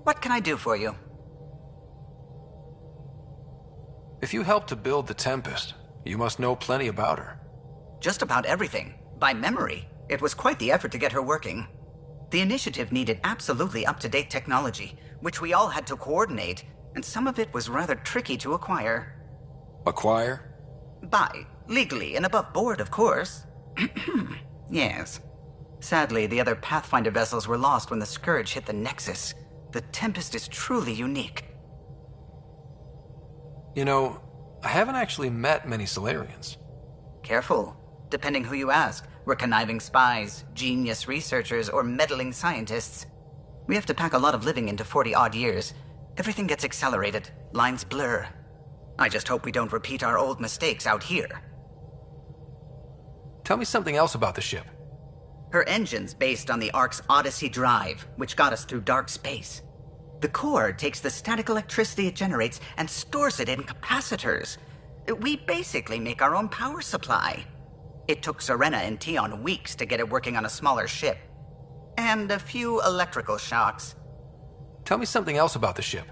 What can I do for you? If you helped to build the Tempest, you must know plenty about her. Just about everything. By memory. It was quite the effort to get her working. The initiative needed absolutely up-to-date technology, which we all had to coordinate, and some of it was rather tricky to acquire. Acquire? Buy. Legally and above board, of course. Yes. Sadly, the other Pathfinder vessels were lost when the Scourge hit the Nexus. The Tempest is truly unique. You know, I haven't actually met many Solarians. Careful. Depending who you ask, we're conniving spies, genius researchers, or meddling scientists. We have to pack a lot of living into 40-odd years. Everything gets accelerated, lines blur. I just hope we don't repeat our old mistakes out here. Tell me something else about the ship. Her engine's based on the Ark's Odyssey drive, which got us through dark space. The core takes the static electricity it generates and stores it in capacitors. We basically make our own power supply. It took Serena and Tion weeks to get it working on a smaller ship. And a few electrical shocks. Tell me something else about the ship.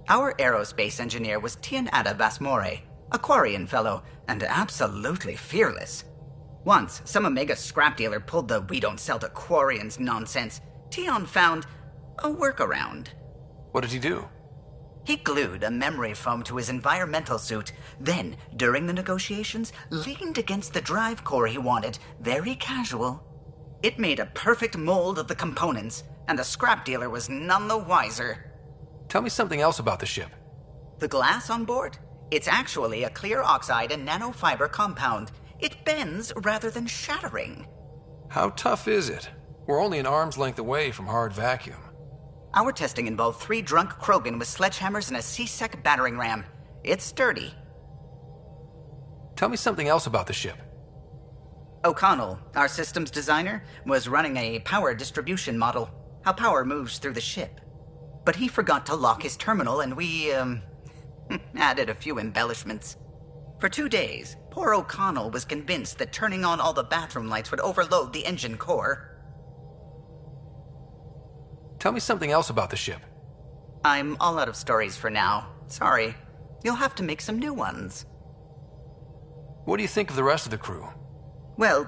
Our aerospace engineer was Tianada Vasmore, a Quarian fellow, and absolutely fearless. Once, some Omega scrap dealer pulled the "we don't sell to Quarians" nonsense. Tion found a workaround. What did he do? He glued a memory foam to his environmental suit, then, during the negotiations, leaned against the drive core he wanted, very casual. It made a perfect mold of the components, and the scrap dealer was none the wiser. Tell me something else about the ship. The glass on board? It's actually a clear oxide and nanofiber compound. It bends rather than shattering. How tough is it? We're only an arm's length away from hard vacuum. Our testing involved 3 drunk Krogan with sledgehammers and a C-Sec battering ram. It's sturdy. Tell me something else about the ship. O'Connell, our systems designer, was running a power distribution model, how power moves through the ship. But he forgot to lock his terminal and we, added a few embellishments. For 2 days, poor O'Connell was convinced that turning on all the bathroom lights would overload the engine core. Tell me something else about the ship. I'm all out of stories for now. Sorry. You'll have to make some new ones. What do you think of the rest of the crew? Well,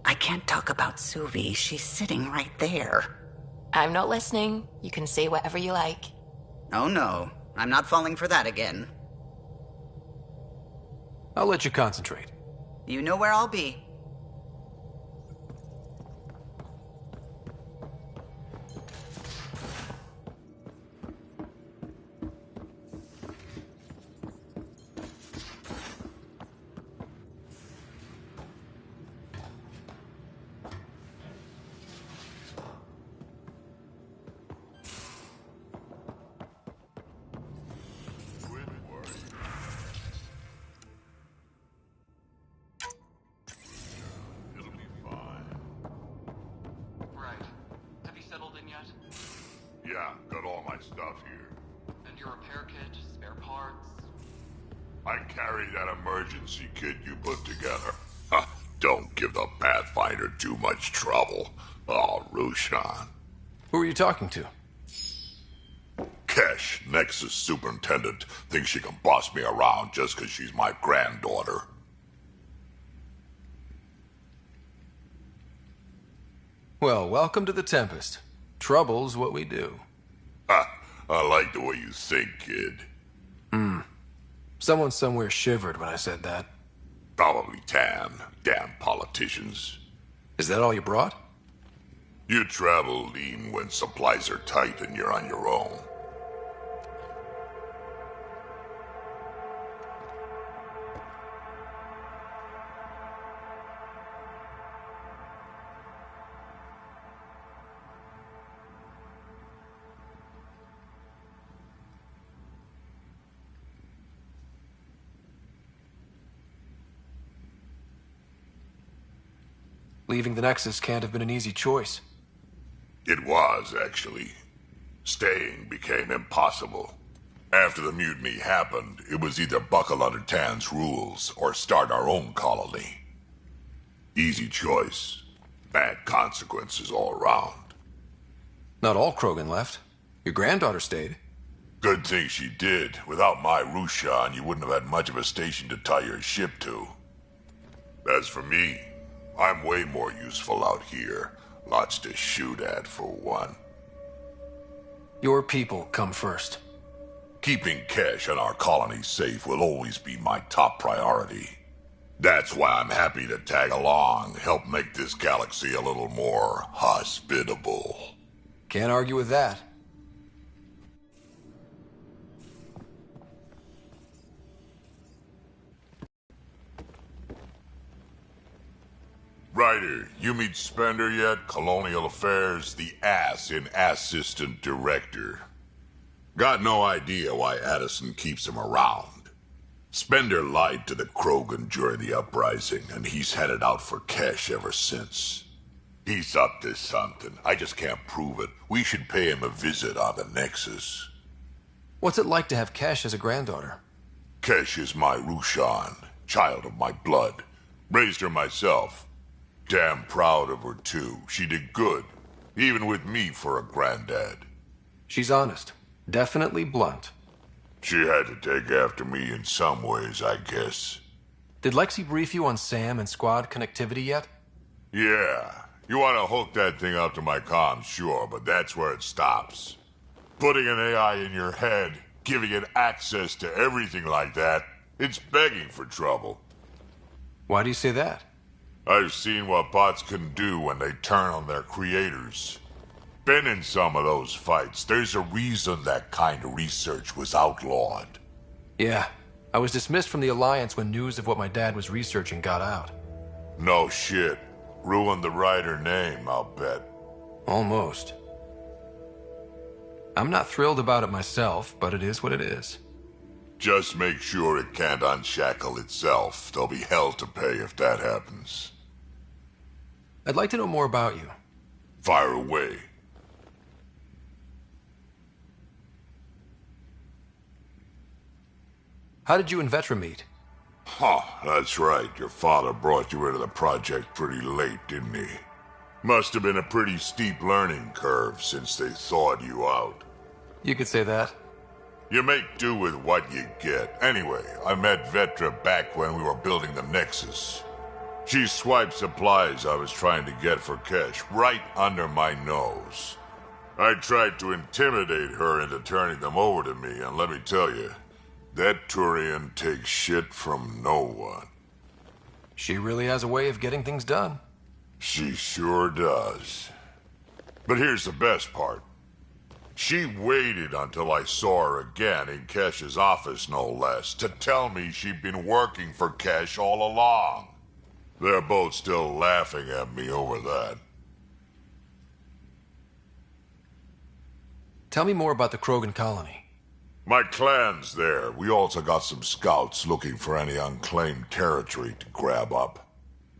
I can't talk about Suvi. She's sitting right there. I'm not listening. You can say whatever you like. Oh no, I'm not falling for that again. I'll let you concentrate. You know where I'll be. Yeah, got all my stuff here. And your repair kit, spare parts? I carry that emergency kit you put together. Ha, don't give the Pathfinder too much trouble. Oh, Rushan. Who are you talking to? Kesh, Nexus Superintendent, thinks she can boss me around just because she's my granddaughter. Well, welcome to the Tempest. Trouble's what we do. Ha, I like the way you think, kid. Someone somewhere shivered when I said that. Probably Tan. Damn politicians. Is that all you brought? You travel lean when supplies are tight and you're on your own. Leaving the Nexus can't have been an easy choice. It was, actually. Staying became impossible. After the mutiny happened, it was either buckle under Tan's rules or start our own colony. Easy choice. Bad consequences all around. Not all Krogan left. Your granddaughter stayed. Good thing she did. Without my Rushan, you wouldn't have had much of a station to tie your ship to. As for me, I'm way more useful out here. Lots to shoot at, for one. Your people come first. Keeping Kesh and our colony safe will always be my top priority. That's why I'm happy to tag along, help make this galaxy a little more hospitable. Can't argue with that. Ryder, you meet Spender yet? Colonial Affairs, the ass in Assistant Director. Got no idea why Addison keeps him around. Spender lied to the Krogan during the uprising, and he's had it out for Kesh ever since. He's up to something. I just can't prove it. We should pay him a visit on the Nexus. What's it like to have Kesh as a granddaughter? Kesh is my Rushan, child of my blood. Raised her myself. Damn proud of her, too. She did good, even with me for a granddad. She's honest. Definitely blunt. She had to take after me in some ways, I guess. Did Lexi brief you on SAM and squad connectivity yet? Yeah. You want to hook that thing up to my comms, sure, but that's where it stops. Putting an AI in your head, giving it access to everything like that, it's begging for trouble. Why do you say that? I've seen what bots can do when they turn on their creators. Been in some of those fights. There's a reason that kind of research was outlawed. Yeah. I was dismissed from the Alliance when news of what my dad was researching got out. No shit. Ruined the Ryder name, I'll bet. Almost. I'm not thrilled about it myself, but it is what it is. Just make sure it can't unshackle itself. There'll be hell to pay if that happens. I'd like to know more about you. Fire away. How did you and Vetra meet? Huh, that's right. Your father brought you into the project pretty late, didn't he? Must have been a pretty steep learning curve since they thawed you out. You could say that. You make do with what you get. Anyway, I met Vetra back when we were building the Nexus. She swiped supplies I was trying to get for Kesh right under my nose. I tried to intimidate her into turning them over to me, and let me tell you, that Turian takes shit from no one. She really has a way of getting things done. She sure does. But here's the best part. She waited until I saw her again in Kesh's office, no less, to tell me she'd been working for Kesh all along. They're both still laughing at me over that. Tell me more about the Krogan colony. My clan's there. We also got some scouts looking for any unclaimed territory to grab up.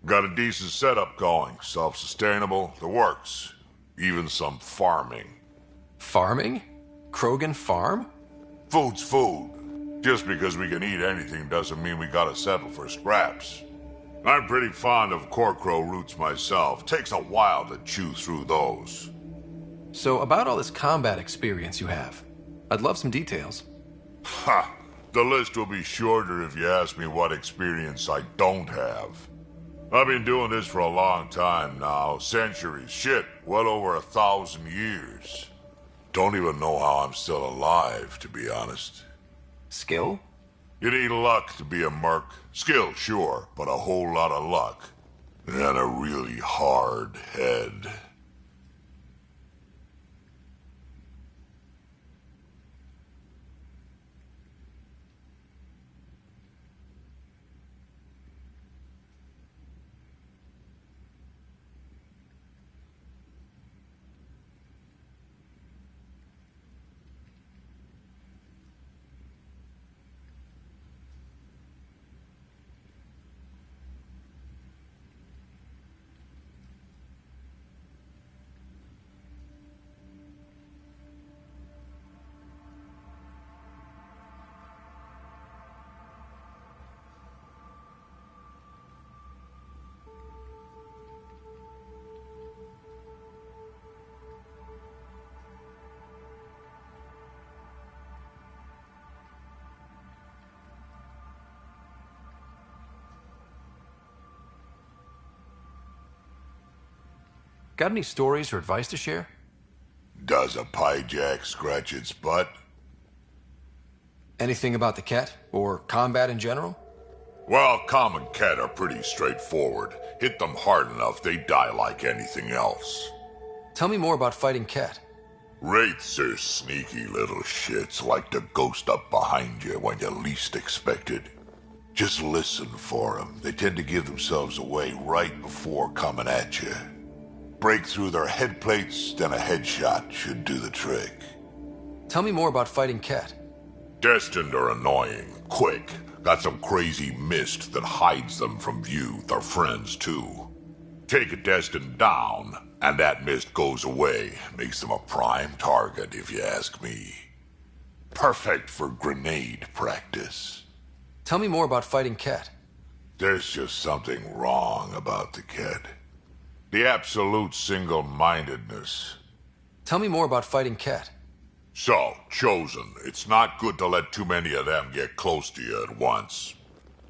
Got a decent setup going, self-sustainable, the works. Even some farming. Farming? Krogan farm? Food's food. Just because we can eat anything doesn't mean we gotta settle for scraps. I'm pretty fond of Corcrow roots myself. Takes a while to chew through those. So about all this combat experience you have, I'd love some details. Ha! The list will be shorter if you ask me what experience I don't have. I've been doing this for a long time now. Centuries. Shit, well over 1,000 years. Don't even know how I'm still alive, to be honest. Skill? You need luck to be a merc. Skill, sure, but a whole lot of luck. And a really hard head. Got any stories or advice to share? Does a pyjak scratch its butt? Anything about the cat? Or combat in general? Well, common cat are pretty straightforward. Hit them hard enough, they die like anything else. Tell me more about fighting cat. Wraiths are sneaky little shits, like to ghost up behind you when you least expect it. Just listen for them. They tend to give themselves away right before coming at you. Break through their head plates, then a headshot should do the trick. Tell me more about fighting cat. Destined are annoying, quick. Got some crazy mist that hides them from view, their friends too. Take a Destined down, and that mist goes away. Makes them a prime target, if you ask me. Perfect for grenade practice. Tell me more about fighting cat. There's just something wrong about the cat. The absolute single-mindedness. Tell me more about fighting cat. So, Chosen, it's not good to let too many of them get close to you at once.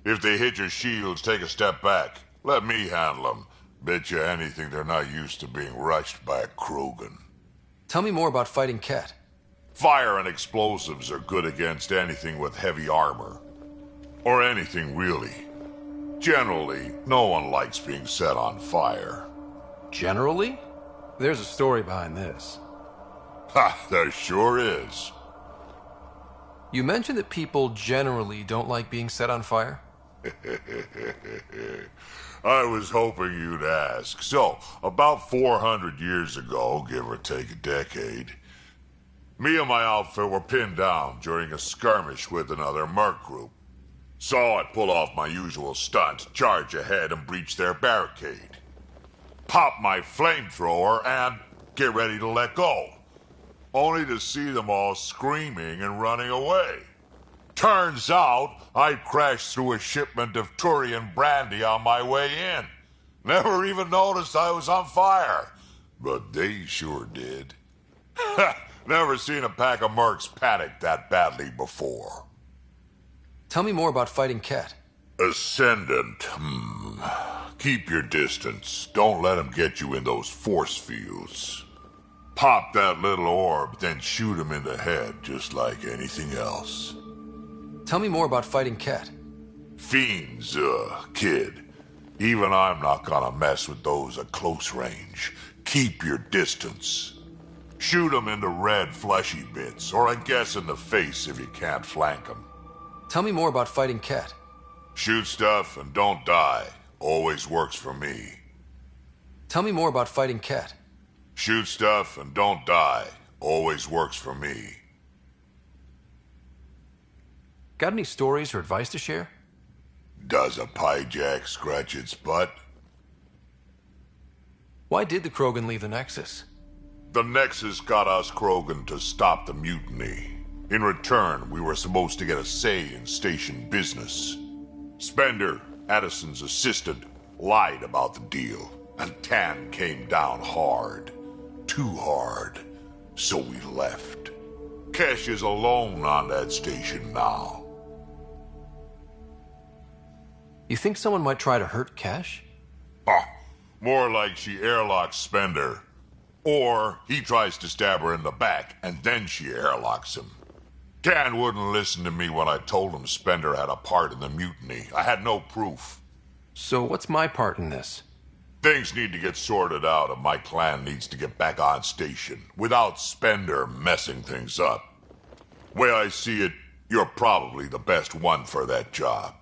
If they hit your shields, take a step back. Let me handle them. Bet you anything they're not used to being rushed by a Krogan. Tell me more about fighting cat. Fire and explosives are good against anything with heavy armor. Or anything, really. Generally, no one likes being set on fire. Generally? There's a story behind this. Ha, there sure is. You mentioned that people generally don't like being set on fire? I was hoping you'd ask. So, about 400 years ago, give or take a decade, me and my outfit were pinned down during a skirmish with another merc group. So I pull off my usual stunt, charge ahead and breach their barricade. Pop my flamethrower and get ready to let go. Only to see them all screaming and running away. Turns out, I crashed through a shipment of Turian brandy on my way in. Never even noticed I was on fire. But they sure did. Never seen a pack of mercs panic that badly before. Tell me more about fighting cat. Ascendant, Keep your distance. Don't let them get you in those force fields. Pop that little orb, then shoot him in the head, just like anything else. Tell me more about fighting cat. Fiends, kid. Even I'm not gonna mess with those at close range. Keep your distance. Shoot them in the red fleshy bits, or I guess in the face if you can't flank them. Tell me more about fighting cat. Shoot stuff and don't die. Always works for me. Tell me more about fighting cat. Shoot stuff and don't die. Always works for me. Got any stories or advice to share? Does a pyjak scratch its butt? Why did the Krogan leave the Nexus? The Nexus got us Krogan to stop the mutiny. In return, we were supposed to get a say in station business. Spender, Addison's assistant, lied about the deal, and Tan came down hard. Too hard. So we left. Kesh is alone on that station now. You think someone might try to hurt Cash? More like she airlocks Spender. Or he tries to stab her in the back, and then she airlocks him. Tan wouldn't listen to me when I told him Spender had a part in the mutiny. I had no proof. So what's my part in this? Things need to get sorted out, and my clan needs to get back on station, without Spender messing things up. Way I see it, you're probably the best one for that job.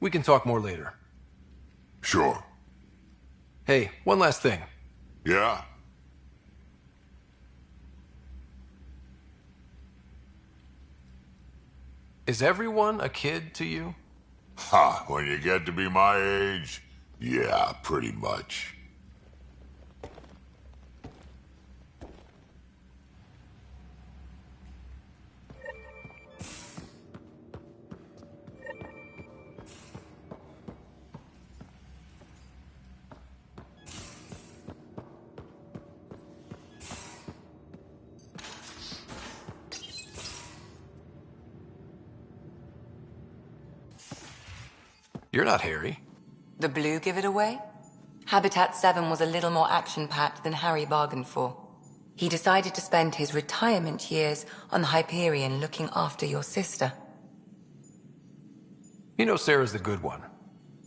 We can talk more later. Sure. Hey, one last thing. Yeah? Is everyone a kid to you? Ha, when you get to be my age, yeah, pretty much. You're not Harry. The blue give it away? Habitat 7 was a little more action-packed than Harry bargained for. He decided to spend his retirement years on the Hyperion looking after your sister. You know Sarah's the good one.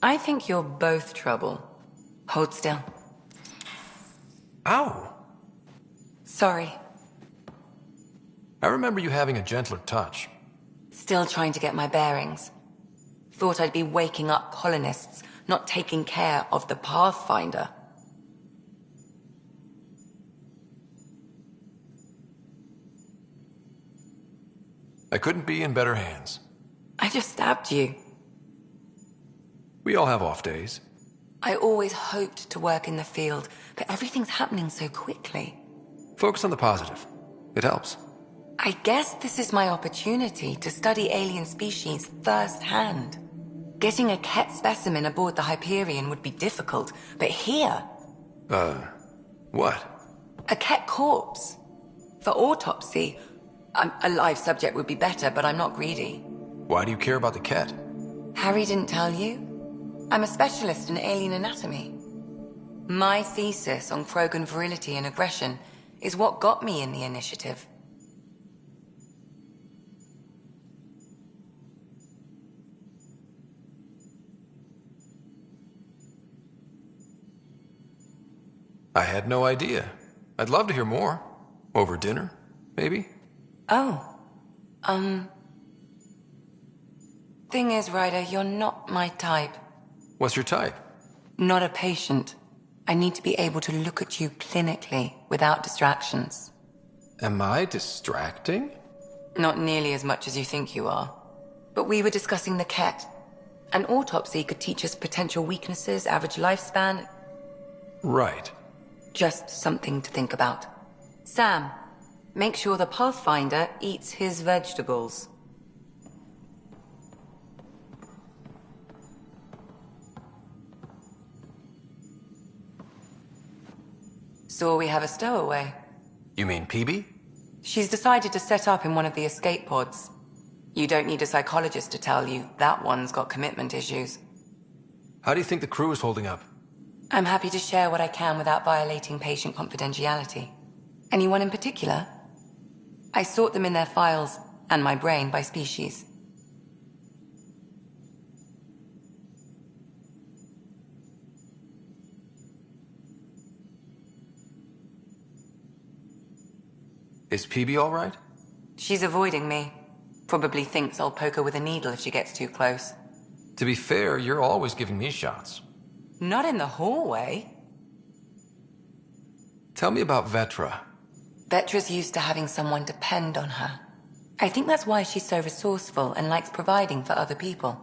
I think you're both trouble. Hold still. Ow! Sorry. I remember you having a gentler touch. Still trying to get my bearings. Thought I'd be waking up colonists, not taking care of the Pathfinder. I couldn't be in better hands. I just stabbed you. We all have off days. I always hoped to work in the field, but everything's happening so quickly. Focus on the positive. It helps. I guess this is my opportunity to study alien species firsthand. Getting a Ket specimen aboard the Hyperion would be difficult, but here... What? A Ket corpse. For autopsy. A live subject would be better, but I'm not greedy. Why do you care about the cat? Harry didn't tell you? I'm a specialist in alien anatomy. My thesis on Krogan virility and aggression is what got me in the initiative. I had no idea. I'd love to hear more. Over dinner, maybe? Oh. Thing is, Ryder, you're not my type. What's your type? Not a patient. I need to be able to look at you clinically, without distractions. Am I distracting? Not nearly as much as you think you are. But we were discussing the Ket. An autopsy could teach us potential weaknesses, average lifespan. Right. Just something to think about. Sam, make sure the Pathfinder eats his vegetables. Saw we have a stowaway. You mean PB? She's decided to set up in one of the escape pods. You don't need a psychologist to tell you that one's got commitment issues. How do you think the crew is holding up? I'm happy to share what I can without violating patient confidentiality. Anyone in particular? I sort them in their files, and my brain by species. Is PB all right? She's avoiding me. Probably thinks I'll poke her with a needle if she gets too close. To be fair, you're always giving me shots. Not in the hallway. Tell me about Vetra. Vetra's used to having someone depend on her. I think that's why she's so resourceful and likes providing for other people.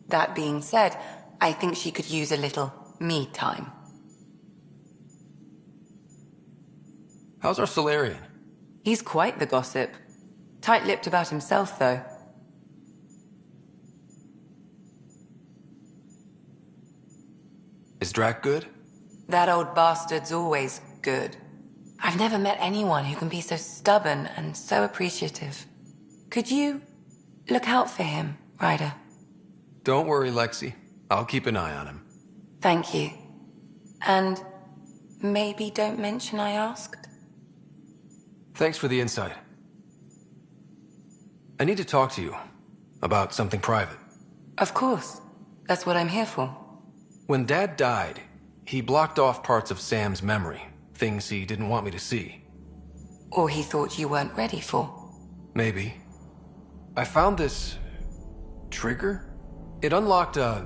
That being said, I think she could use a little me time. How's our Solarian? He's quite the gossip. Tight-lipped about himself, though. Is Drac good? That old bastard's always good. I've never met anyone who can be so stubborn and so appreciative. Could you look out for him, Ryder? Don't worry, Lexi. I'll keep an eye on him. Thank you. And maybe don't mention I asked? Thanks for the insight. I need to talk to you about something private. Of course. That's what I'm here for. When Dad died, he blocked off parts of Sam's memory, things he didn't want me to see. Or he thought you weren't ready for. Maybe. I found this trigger It unlocked a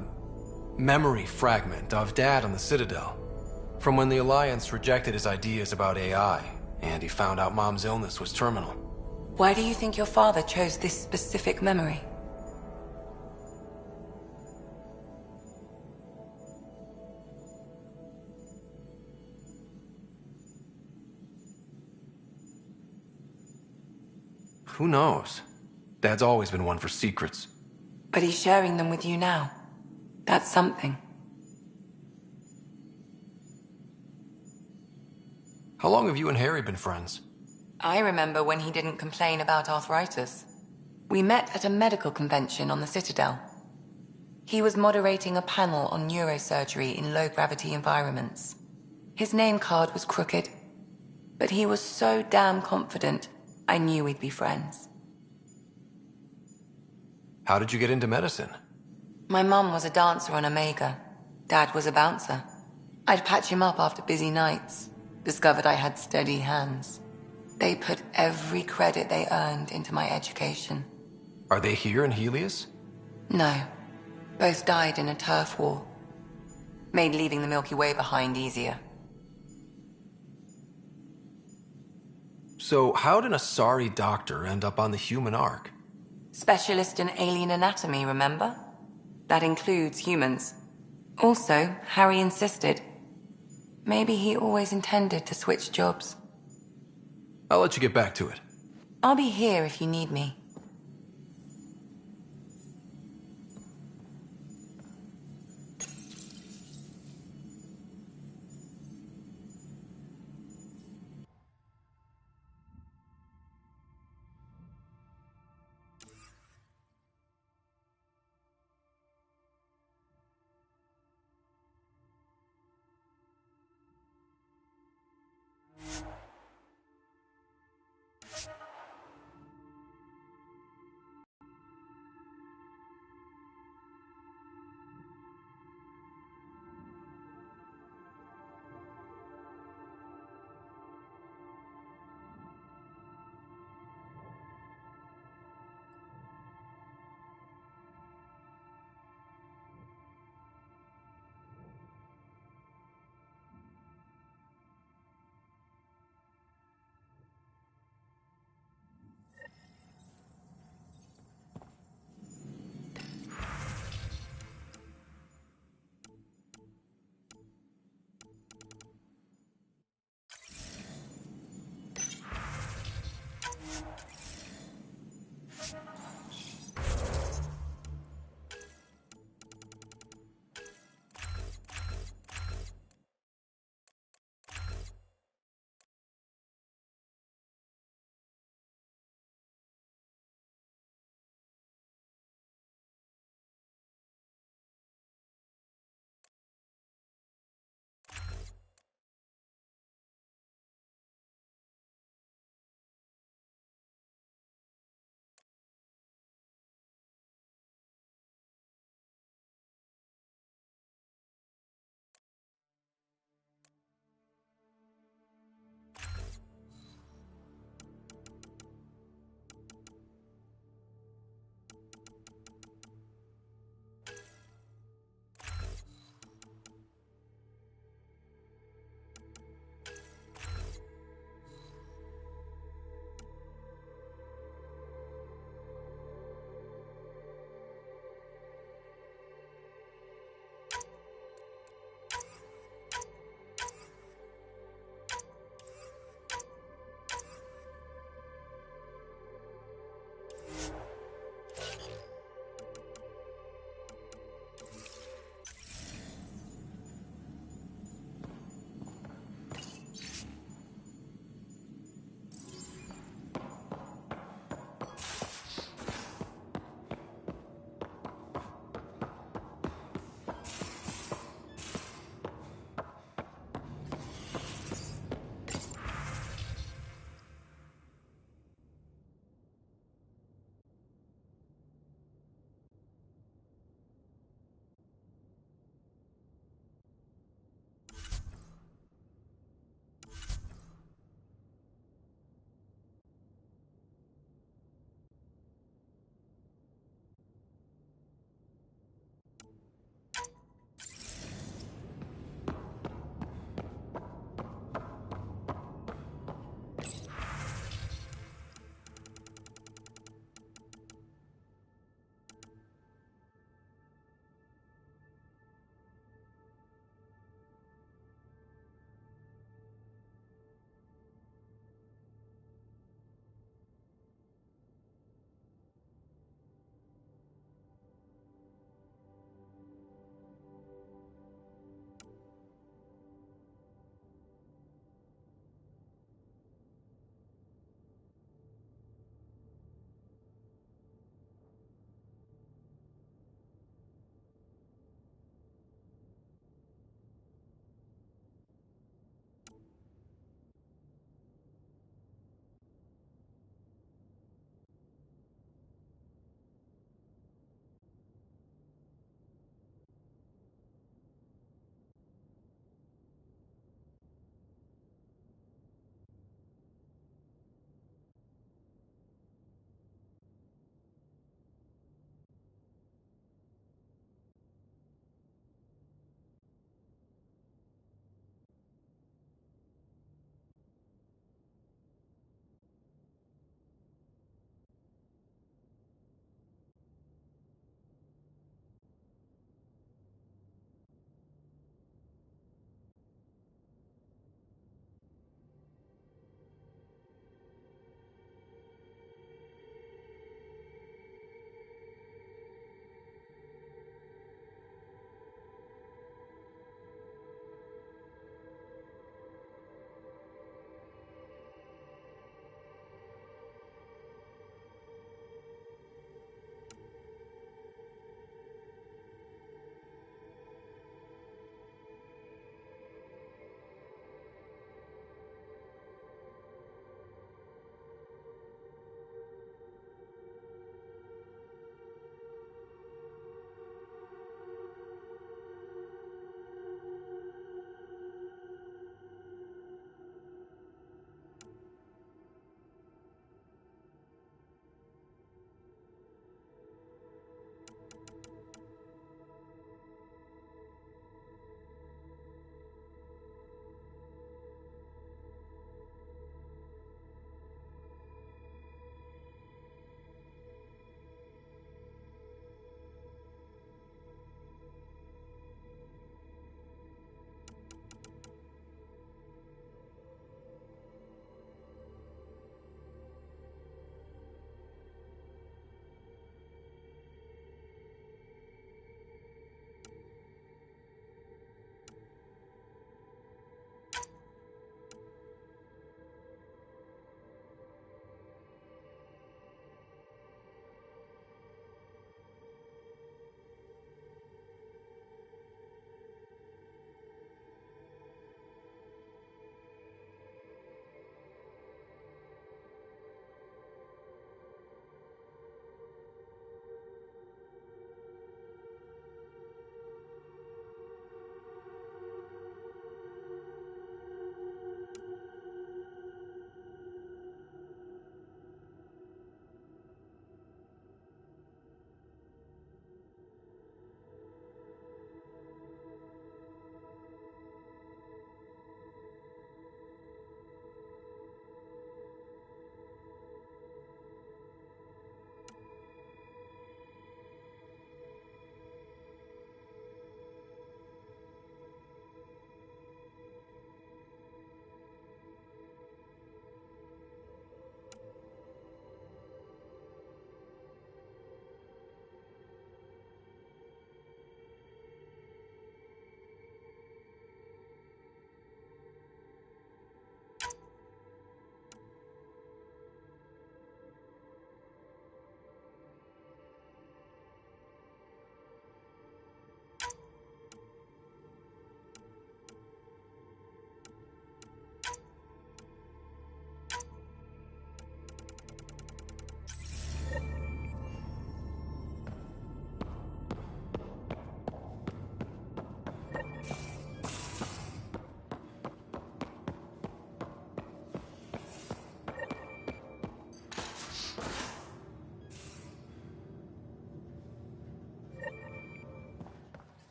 memory fragment of Dad on the Citadel, from when the Alliance rejected his ideas about AI, and he found out Mom's illness was terminal. Why do you think your father chose this specific memory? Who knows? Dad's always been one for secrets. But he's sharing them with you now. That's something. How long have you and Harry been friends? I remember when he didn't complain about arthritis. We met at a medical convention on the Citadel. He was moderating a panel on neurosurgery in low-gravity environments. His name card was crooked, but he was so damn confident, I knew we'd be friends. How did you get into medicine? My mum was a dancer on Omega. Dad was a bouncer. I'd patch him up after busy nights. Discovered I had steady hands. They put every credit they earned into my education. Are they here in Helios? No. Both died in a turf war. Made leaving the Milky Way behind easier. So how did a sorry doctor end up on the human Ark? Specialist in alien anatomy, remember? That includes humans. Also, Harry insisted. Maybe he always intended to switch jobs. I'll let you get back to it. I'll be here if you need me.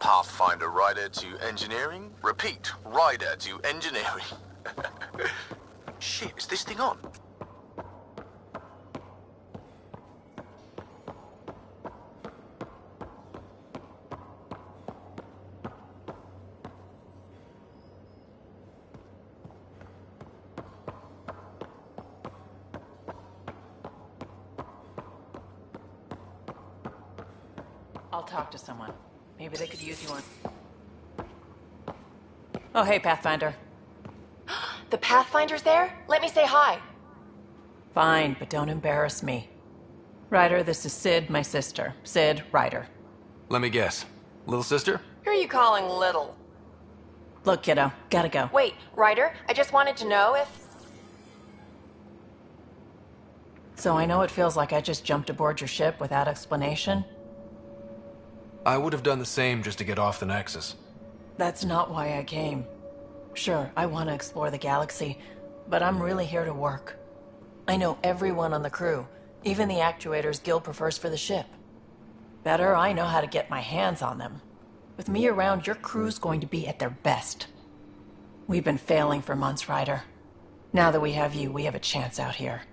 Pathfinder rider to engineering. Repeat, rider to engineering. Shit, is this thing on? I'll talk to someone. Maybe they could use you on... Oh, hey, Pathfinder. The Pathfinder's there? Let me say hi. Fine, but don't embarrass me. Ryder, this is Sid, my sister. Sid, Ryder. Let me guess. Little sister? Who are you calling little? Look, kiddo, gotta go. Wait, Ryder, I just wanted to know if... So I know it feels like I just jumped aboard your ship without explanation. I would have done the same just to get off the Nexus. That's not why I came. Sure, I want to explore the galaxy, but I'm really here to work. I know everyone on the crew, even the actuators Gil prefers for the ship. Better, I know how to get my hands on them. With me around, your crew's going to be at their best. We've been failing for months, Ryder. Now that we have you, we have a chance out here.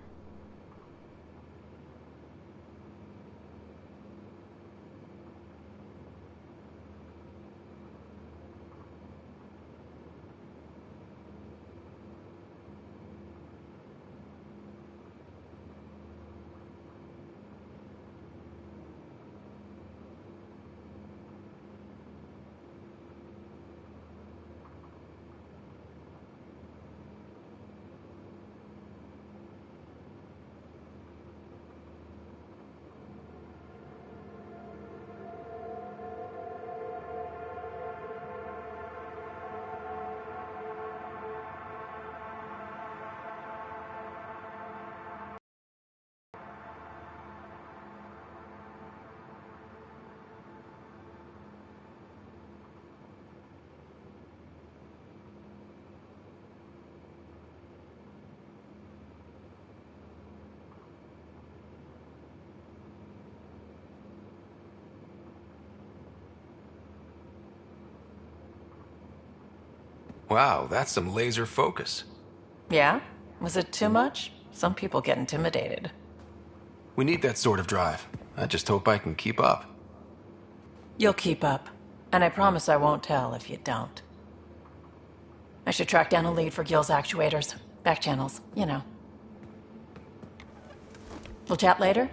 Wow, that's some laser focus. Yeah? Was it too much? Some people get intimidated. We need that sort of drive. I just hope I can keep up. You'll keep up. And I promise I won't tell if you don't. I should track down a lead for Gil's actuators. Back channels, you know. We'll chat later?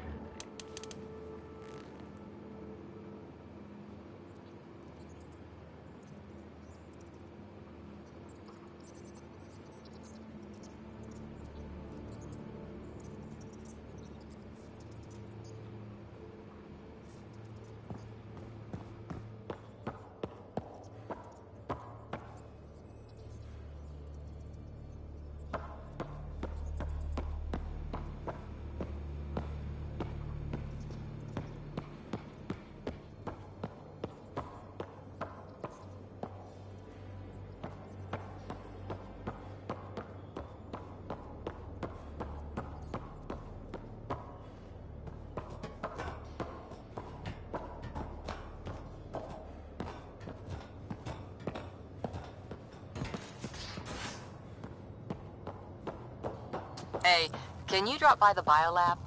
Hey, can you drop by the biolab?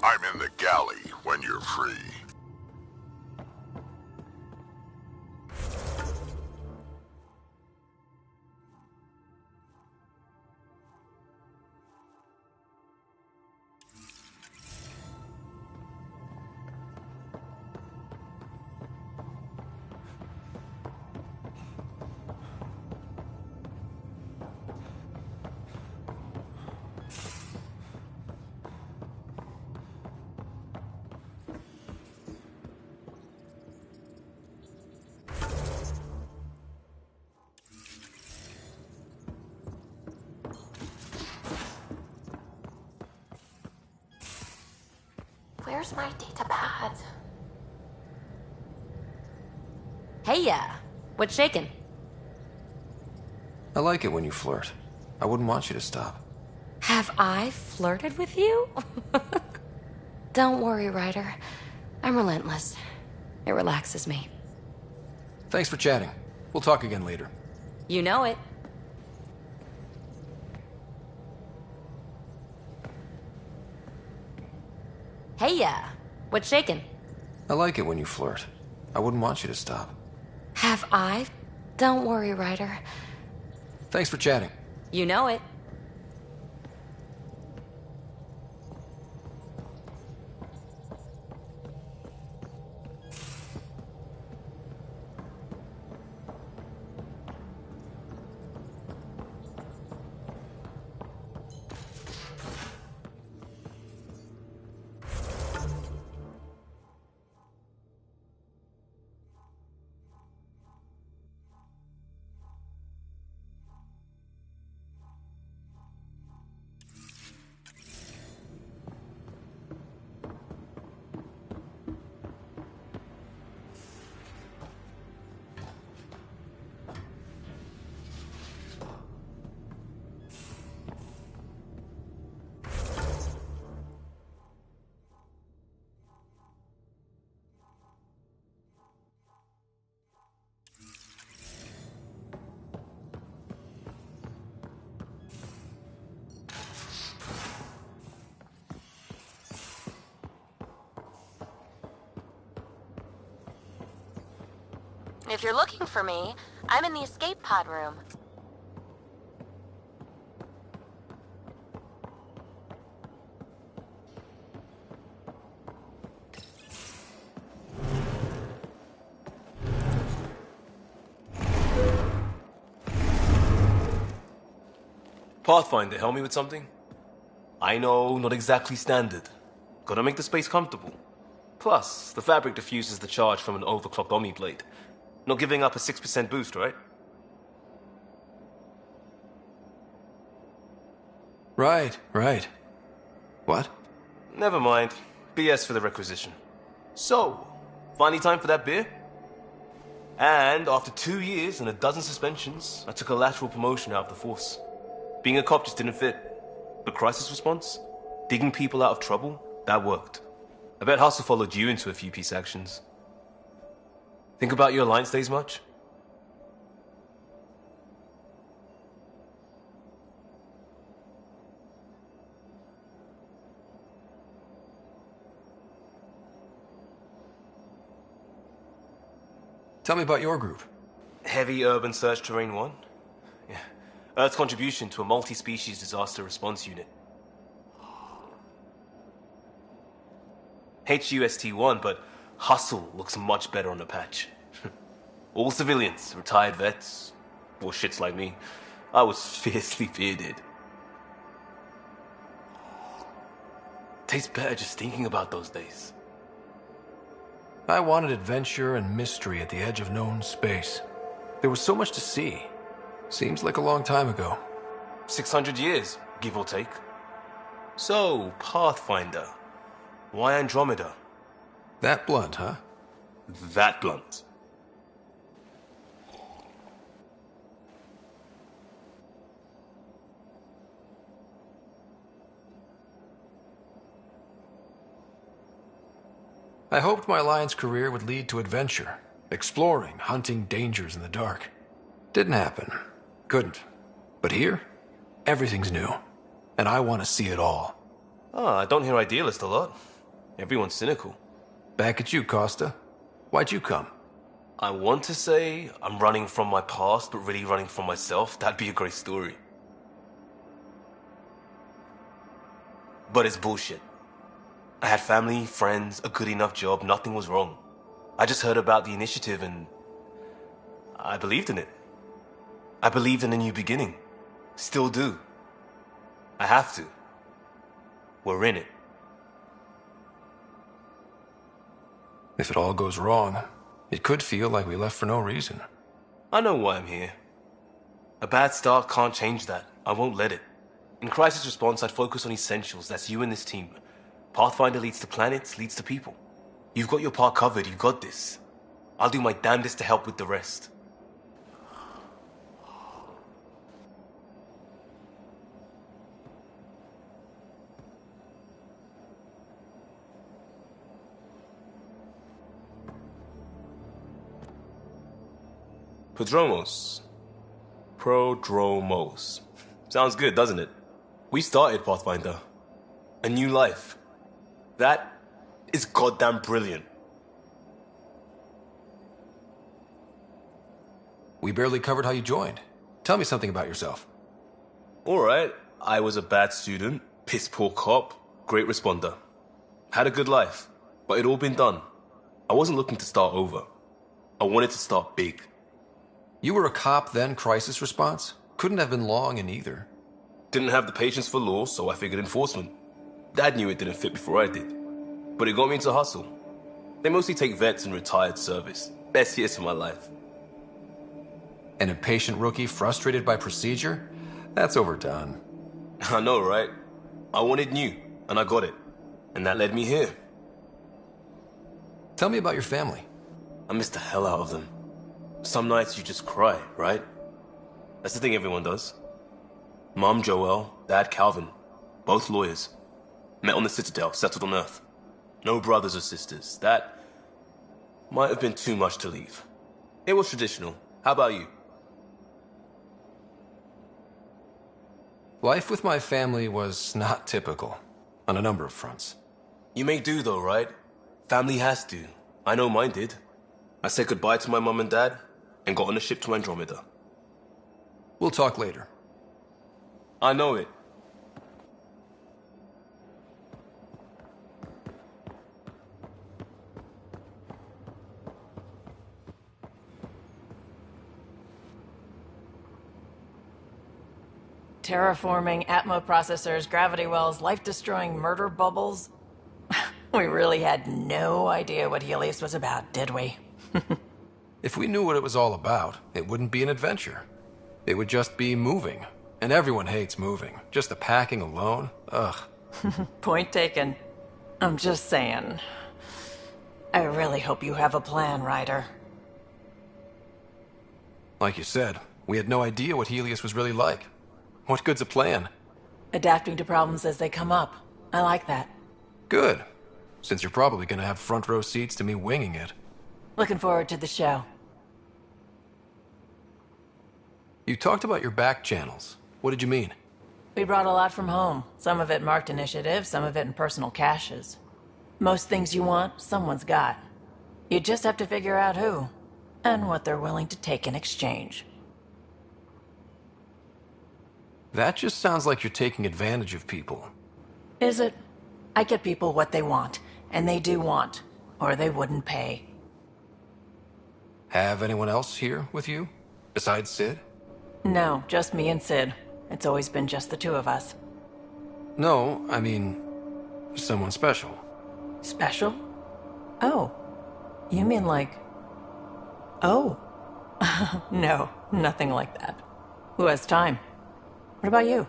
I'm in the galley when you're free. Where's my data pad? Hey, what's shaking? I like it when you flirt. I wouldn't want you to stop. Have I flirted with you? Don't worry, Ryder. I'm relentless. It relaxes me. Thanks for chatting. We'll talk again later. You know it. Hey, what's shaking? I like it when you flirt. I wouldn't want you to stop. Have I? Don't worry, Ryder. Thanks for chatting. You know it. If you're looking for me, I'm in the escape pod room. Pathfinder, help me with something? I know, not exactly standard. Gotta make the space comfortable. Plus, the fabric diffuses the charge from an overclocked Omni blade. Not giving up a 6% boost, right? Right. What? Never mind. BS for the requisition. So, finally time for that beer? And after 2 years and a dozen suspensions, I took a lateral promotion out of the force. Being a cop just didn't fit. But crisis response? Digging people out of trouble? That worked. I bet Hustle followed you into a few peace actions. Think about your Alliance days much? Tell me about your group. Heavy Urban Search Terrain 1? Yeah. Earth's contribution to a multi-species disaster response unit. HUST-1, but Hustle looks much better on the patch. All civilians, retired vets, or shits like me. I was fiercely bearded. Tastes better just thinking about those days. I wanted adventure and mystery at the edge of known space. There was so much to see. Seems like a long time ago. 600 years, give or take. So, Pathfinder. Why Andromeda? That blunt, huh? That blunt. I hoped my Alliance career would lead to adventure, exploring, hunting dangers in the dark. Didn't happen. Couldn't. But here, everything's new. And I want to see it all. I don't hear idealist a lot. Everyone's cynical. Back at you, Costa. Why'd you come? I want to say I'm running from my past, but really running from myself. That'd be a great story. But it's bullshit. I had family, friends, a good enough job, nothing was wrong. I just heard about the initiative and I believed in it. I believed in a new beginning. Still do. I have to. We're in it. If it all goes wrong, it could feel like we left for no reason. I know why I'm here. A bad start can't change that. I won't let it. In crisis response, I'd focus on essentials. That's you and this team. Pathfinder leads to planets, leads to people. You've got your part covered. You've got this. I'll do my damnedest to help with the rest. Prodromos. Sounds good, doesn't it? We started Pathfinder. A new life. That is goddamn brilliant. We barely covered how you joined. Tell me something about yourself. Alright, I was a bad student, piss poor cop, great responder. Had a good life, but it'd all been done. I wasn't looking to start over. I wanted to start big. You were a cop, then crisis response? Couldn't have been long in either. Didn't have the patience for law, so I figured enforcement. Dad knew it didn't fit before I did. But it got me into hustle. They mostly take vets and retired service. Best years of my life. An impatient rookie frustrated by procedure? That's overdone. I know, right? I wanted new, and I got it. And that led me here. Tell me about your family. I miss the hell out of them. Some nights you just cry, right? That's the thing everyone does. Mom Joelle, Dad Calvin. Both lawyers. Met on the Citadel, settled on Earth. No brothers or sisters. That might have been too much to leave. It was traditional. How about you? Life with my family was not typical, on a number of fronts. You may do though, right? Family has to. I know mine did. I said goodbye to my mom and dad, and got on a ship to Andromeda. We'll talk later. I know it. Terraforming, Atmo processors, gravity wells, life-destroying murder bubbles. We really had no idea what Helios was about, did we? If we knew what it was all about, it wouldn't be an adventure. It would just be moving. And everyone hates moving. Just the packing alone, ugh. Point taken. I'm just saying. I really hope you have a plan, Ryder. Like you said, we had no idea what Helios was really like. What good's a plan? Adapting to problems as they come up. I like that. Good. Since you're probably gonna have front row seats to me winging it. Looking forward to the show. You talked about your back channels. What did you mean? We brought a lot from home. Some of it marked initiative, some of it in personal caches. Most things you want, someone's got. You just have to figure out who, and what they're willing to take in exchange. That just sounds like you're taking advantage of people. Is it? I get people what they want, and they do want, or they wouldn't pay. Have anyone else here with you? Besides Sid? No, just me and Sid. It's always been just the two of us. No, I mean, someone special. Special? Oh. You mean like... Oh. No, nothing like that. Who has time? What about you?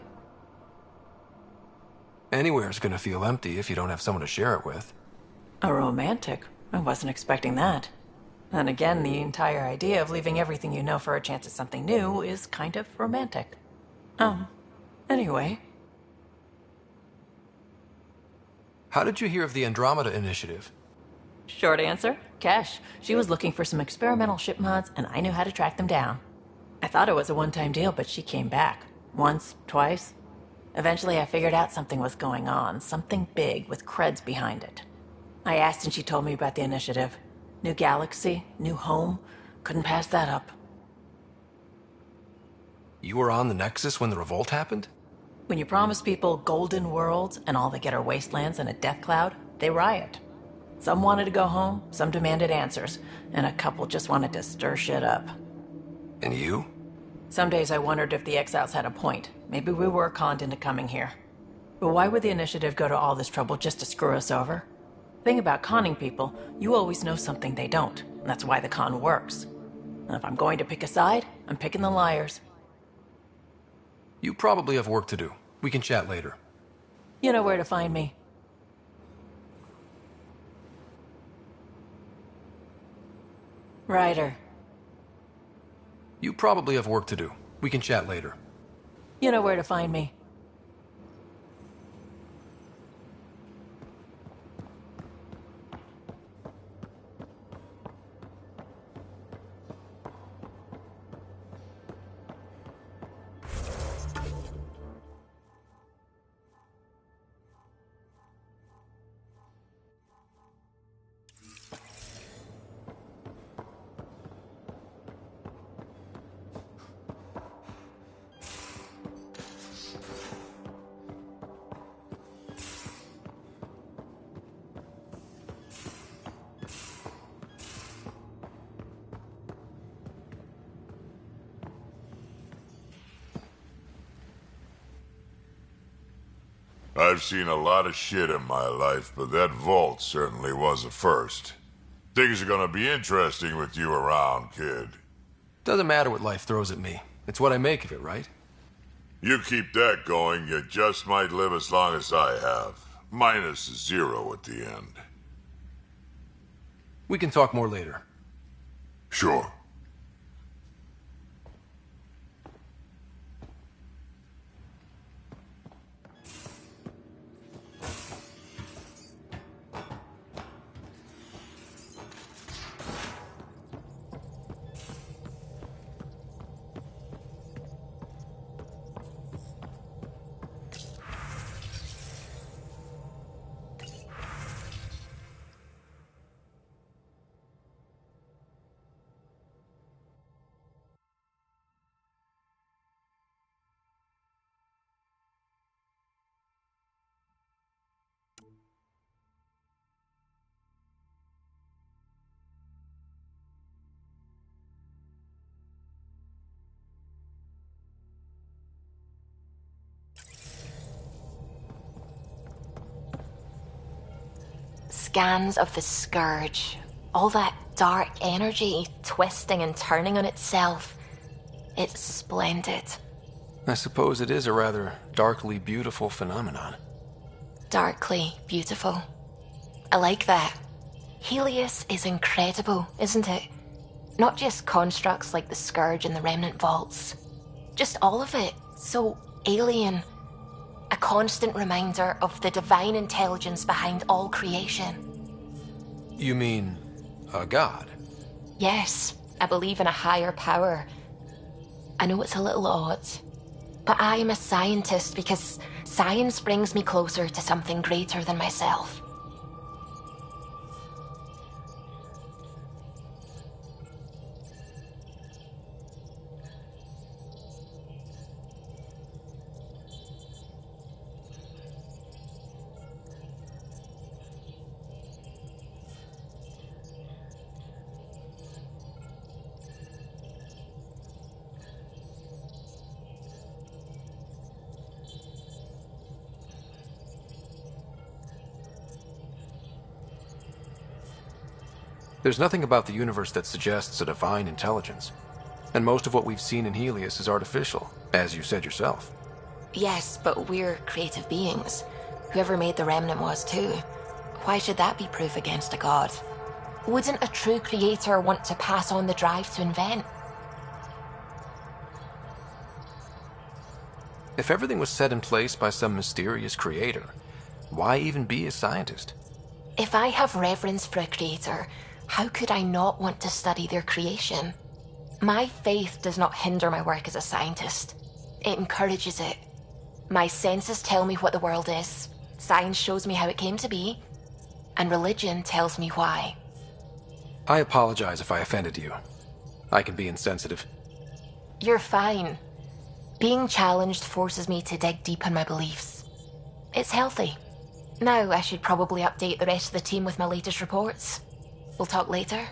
Anywhere's gonna feel empty if you don't have someone to share it with. A romantic? I wasn't expecting that. And again, the entire idea of leaving everything you know for a chance at something new is kind of romantic. Anyway. How did you hear of the Andromeda initiative? Short answer, Kesh. She was looking for some experimental ship mods, and I knew how to track them down. I thought it was a one-time deal, but she came back. Once, twice. Eventually I figured out something was going on, something big with creds behind it. I asked and she told me about the initiative. New galaxy, new home. Couldn't pass that up. You were on the Nexus when the revolt happened? When you promise people golden worlds and all they get are wastelands and a death cloud, they riot. Some wanted to go home, some demanded answers, and a couple just wanted to stir shit up. And you? Some days I wondered if the exiles had a point. Maybe we were conned into coming here. But why would the initiative go to all this trouble just to screw us over? Thing about conning people, you always know something they don't. And that's why the con works. And if I'm going to pick a side, I'm picking the liars. You probably have work to do. We can chat later. You know where to find me. Ryder. You probably have work to do. We can chat later. You know where to find me. I've seen a lot of shit in my life, but that vault certainly was a first. Things are gonna be interesting with you around, kid. Doesn't matter what life throws at me. It's what I make of it, right? You keep that going, you just might live as long as I have. Minus 0 at the end. We can talk more later. Sure. Scans of the Scourge. All that dark energy twisting and turning on itself. It's splendid. I suppose it is a rather darkly beautiful phenomenon. Darkly beautiful. I like that. Helios is incredible, isn't it? Not just constructs like the Scourge and the Remnant Vaults. Just all of it. So alien. A constant reminder of the divine intelligence behind all creation. You mean a god? Yes, I believe in a higher power. I know it's a little odd, but I am a scientist because science brings me closer to something greater than myself. There's nothing about the universe that suggests a divine intelligence. And most of what we've seen in Helios is artificial, as you said yourself. Yes, but we're creative beings. Whoever made the Remnant was too. Why should that be proof against a god? Wouldn't a true creator want to pass on the drive to invent? If everything was set in place by some mysterious creator, why even be a scientist? If I have reverence for a creator, how could I not want to study their creation? My faith does not hinder my work as a scientist. It encourages it. My senses tell me what the world is. Science shows me how it came to be. and religion tells me why. I apologize if I offended you. I can be insensitive. You're fine. Being challenged forces me to dig deep in my beliefs. It's healthy. Now I should probably update the rest of the team with my latest reports. We'll talk later.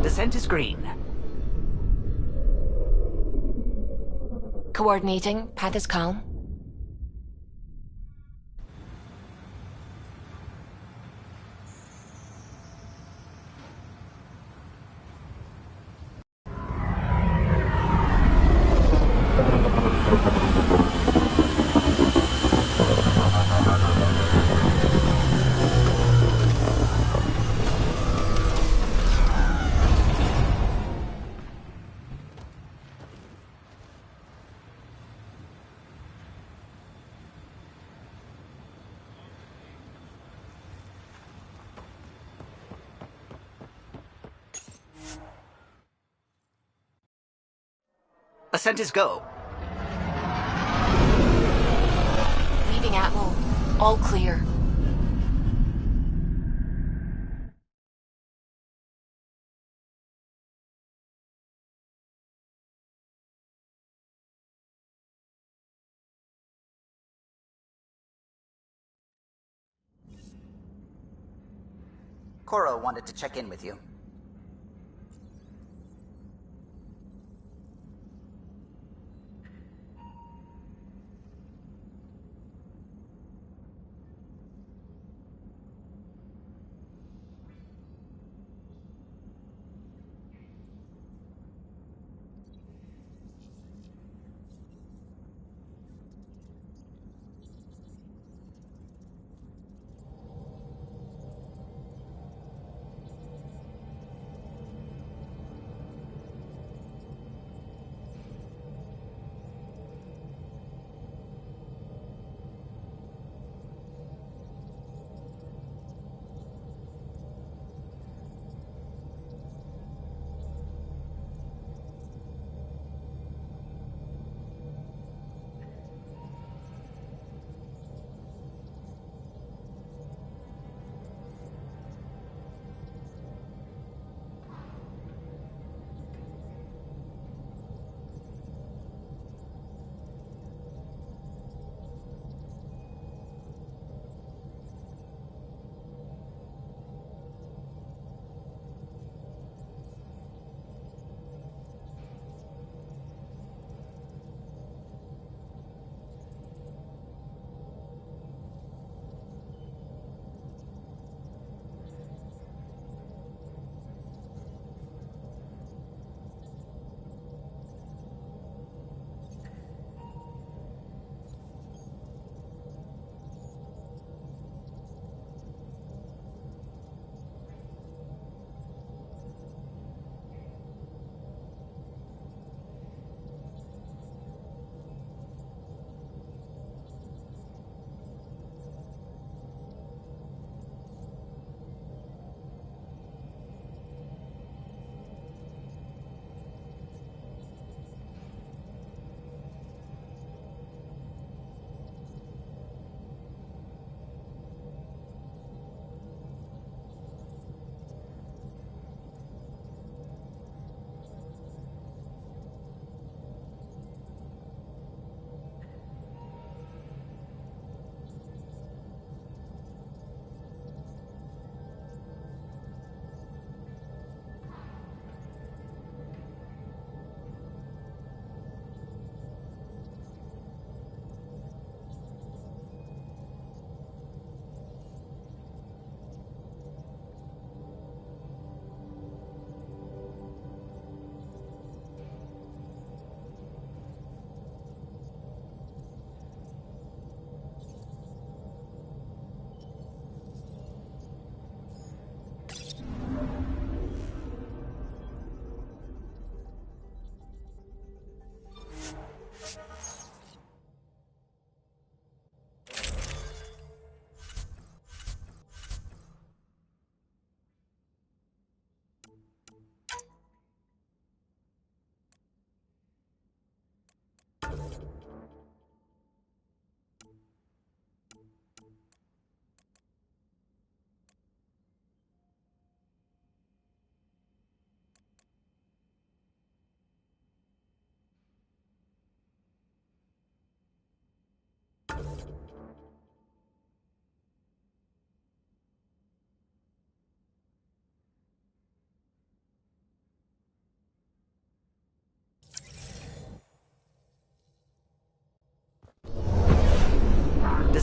Descent is green. Coordinating. Path is calm. Ascent is go. Leaving Atmo. All clear. Koro wanted to check in with you.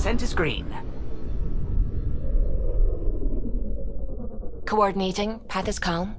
Scent is green. Coordinating. Path is calm.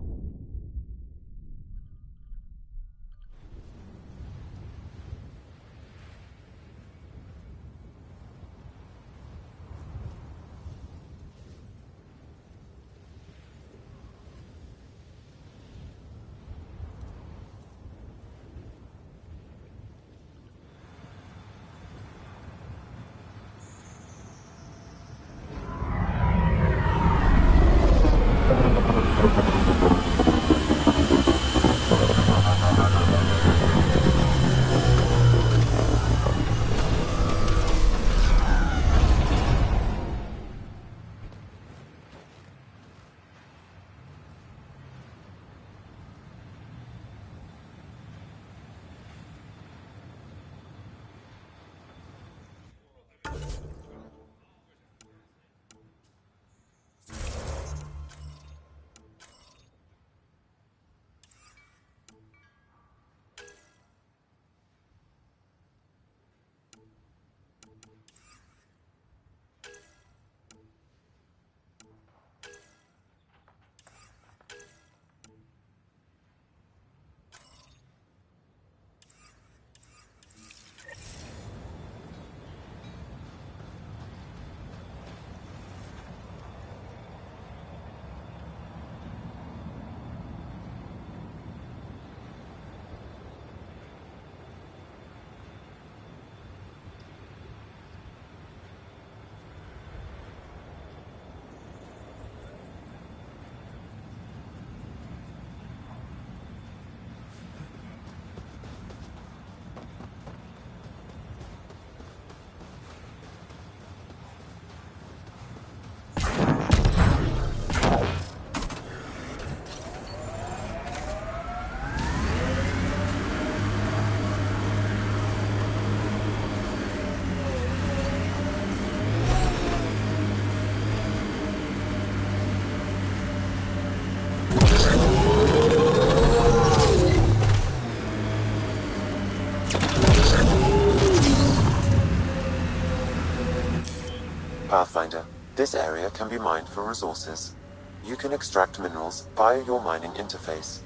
Pathfinder, this area can be mined for resources. You can extract minerals via your mining interface.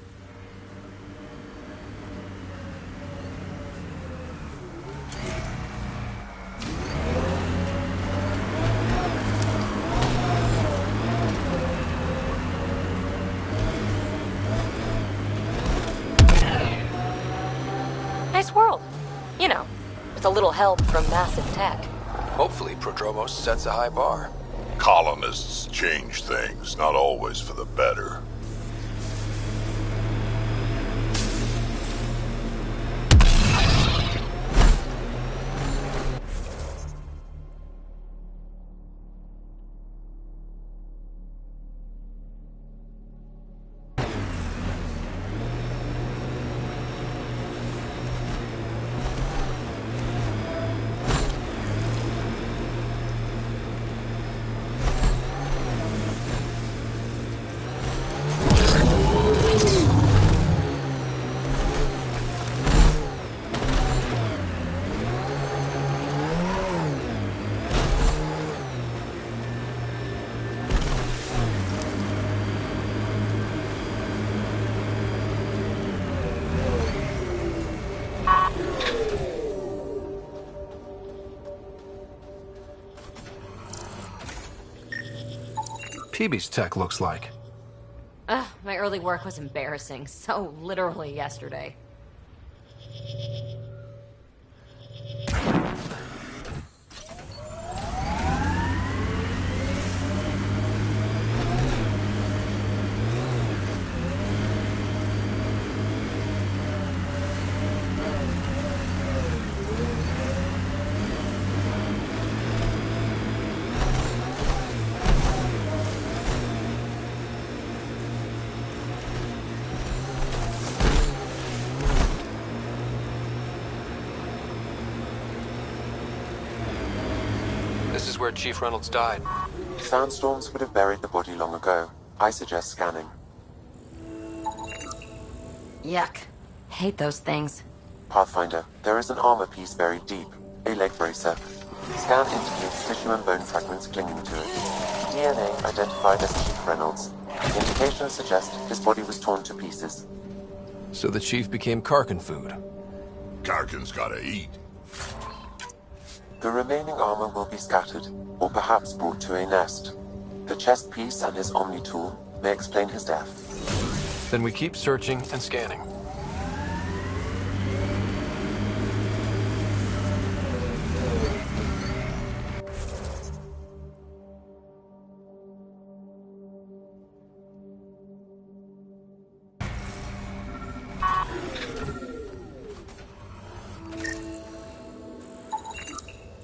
Nice world. You know, with a little help from massive tech. Hopefully, Prodromos sets a high bar. Colonists change things, not always for the better. PB's tech looks like. Ugh, my early work was embarrassing. So literally yesterday. This is where Chief Reynolds died. Sandstorms would have buried the body long ago. I suggest scanning. Yuck. Hate those things. Pathfinder, there is an armor piece buried deep. A leg bracer. Scan indicates tissue and bone fragments clinging to it. DNA identified as Chief Reynolds. Indications suggest his body was torn to pieces. So the chief became Karkin food. Karkin's gotta eat. The remaining armor will be scattered, or perhaps brought to a nest. The chest piece and his Omni tool may explain his death. Then we keep searching and scanning.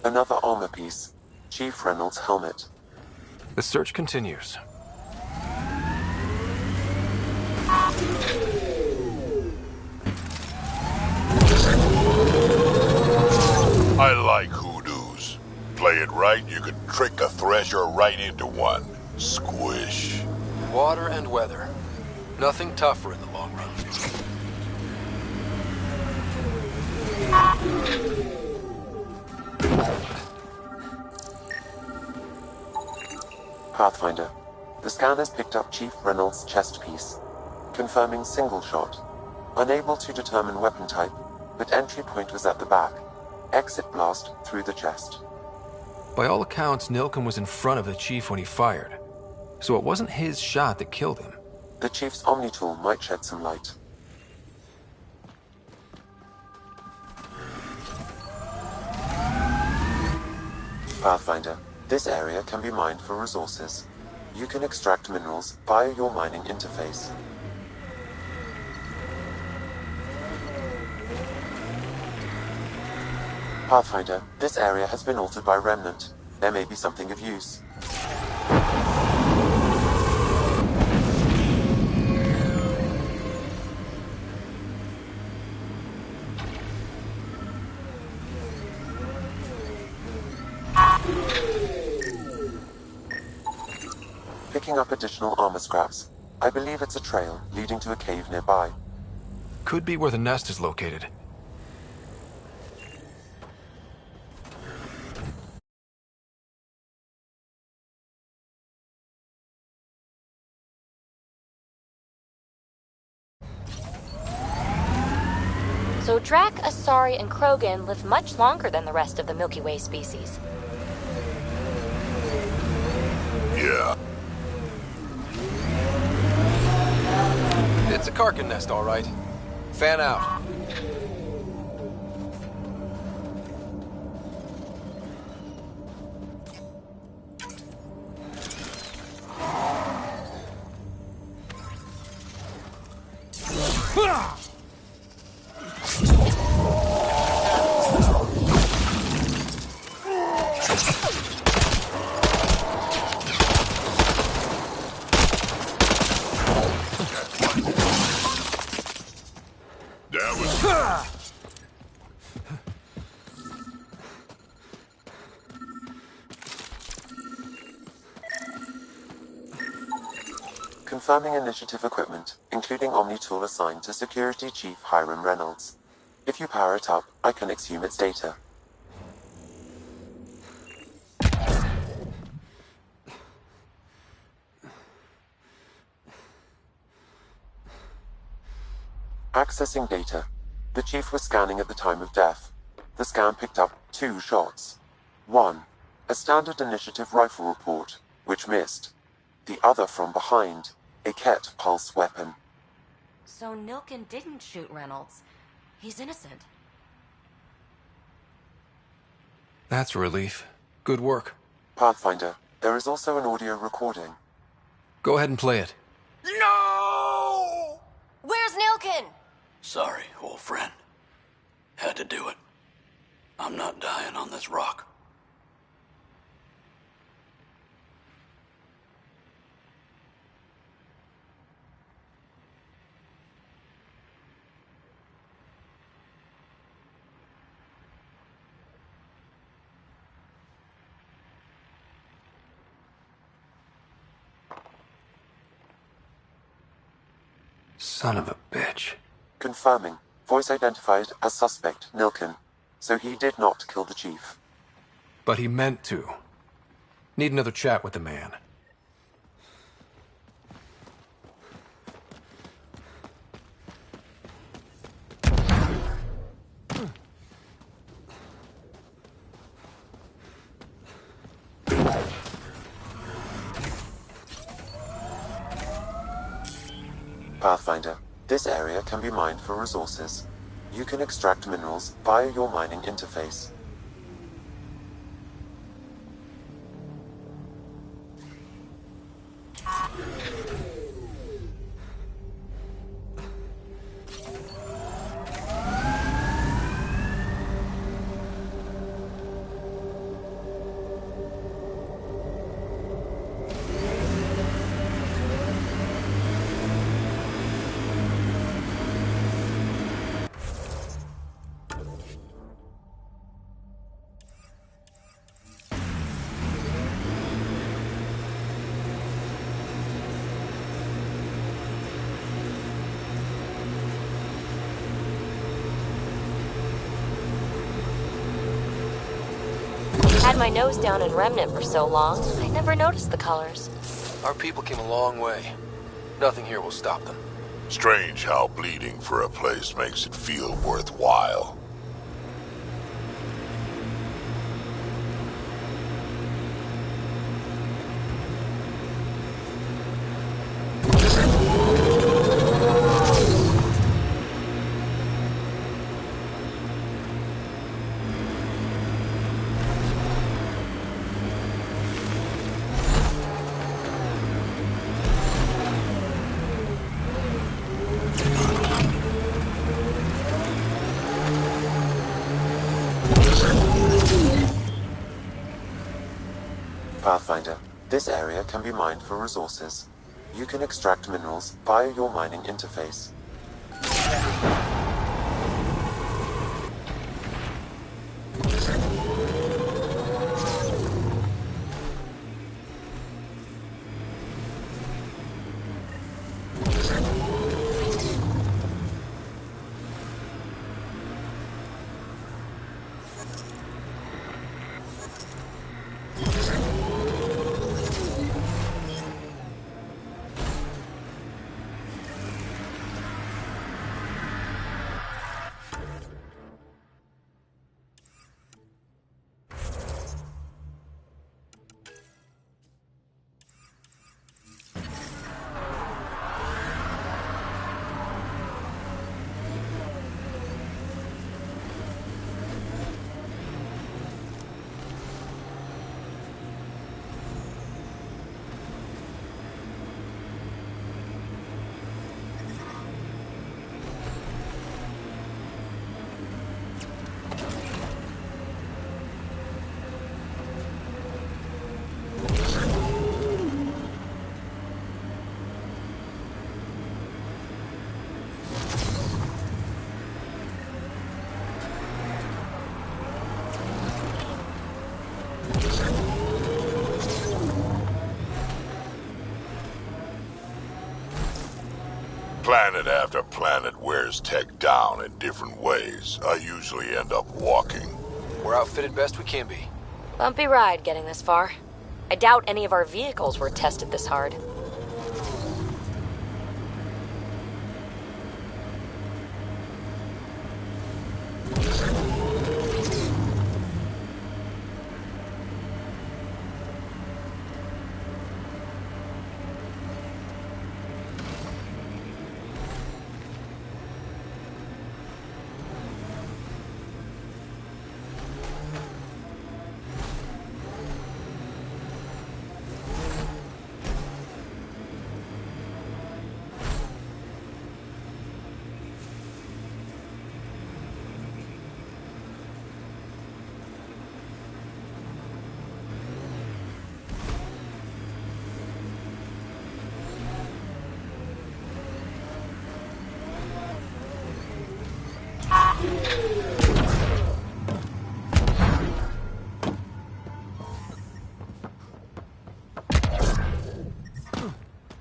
Another armor piece. Chief Reynolds' helmet. The search continues. I like hoodoos. Play it right, you could trick a thresher right into one. Squish. Water and weather. Nothing tougher in the long run. Pathfinder. The scanners picked up Chief Reynolds' chest piece, confirming single shot. Unable to determine weapon type, but entry point was at the back. Exit blast through the chest. By all accounts, Nilken was in front of the chief when he fired. So it wasn't his shot that killed him. The Chief's Omni tool might shed some light. Pathfinder. This area can be mined for resources. You can extract minerals via your mining interface. Pathfinder, this area has been altered by Remnant. There may be something of use. Picking up additional armor scraps. I believe it's a trail leading to a cave nearby. Could be where the nest is located. So Drac, Asari, and Krogan live much longer than the rest of the Milky Way species. Yeah. It's a Karkin nest, all right. Fan out. Confirming initiative equipment, including Omni tool assigned to Security Chief Hiram Reynolds. If you power it up, I can exhume its data. Accessing data. The Chief was scanning at the time of death. The scan picked up 2 shots. 1. A standard initiative rifle report, which missed. The other from behind. A Ket pulse weapon. So Nilken didn't shoot Reynolds. He's innocent. That's a relief. Good work. Pathfinder, there is also an audio recording. Go ahead and play it. No! Where's Nilken? Sorry, old friend. Had to do it. I'm not dying on this rock. Son of a bitch. Confirming. Voice identified as suspect, Nilken. So he did not kill the Chief. But he meant to. Need another chat with the man. Pathfinder, this area can be mined for resources. You can extract minerals via your mining interface. Had my nose down in Remnant for so long, I never noticed the colors. Our people came a long way. Nothing here will stop them. Strange how bleeding for a place makes it feel worthwhile. Pathfinder, this area can be mined for resources. You can extract minerals via your mining interface. Planet after planet wears tech down in different ways. I usually end up walking. We're outfitted best we can be. Bumpy ride getting this far. I doubt any of our vehicles were tested this hard.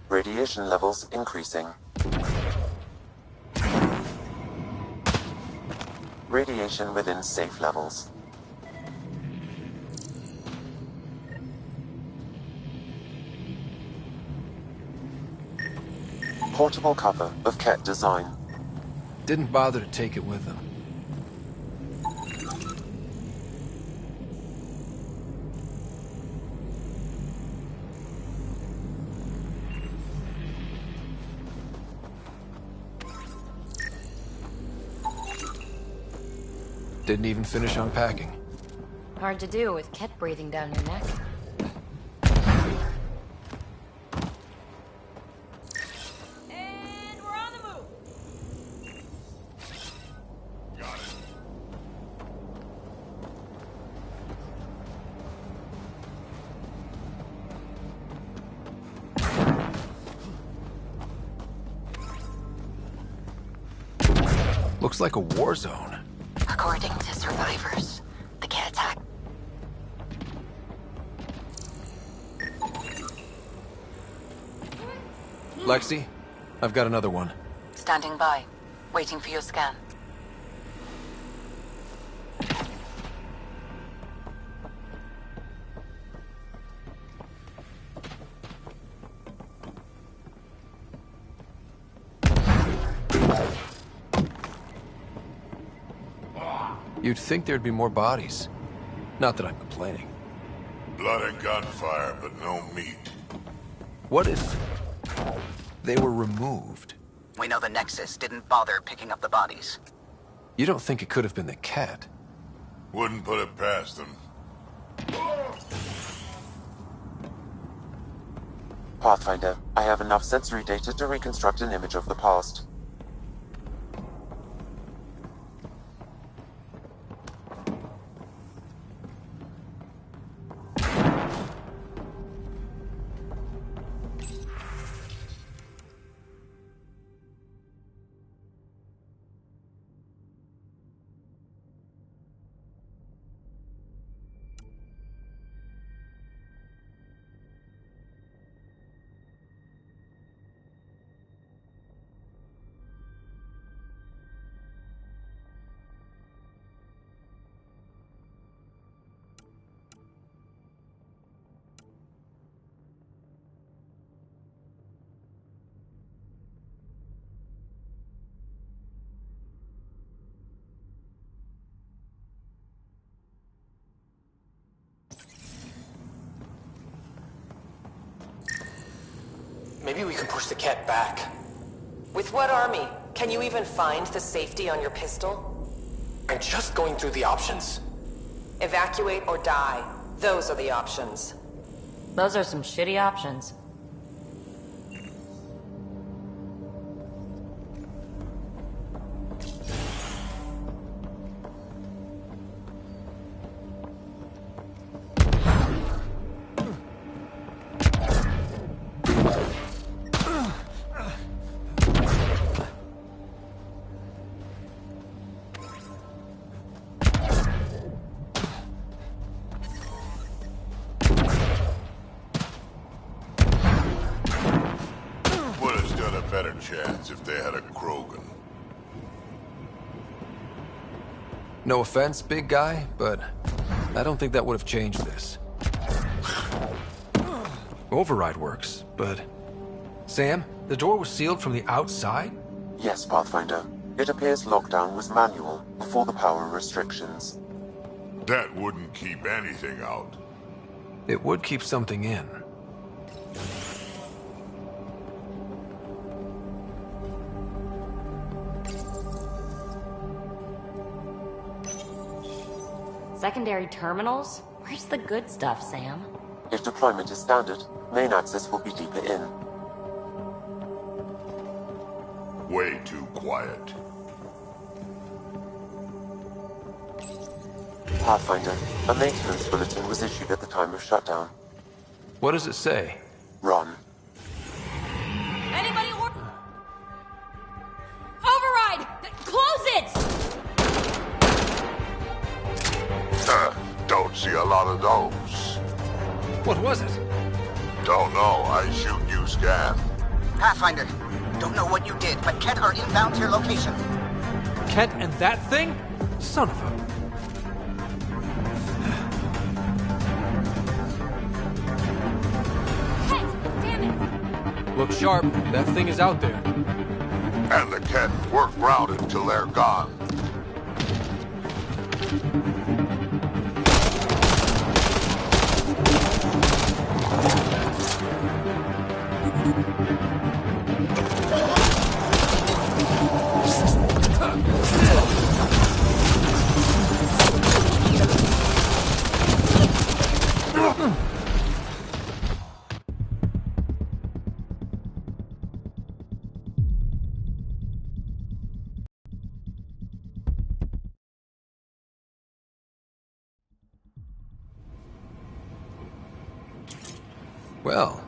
Radiation levels increasing. Radiation within safe levels. portable cover of Ket design. Didn't bother to take it with them. Didn't even finish unpacking. Hard to do with Ket breathing down your neck. And we're on the move. Got it. Looks like a war zone. According to survivors, the Ket attack. Lexi, I've got another one. Standing by, waiting for your scan. You'd think there'd be more bodies. Not that I'm complaining. Blood and gunfire, but no meat. What if they were removed? We know the Nexus didn't bother picking up the bodies. You don't think it could have been the cat? Wouldn't put it past them. Pathfinder, I have enough sensory data to reconstruct an image of the past. Maybe we can push the cat back. With what army? Can you even find the safety on your pistol? I'm just going through the options. Evacuate or die. Those are the options. Those are some shitty options. Better chance if they had a Krogan. No offense, big guy, but I don't think that would have changed this. Override works, but... Sam, the door was sealed from the outside? Yes, Pathfinder. It appears lockdown was manual, before the power restrictions. That wouldn't keep anything out. It would keep something in. Secondary terminals? Where's the good stuff, Sam? If deployment is standard, main access will be deeper in. Way too quiet. Pathfinder, a maintenance bulletin was issued at the time of shutdown. What does it say? Run. Anybody Override! Close it! Don't see a lot of those. What was it? Don't know. I shoot, you scan. Pathfinder, don't know what you did, but Ket are inbound to your location. Ket and that thing? Son of a... Look sharp. That thing is out there. And the Kett work grounded till they're gone. Well,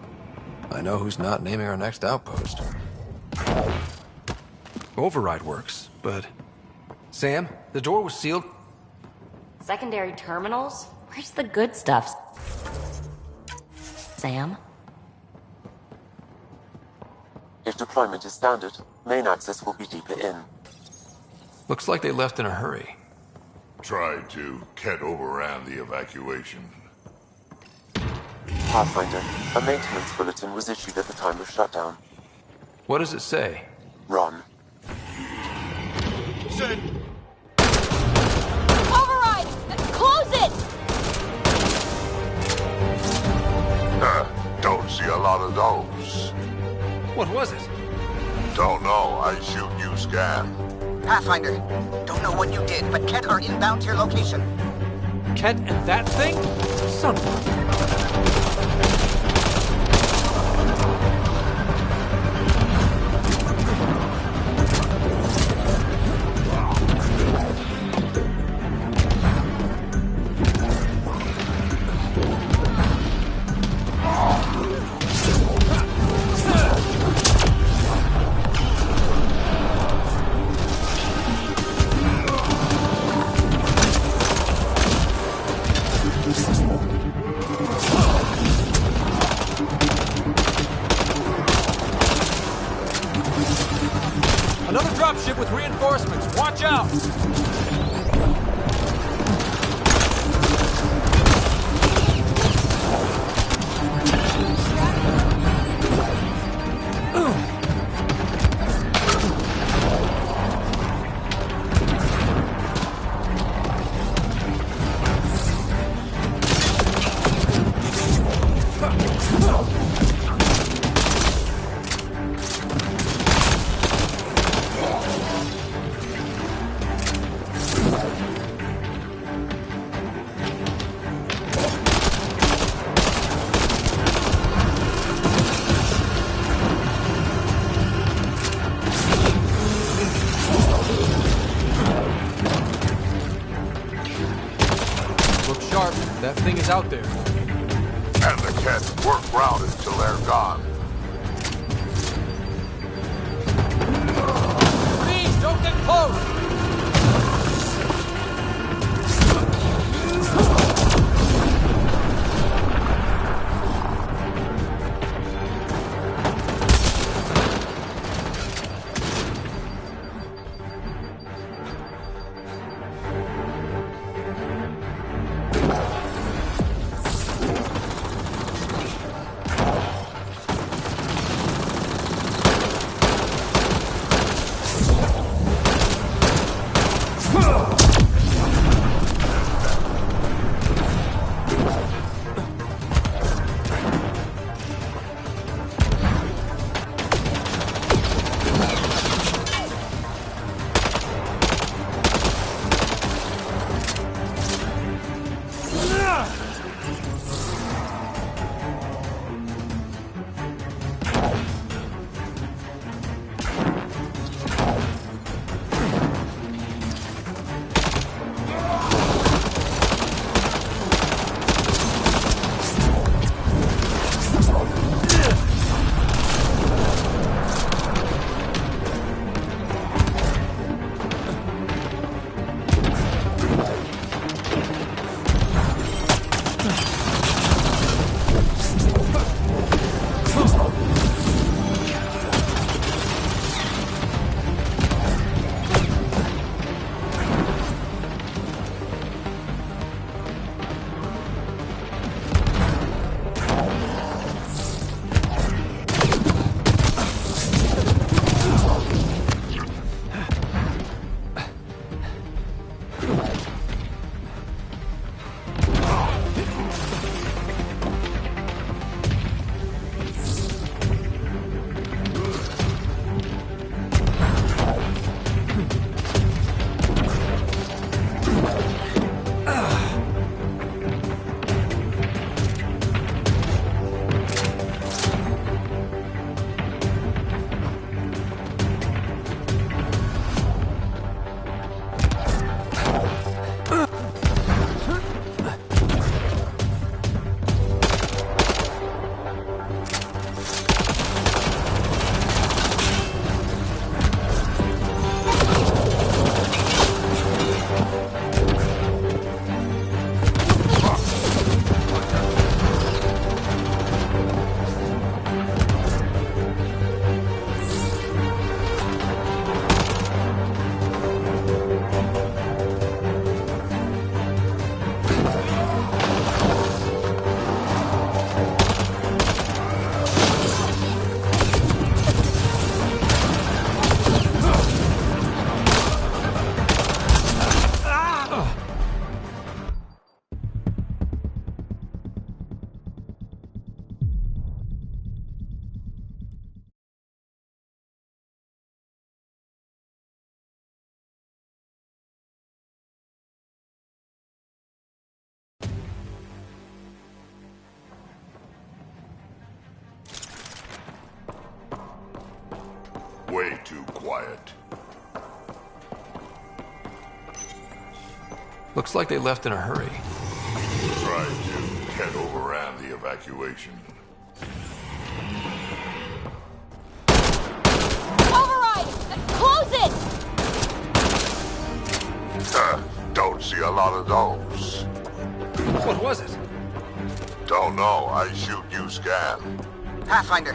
I know who's not naming our next outpost. Override works, but... Sam, the door was sealed. Secondary terminals? Where's the good stuff? Sam? If deployment is standard, main access will be deeper in. Looks like they left in a hurry. Tried to. Kett overran the evacuation. Pathfinder, a maintenance bulletin was issued at the time of shutdown. What does it say? Run. Override! Close it! Don't see a lot of those. What was it? Don't know. I shoot you scan. Pathfinder, don't know what you did, but Kett are inbound to your location. Kett and that thing? Son of Another dropship with reinforcements. Watch out! That thing is out there. And the Kett work grounded till they're gone. Please, don't get close! quiet. Looks like they left in a hurry. Tried to. Ket overran the evacuation. Override! Close it! Don't see a lot of those. What was it? Don't know. I shoot, you scan. Pathfinder,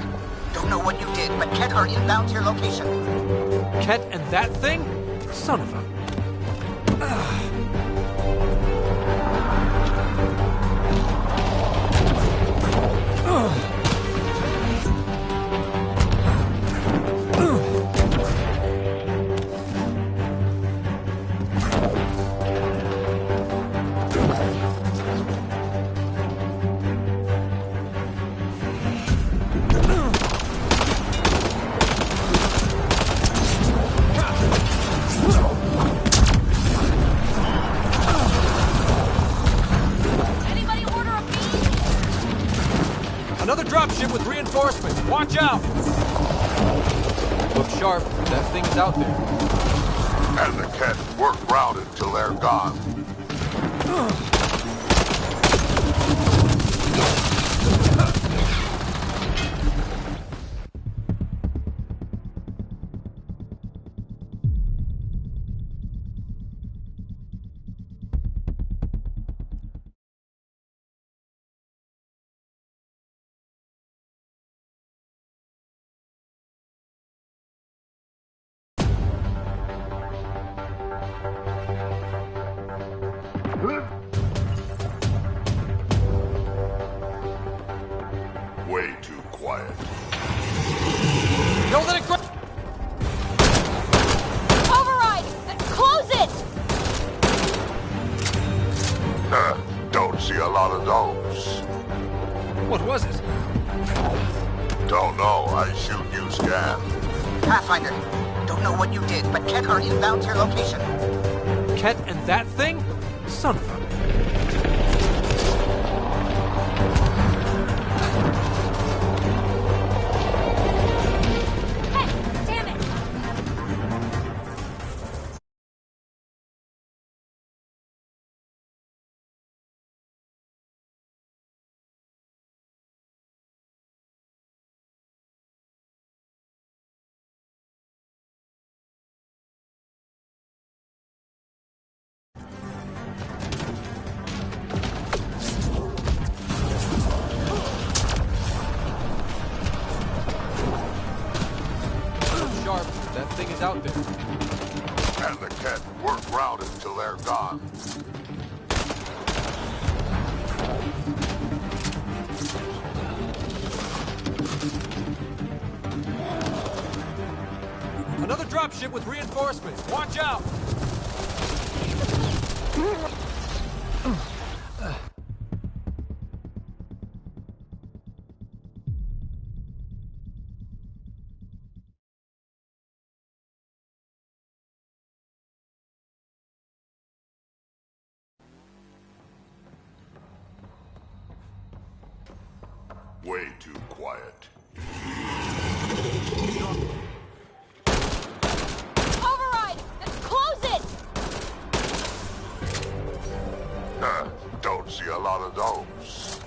don't know what you did, but Ket are inbound to your location. Ket and that thing? Son of a... Another dropship with reinforcements. Watch out! Look sharp. That thing is out there. And the Ket work round it till they're gone. Way too quiet. Don't let it go! Override! Close it! Don't see a lot of those. What was it? Don't know. I shoot, you scan. Pathfinder, don't know what you did, but Ket are inbound to your location. Ket and that thing? Son of a... Sharp. That thing is out there. And the Ket work round it till they're gone. Another dropship with reinforcements. Watch out! Way too quiet. Override! Close it! Don't see a lot of those.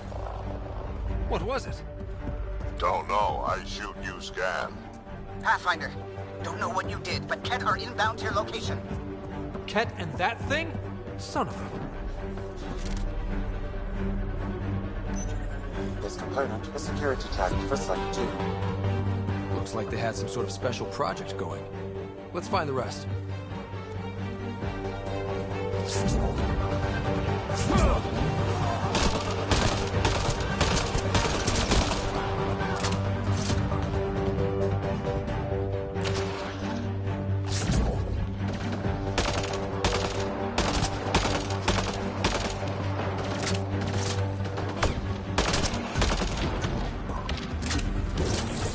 What was it? Don't know. I shoot, you scan. Pathfinder, don't know what you did, but Ket are inbound to your location. Ket and that thing? Son of a... This component was security tagged for Site 2. Looks like they had some sort of special project going. Let's find the rest.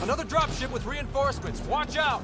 Another dropship with reinforcements. Watch out!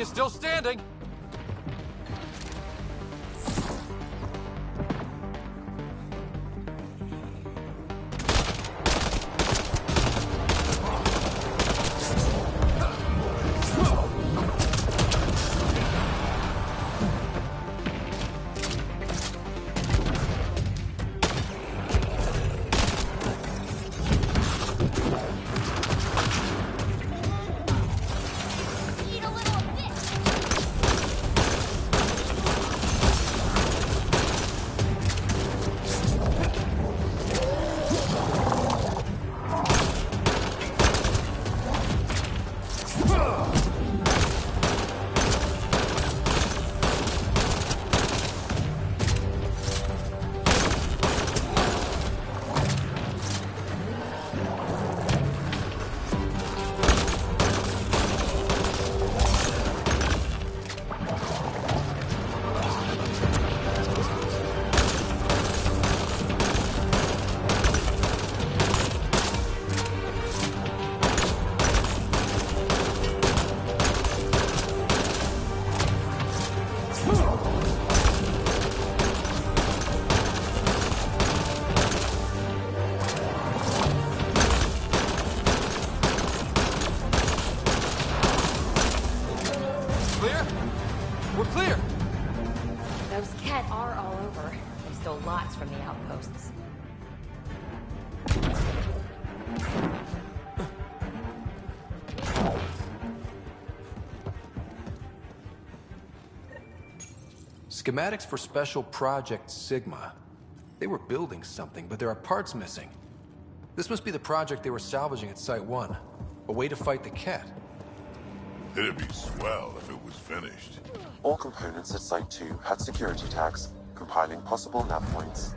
building is still standing. Schematics for Special Project Sigma. They were building something, but there are parts missing. This must be the project they were salvaging at Site 1. A way to fight the Ket. It'd be swell if it was finished. All components at Site 2 had security tags, compiling possible nav points.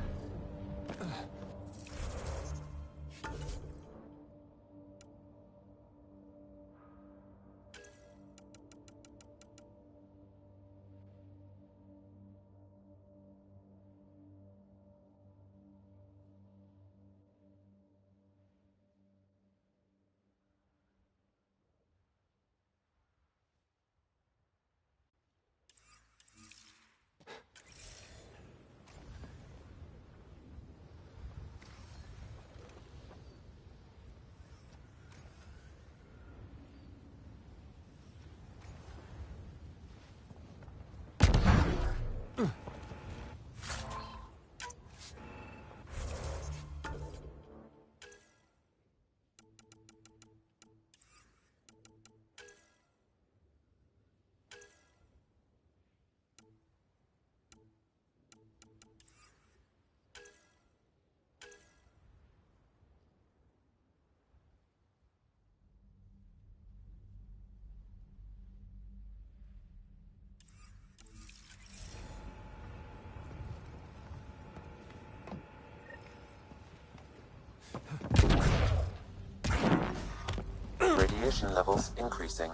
Radiation levels increasing.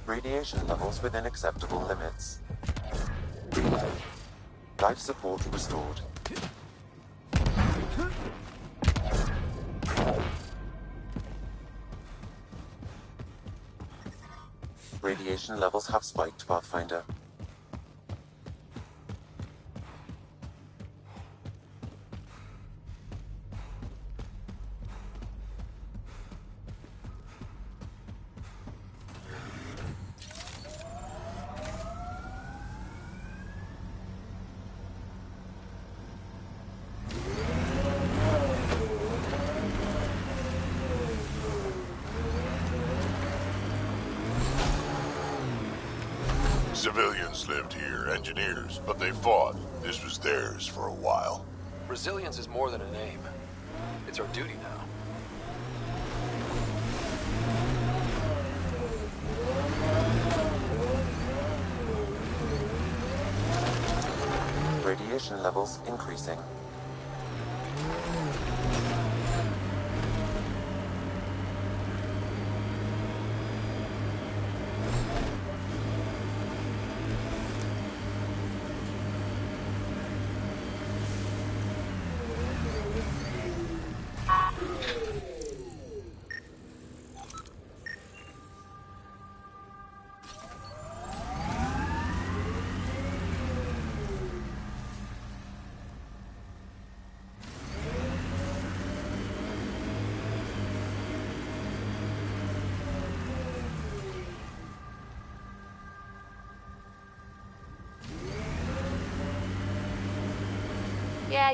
Radiation levels within acceptable limits. Life support restored. Radiation levels have spiked, Pathfinder. Civilians lived here, engineers, but they fought. This was theirs for a while. Resilience is more than a name. It's our duty now. Radiation levels increasing.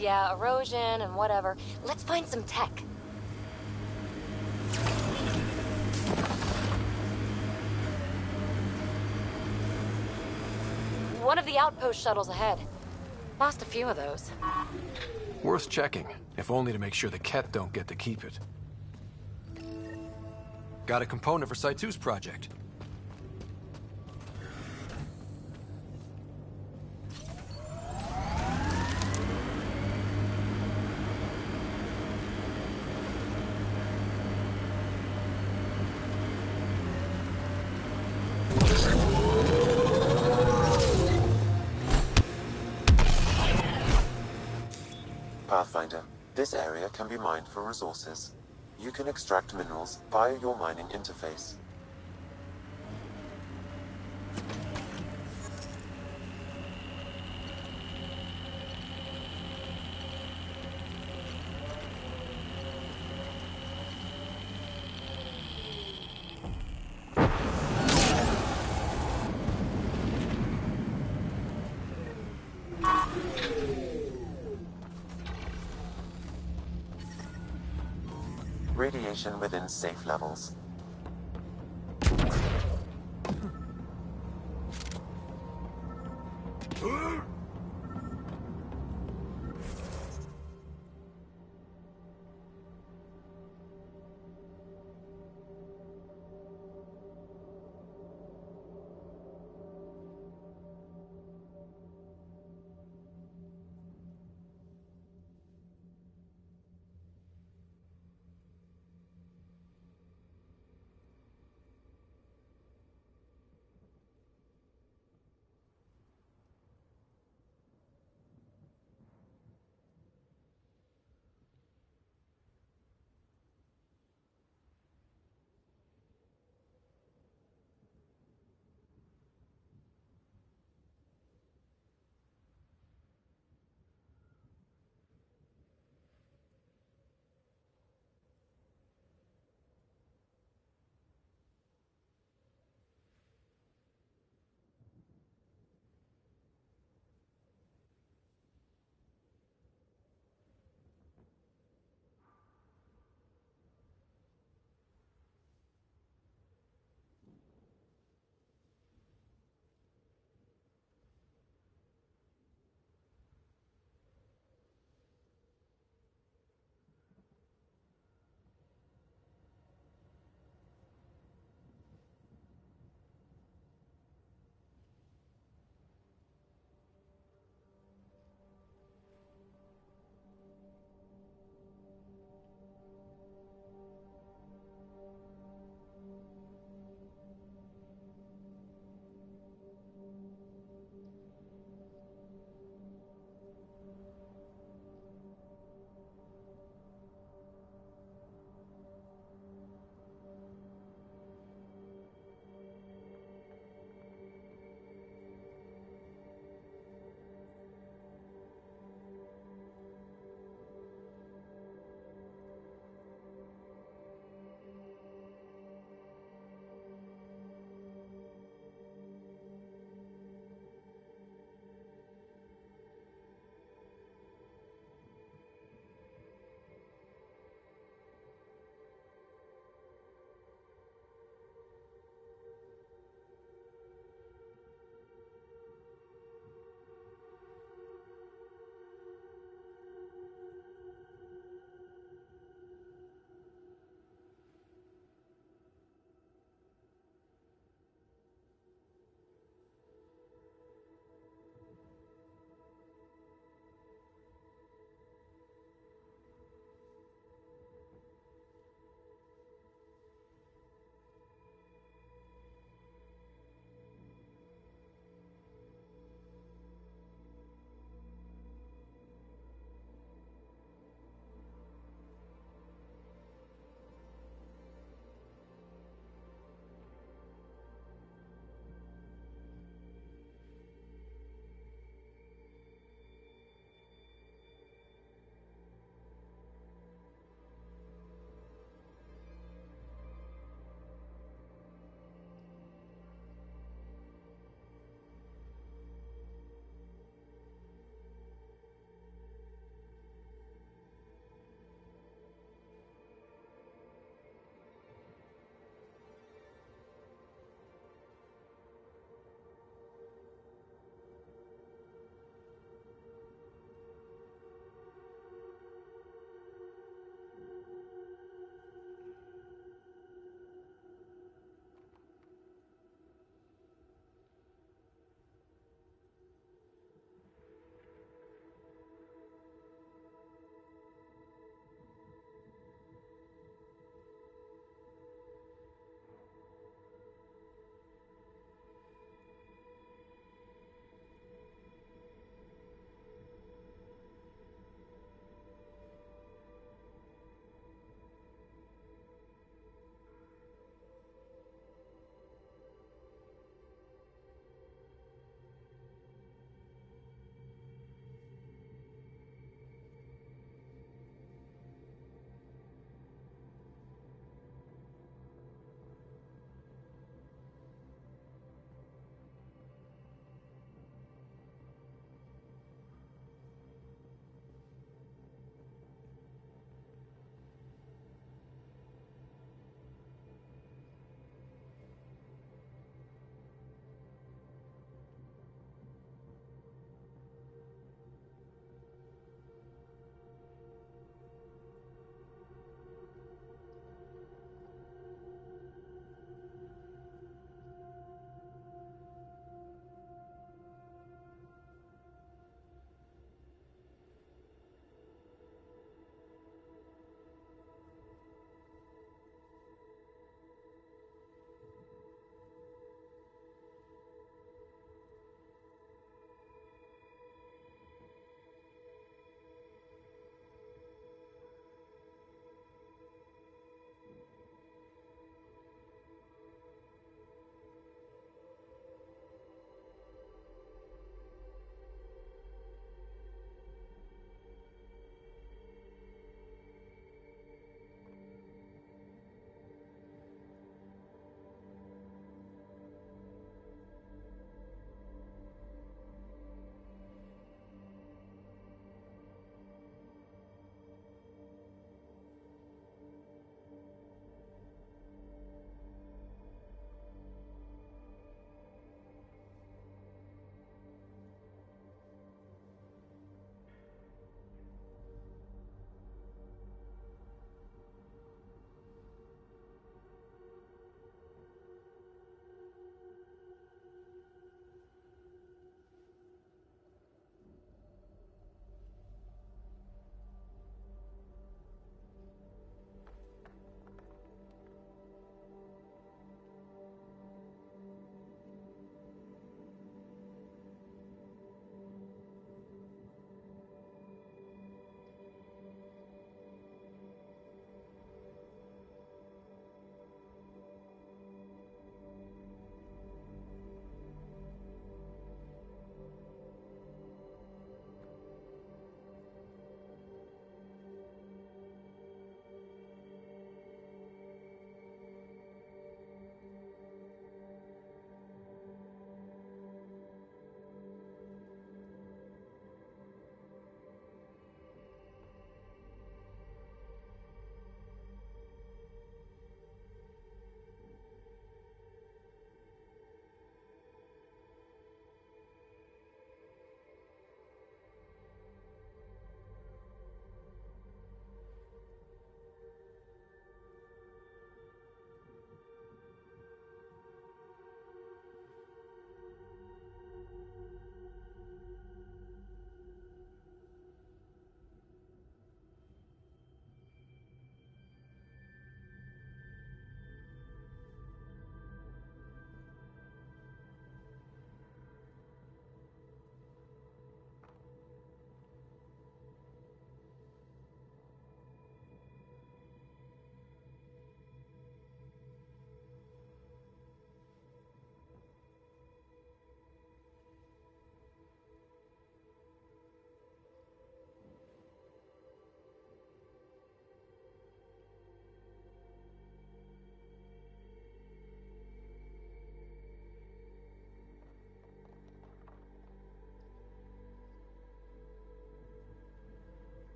Yeah, erosion and whatever. Let's find some tech. One of the outpost shuttles ahead. Lost a few of those. Worth checking, if only to make sure the Ket don't get to keep it. Got a component for Site 2's project. Pathfinder, this area can be mined for resources. You can extract minerals via your mining interface. Radiation within safe levels.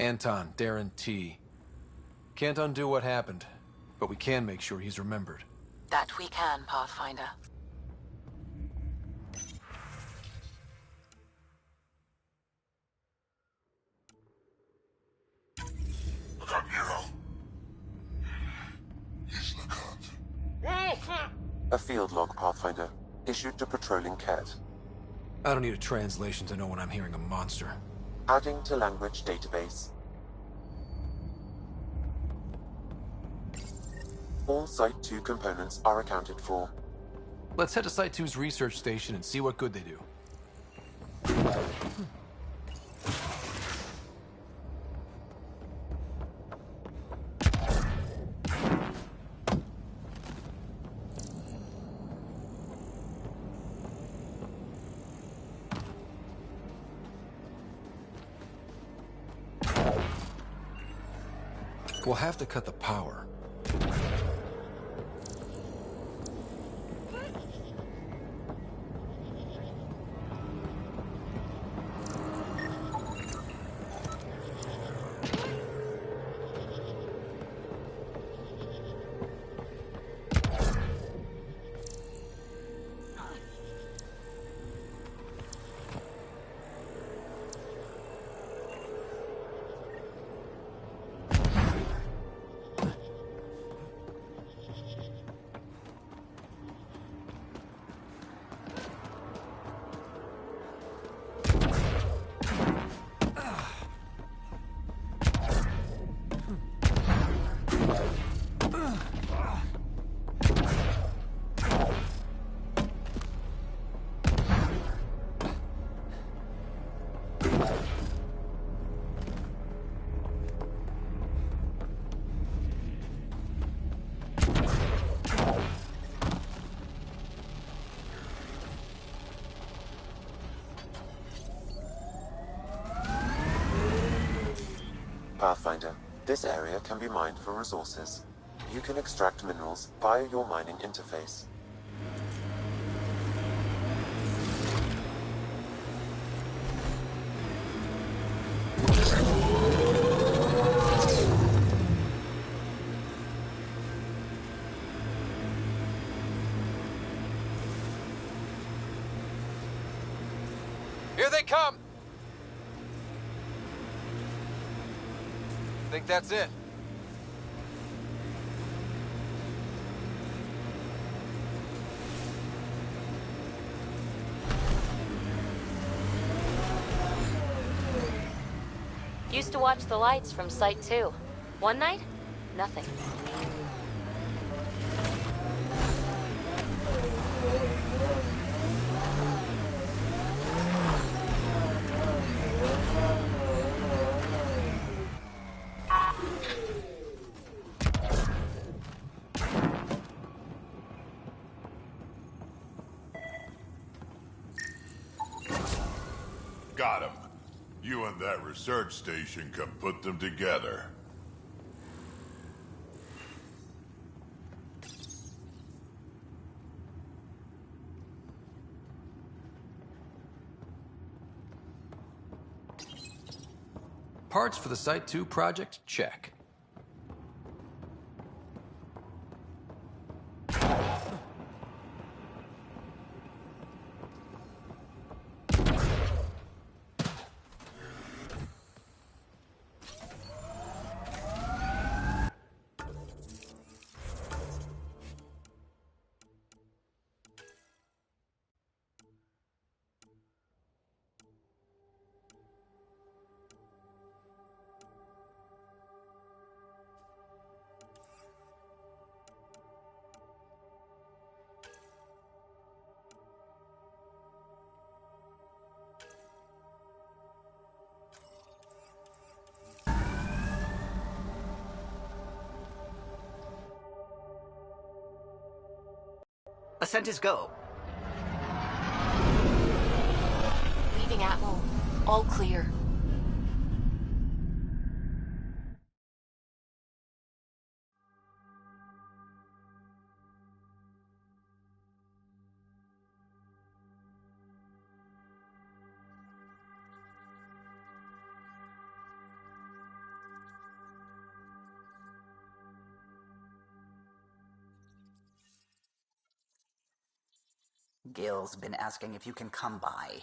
Anton, Darren T. Can't undo what happened, but we can make sure he's remembered. That we can, Pathfinder. A field log, Pathfinder, issued to patrolling Ket. I don't need a translation to know when I'm hearing a monster. Adding to language database. All Site 2 components are accounted for. Let's head to Site 2's research station and see what good they do. We'll have to cut the power. Pathfinder, this area can be mined for resources. You can extract minerals via your mining interface. Here they come! Think that's it? Used to watch the lights from Site 2. One night, nothing. Got him. You and that research station can put them together. Parts for the Site 2 project? Check. Ascent is go. Leaving Atmo. All clear. Gil's been asking if you can come by.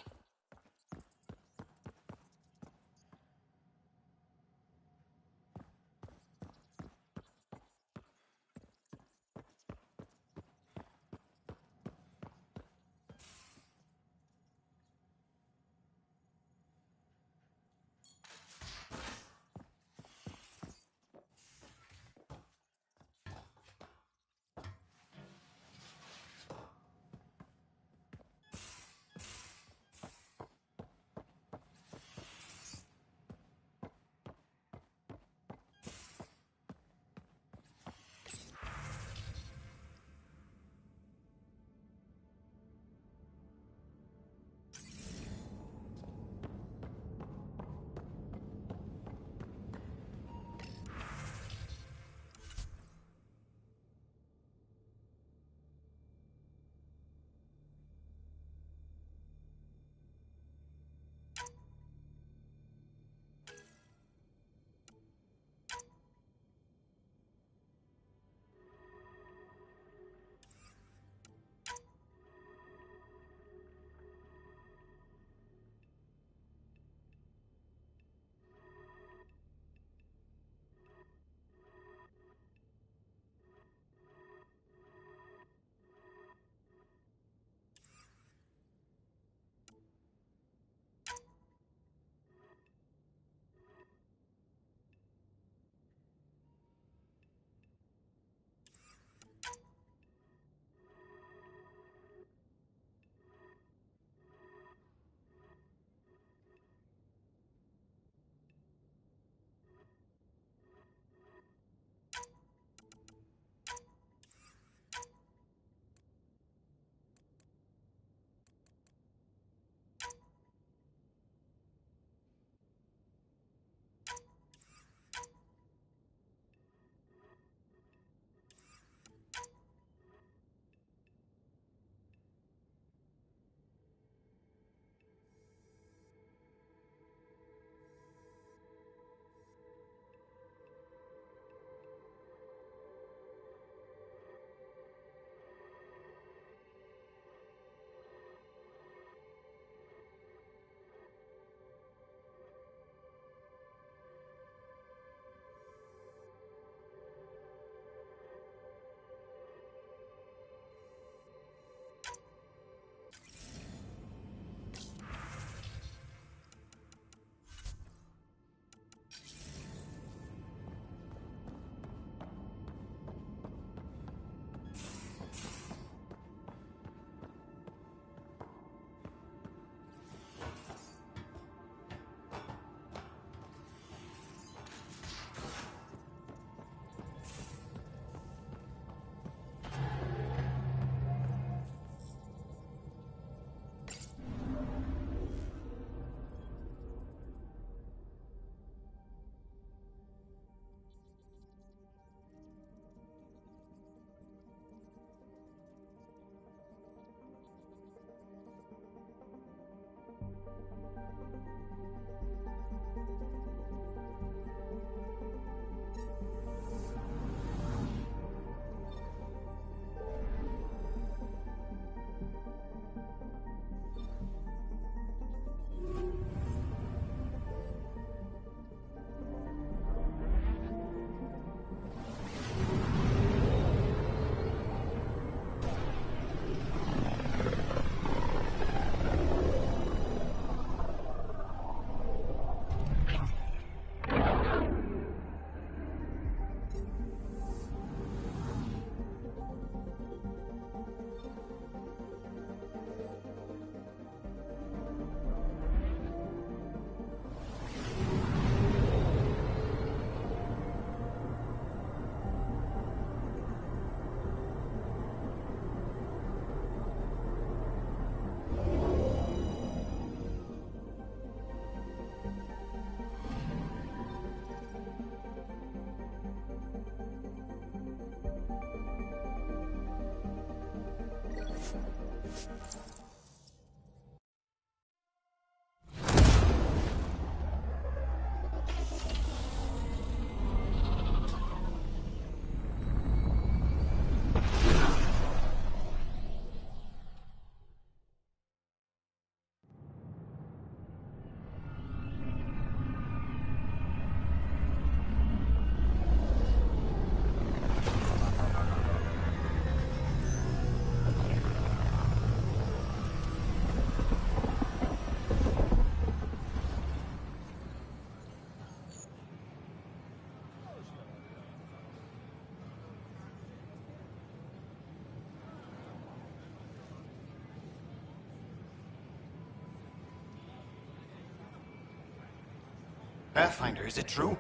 Pathfinder, is it true?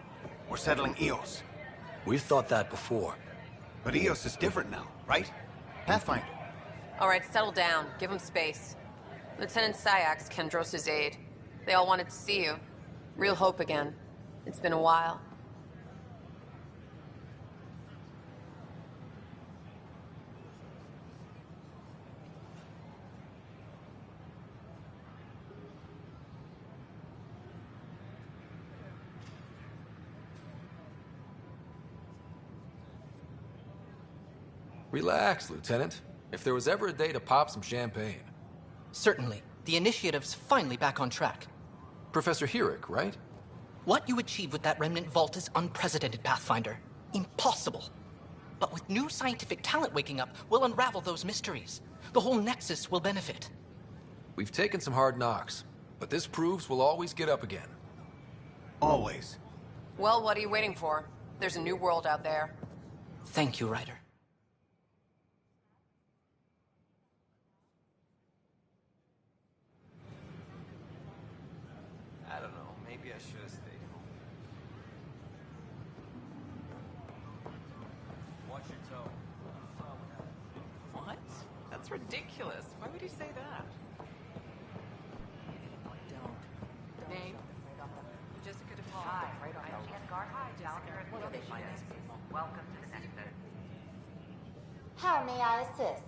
We're settling Eos. We've thought that before. But Eos is different now, right? Pathfinder. All right, settle down. Give him space. Lieutenant Syax, Kendros' aide. They all wanted to see you. Real hope again. It's been a while. Relax, Lieutenant. If there was ever a day to pop some champagne. Certainly. The initiative's finally back on track. Professor Herrick, right? What you achieved with that remnant vault is unprecedented, Pathfinder. Impossible. But with new scientific talent waking up, we'll unravel those mysteries. The whole Nexus will benefit. We've taken some hard knocks, but this proves we'll always get up again. Always. Well, what are you waiting for? There's a new world out there. Thank you, Ryder. I don't know. Maybe I should have stayed home. Watch your toe. What? That's ridiculous. Why would he say that? Name? Jessica DePaul. Hi, right on. I'm Jen Gard. Hi, welcome to the Nexus. How may I assist?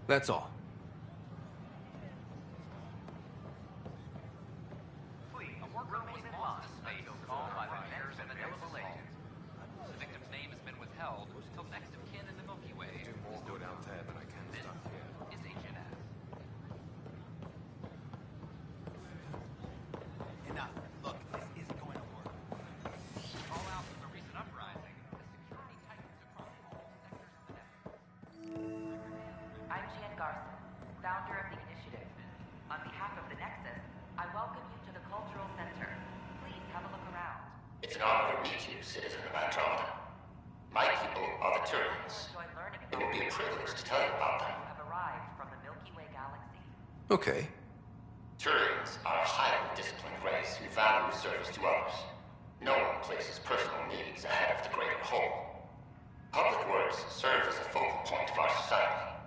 That's all. The victim's name has been withheld until next of kin in the Milky Way. Do more go down there, but I can't stop here. Is Agent S. Enough. Look, this isn't going to work. Call out from the recent uprising. The security tightens across all sectors of the network. I'm Jan Garson, founder of the initiative. On behalf of the Nexus, I welcome you to the Cultural Center. Please have a look around. It's an honor to meet you, citizen of Andromeda. My people are the Turians. It will be a privilege to tell you about them. You have arrived from the Milky Way galaxy. Okay. Turians are a highly disciplined race who value service to others. No one places personal needs ahead of the greater whole. Public works serve as a focal point of our society.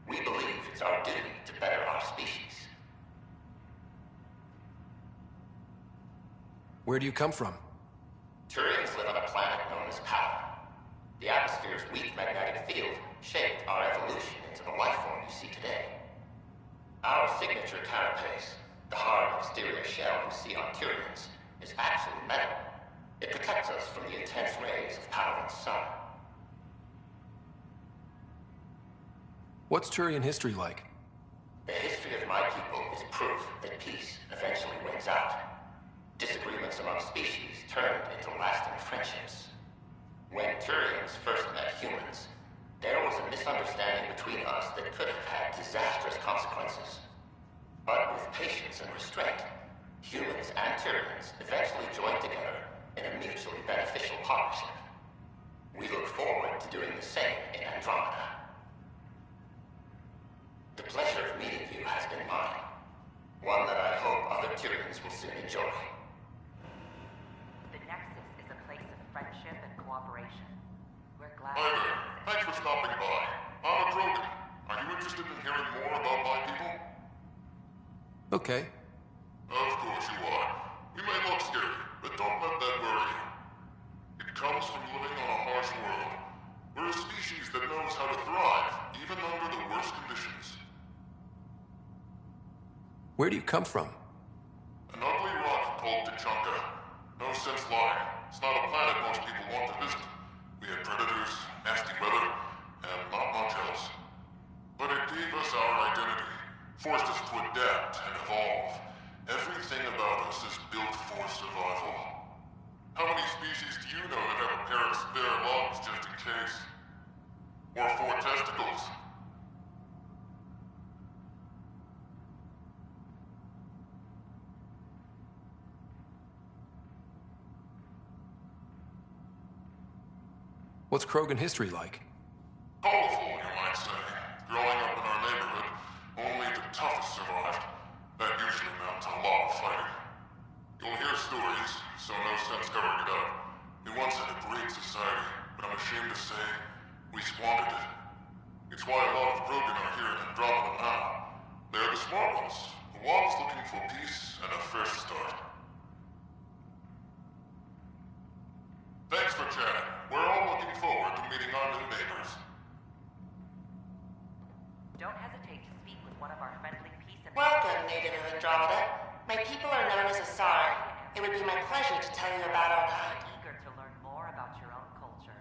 We believe it's our duty to better our species. Where do you come from? Turians live on a planet known as Power. The atmosphere's weak magnetic field shaped our evolution into the life form you see today. Our signature carapace, the hard exterior shell you see on Turians, is actually metal. It protects us from the intense rays of Power's sun. What's Turian history like? The history of my people is proof that peace eventually wins out. Disagreements among species turned into lasting friendships. When Turians first met humans, there was a misunderstanding between us that could have had disastrous consequences. But with patience and restraint, humans and Turians eventually joined together in a mutually beneficial partnership. We look forward to doing the same in Andromeda. The pleasure of meeting you has been mine. One that I hope other Turians will soon enjoy. The Nexus is a place of friendship and cooperation. We're glad. Hi there. Thanks for stopping by. I'm a Krogan. Are you interested in hearing more about my people? Okay. Of course you are. We may look scary, but don't let that worry you. It comes from living on a harsh world. We're a species that knows how to thrive, even under the worst conditions. Where do you come from? An ugly rock called Tachanka. No sense lying. It's not a planet most people want to visit. We had predators, nasty weather, and not much else. But it gave us our identity, forced us to adapt and evolve. Everything about us is built for survival. How many species do you know that have a pair of spare lungs just in case? Or 4 testicles? What's Krogan history like? Colorful, you might say. Growing up in our neighborhood, only the toughest survived. That usually meant a lot of fighting. You'll hear figuring it out. It once had a great society, but I'm ashamed to say, we squandered it. It's why a lot of Krogan are here in Andromeda now. They're the smart ones, the ones looking for peace and a fresh start. Thanks for chatting. We're all looking forward to meeting our new neighbors. Don't hesitate to speak with one of our friendly peace and... Welcome, native of Andromeda. My people are known as Asari. It would be my pleasure to tell you about our kind. Eager to learn more about your own culture.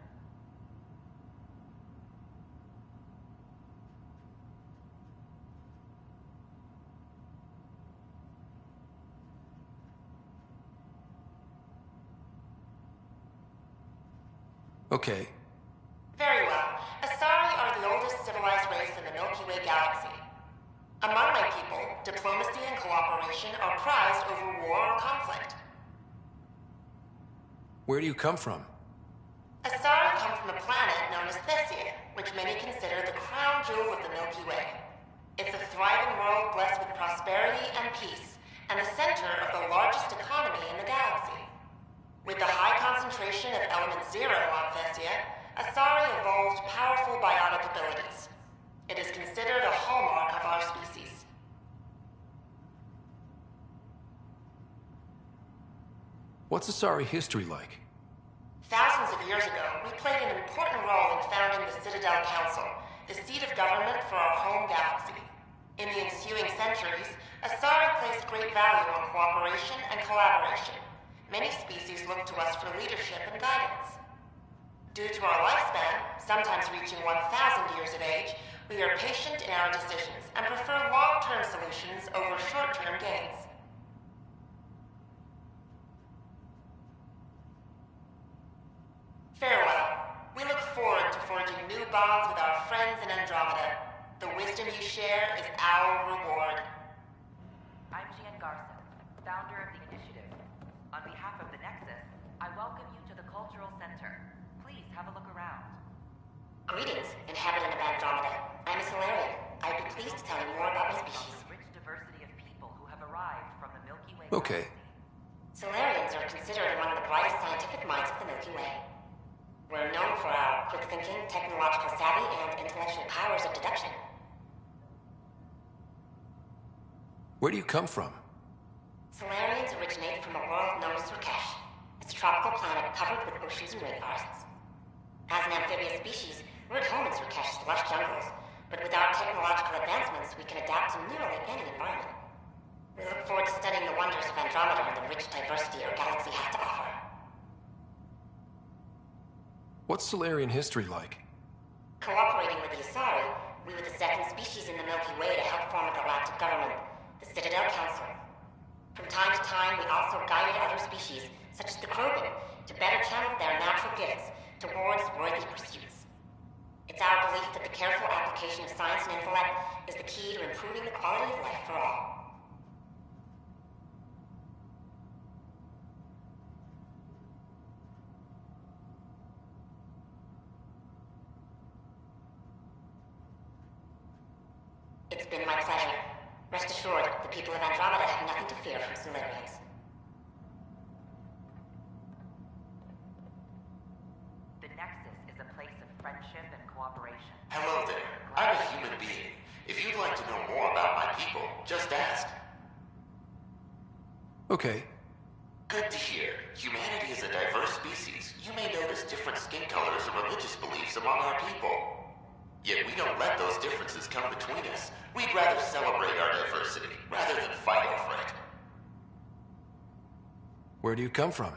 Okay. Very well. Asari are the oldest civilized race in the Milky Way galaxy. Among my people, diplomacy and cooperation are prized over war or conflict. Where do you come from? Asari come from a planet known as Thesia, which many consider the crown jewel of the Milky Way. It's a thriving world blessed with prosperity and peace, and the center of the largest economy in the galaxy. With the high concentration of element zero on Thesia, Asari evolved powerful biotic abilities. It is considered a hallmark of our species. What's Asari history like? Thousands of years ago, we played an important role in founding the Citadel Council, the seat of government for our home galaxy. In the ensuing centuries, Asari placed great value on cooperation and collaboration. Many species look to us for leadership and guidance. Due to our lifespan, sometimes reaching 1,000 years of age, we are patient in our decisions and prefer long-term solutions over short-term gains. Farewell. We look forward to forging new bonds with our friends in Andromeda. The wisdom you share is our reward. I'm Gian Garson, founder of the initiative. On behalf of the Nexus, I welcome you to the Cultural Center. Please have a look around. Greetings, inhabitant of Andromeda. I'm a Solarian. I'd be pleased to tell you more about my species. The rich diversity of people who have arrived from the Milky Way. Okay. Solarians are considered among the brightest scientific minds of the Milky Way. We're known for our quick thinking, technological savvy, and intellectual powers of deduction. Where do you come from? Solarians originate from a world known as Rakesh. It's a tropical planet covered with oceans and rainforests. As an amphibious species, we're at home in Rakesh's lush jungles, but with our technological advancements, we can adapt to nearly any environment. We look forward to studying the wonders of Andromeda and the rich diversity our galaxy has to offer. What's Solarian history like? Cooperating with the Asari, we were the second species in the Milky Way to help form a galactic government, the Citadel Council. From time to time, we also guided other species, such as the Krogan, to better channel their natural gifts towards worthy pursuits. It's our belief that the careful application of science and intellect is the key to improving the quality of life for all. It's been my pleasure. Rest assured, the people of Andromeda have nothing to fear from Solarians. The Nexus is a place of friendship and cooperation. Hello there. I'm a human being. If you'd like to know more about my people, just ask. Okay. Good to hear. Humanity is a diverse species. You may notice different skin colors or religious beliefs among our people. Yet we don't let those differences come between us. We'd rather celebrate our diversity, rather than fight over it. Where do you come from?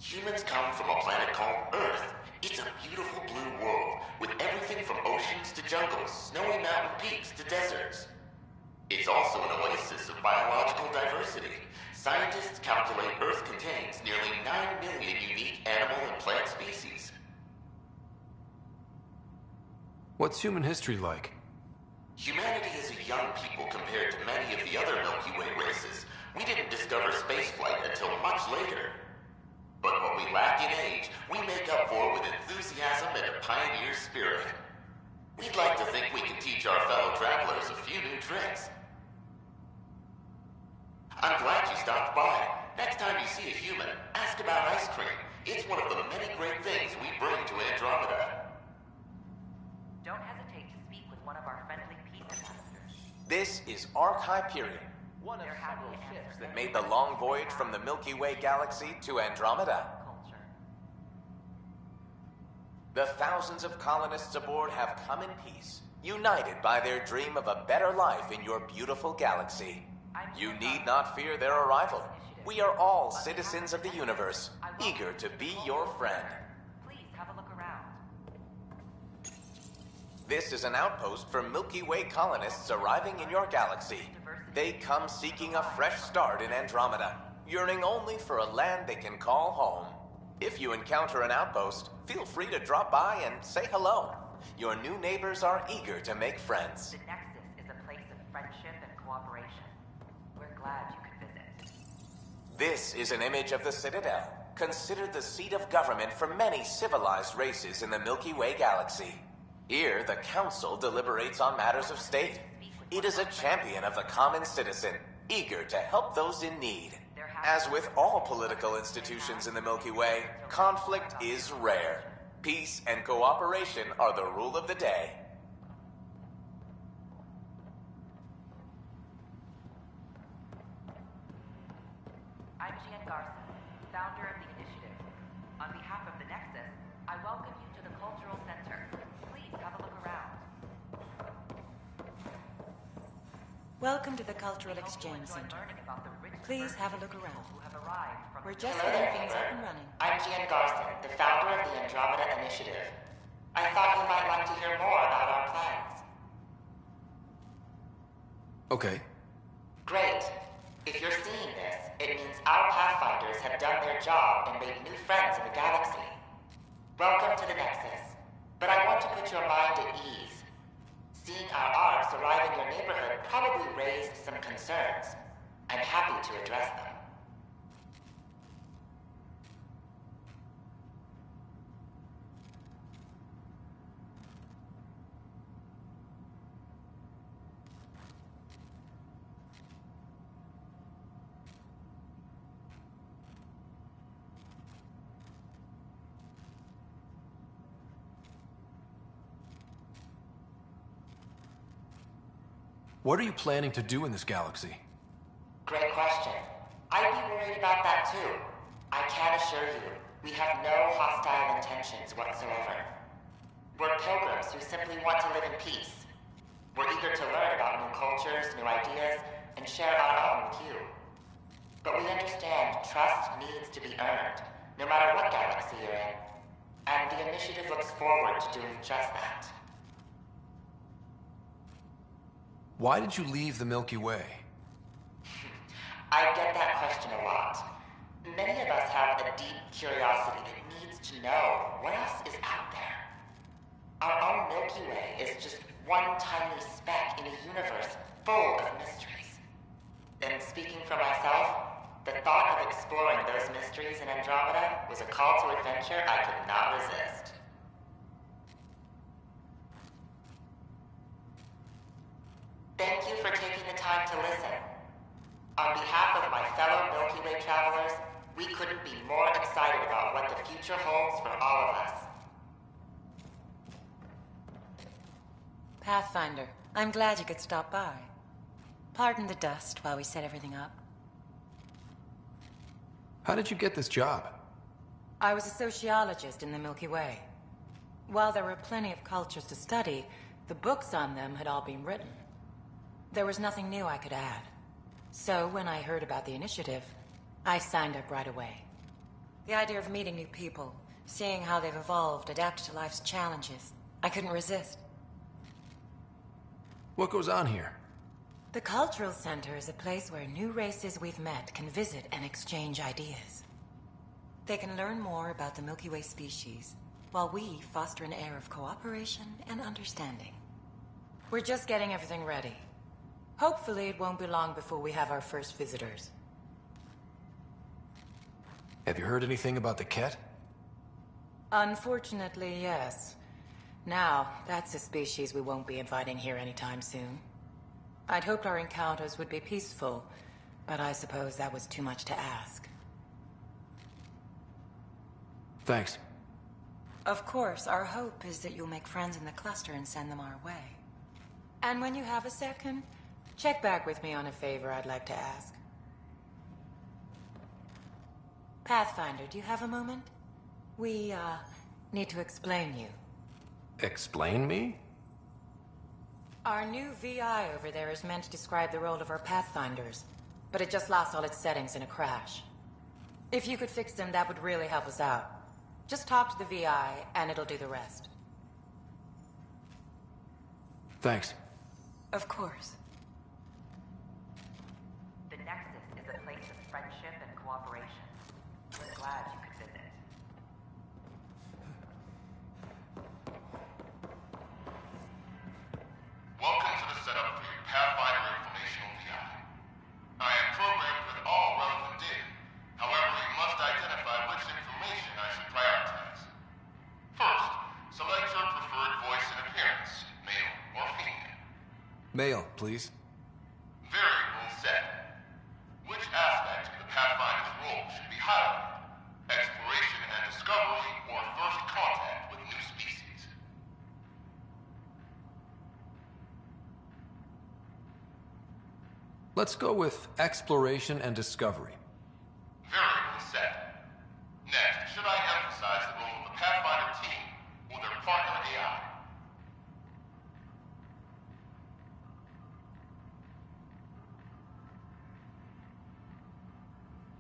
Humans come from a planet called Earth. It's a beautiful blue world, with everything from oceans to jungles, snowy mountain peaks to deserts. It's also an oasis of biological diversity. Scientists calculate Earth contains nearly 9 million unique animal and plant species. What's human history like? Humanity is a young people compared to many of the other Milky Way races. We didn't discover spaceflight until much later. But what we lack in age, we make up for with enthusiasm and a pioneer spirit. We'd like to think we can teach our fellow travelers a few new tricks. I'm glad you stopped by. next time you see a human, ask about ice cream. It's one of the many great things we bring to Andromeda. Don't hesitate to speak with one of our friendly peace ambassadors. This is Ark Hyperion, one of several ships that made the long voyage from the Milky Way galaxy to Andromeda. The thousands of colonists aboard have come in peace, united by their dream of a better life in your beautiful galaxy. You need not fear their arrival. We are all citizens of the universe, eager to be your friend. Please have a look around. This is an outpost for Milky Way colonists arriving in your galaxy. They come seeking a fresh start in Andromeda, yearning only for a land they can call home. If you encounter an outpost, feel free to drop by and say hello. Your new neighbors are eager to make friends. The Nexus is a place of friendship and cooperation. We're glad you could visit. This is an image of the Citadel, considered the seat of government for many civilized races in the Milky Way galaxy. Here, the Council deliberates on matters of state. It is a champion of the common citizen, eager to help those in need. As with all political institutions in the Milky Way, conflict is rare. Peace and cooperation are the rule of the day. I'm Gian Garson, founder of the initiative. On behalf of the Nexus, I welcome you to the Cultural Center. Please have a look around. Welcome to the Cultural Exchange Center. Please have a look around. We're just Hello getting there, things neighbor. up and running. I'm Gian Garson, the founder of the Andromeda Initiative. I thought you might like to hear more about our plans. Okay. Great. If you're seeing this, it means our Pathfinders have done their job and made new friends in the galaxy. Welcome to the Nexus. But I want to put your mind at ease. Seeing our arcs arrive in your neighborhood probably raised some concerns. I'm happy to address them. What are you planning to do in this galaxy? Great question. I'd be worried about that too. I can assure you, we have no hostile intentions whatsoever. We're pilgrims who simply want to live in peace. We're eager to learn about new cultures, new ideas, and share our own with you. But we understand trust needs to be earned, no matter what galaxy you're in. And the initiative looks forward to doing just that. Why did you leave the Milky Way? I get that question a lot. Many of us have a deep curiosity that needs to know what else is out there. Our own Milky Way is just one tiny speck in a universe full of mysteries. And speaking for myself, the thought of exploring those mysteries in Andromeda was a call to adventure I could not resist. Thank you for taking the time to listen. On behalf of my fellow Milky Way travelers, we couldn't be more excited about what the future holds for all of us. Pathfinder, I'm glad you could stop by. Pardon the dust while we set everything up. How did you get this job? I was a sociologist in the Milky Way. While there were plenty of cultures to study, the books on them had all been written. There was nothing new I could add. So when I heard about the initiative, I signed up right away. The idea of meeting new people, seeing how they've evolved, adapted to life's challenges, I couldn't resist. What goes on here? The Cultural Center is a place where new races we've met can visit and exchange ideas. They can learn more about the Milky Way species, while we foster an air of cooperation and understanding. We're just getting everything ready. Hopefully it won't be long before we have our first visitors. Have you heard anything about the Ket? Unfortunately, yes. Now, that's a species we won't be inviting here anytime soon. I'd hoped our encounters would be peaceful, But I suppose that was too much to ask. Thanks. Of course, our hope is that you'll make friends in the cluster and send them our way. And when you have a second, check back with me on a favor I'd like to ask. Pathfinder, do you have a moment? We, need to explain you. Explain me? Our new VI over there is meant to describe the role of our Pathfinders, but it just lost all its settings in a crash. If you could fix them, that would really help us out. Just talk to the VI, and it'll do the rest. Thanks. Of course. The Nexus is a place of friendship and cooperation. We're glad you could visit. Welcome to the setup for your Pathfinder Informational VI. I am programmed with all relevant data. However, you must identify which information I should prioritize. First, select your preferred voice and appearance, male or female. Mail, please. Variable set. Which aspect of the Pathfinder's role should be highlighted? Exploration and discovery, or first contact with new species? Let's go with exploration and discovery. Variable set. Next, should I emphasize the role of the Pathfinder team or their partner AI?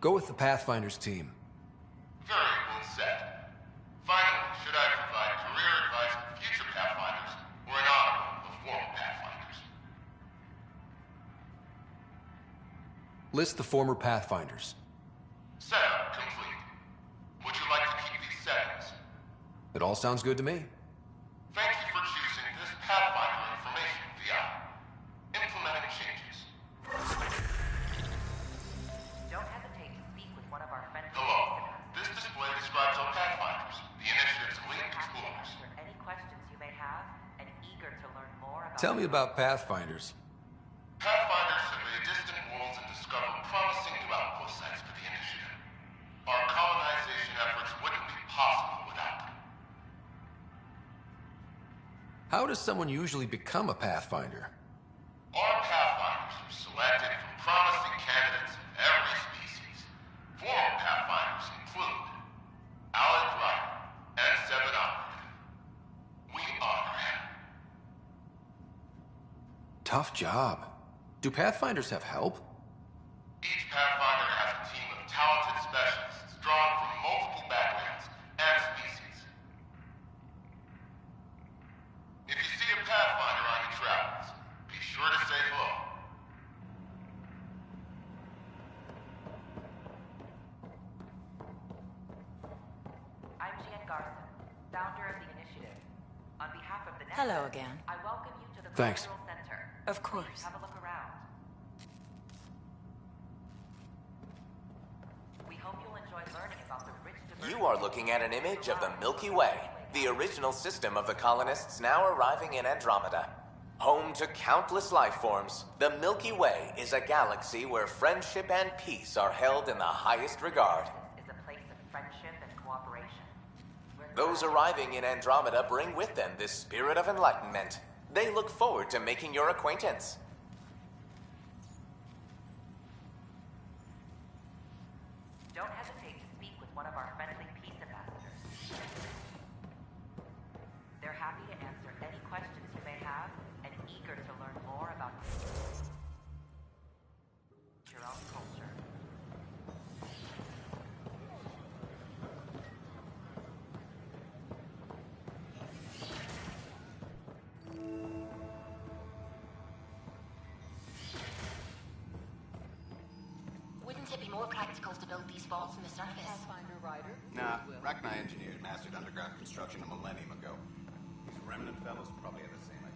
Go with the Pathfinder's team. Variable set. Finally, should I provide career advice for future Pathfinders or an honor of former Pathfinders? List the former Pathfinders. Setup complete. Would you like to keep these settings? It all sounds good to me. Thank you for choosing this Pathfinder Information VI. Implementing changes. Don't hesitate to speak with one of our friendly Hello. This display describes our Pathfinders, the initiative's elite explorers. Any questions you may have, and eager to learn more about... Tell me about Pathfinders. Pathfinders survey distant worlds and discover promising new outpost sites for the initiative. Our colonization efforts wouldn't be possible without them. How does someone usually become a Pathfinder? Our Pathfinders are selected from promising candidates of every species. Former Pathfinders include Alec Wright and Seven Operative. We honor him. Tough job. Do Pathfinders have help? Each Pathfinder has a team of talented specialists drawn from multiple backgrounds and species. If you see a Pathfinder on your travels, be sure to say hello. I'm Jan Garson, founder of the initiative. On behalf of the Nexus, Hello again. I welcome you to the Thanks. Cultural Center. Of course. Please have a look around. We hope you'll enjoy learning about the rich diversity... You are looking at an image of the Milky Way, the original system of the colonists now arriving in Andromeda. Home to countless life forms, the Milky Way is a galaxy where friendship and peace are held in the highest regard. ...is a place of friendship and cooperation. Those arriving in Andromeda bring with them this spirit of enlightenment. They look forward to making your acquaintance. Don't hesitate to speak with one of our friendly peace ambassadors. They're happy to answer any questions you may have and eager to learn more about your own culture. Wouldn't it be more practical to build these vaults in the surface? Pathfinder Rider? Nah, Rachni engineers mastered underground construction a millennium ago. These remnant fellows probably have the same idea.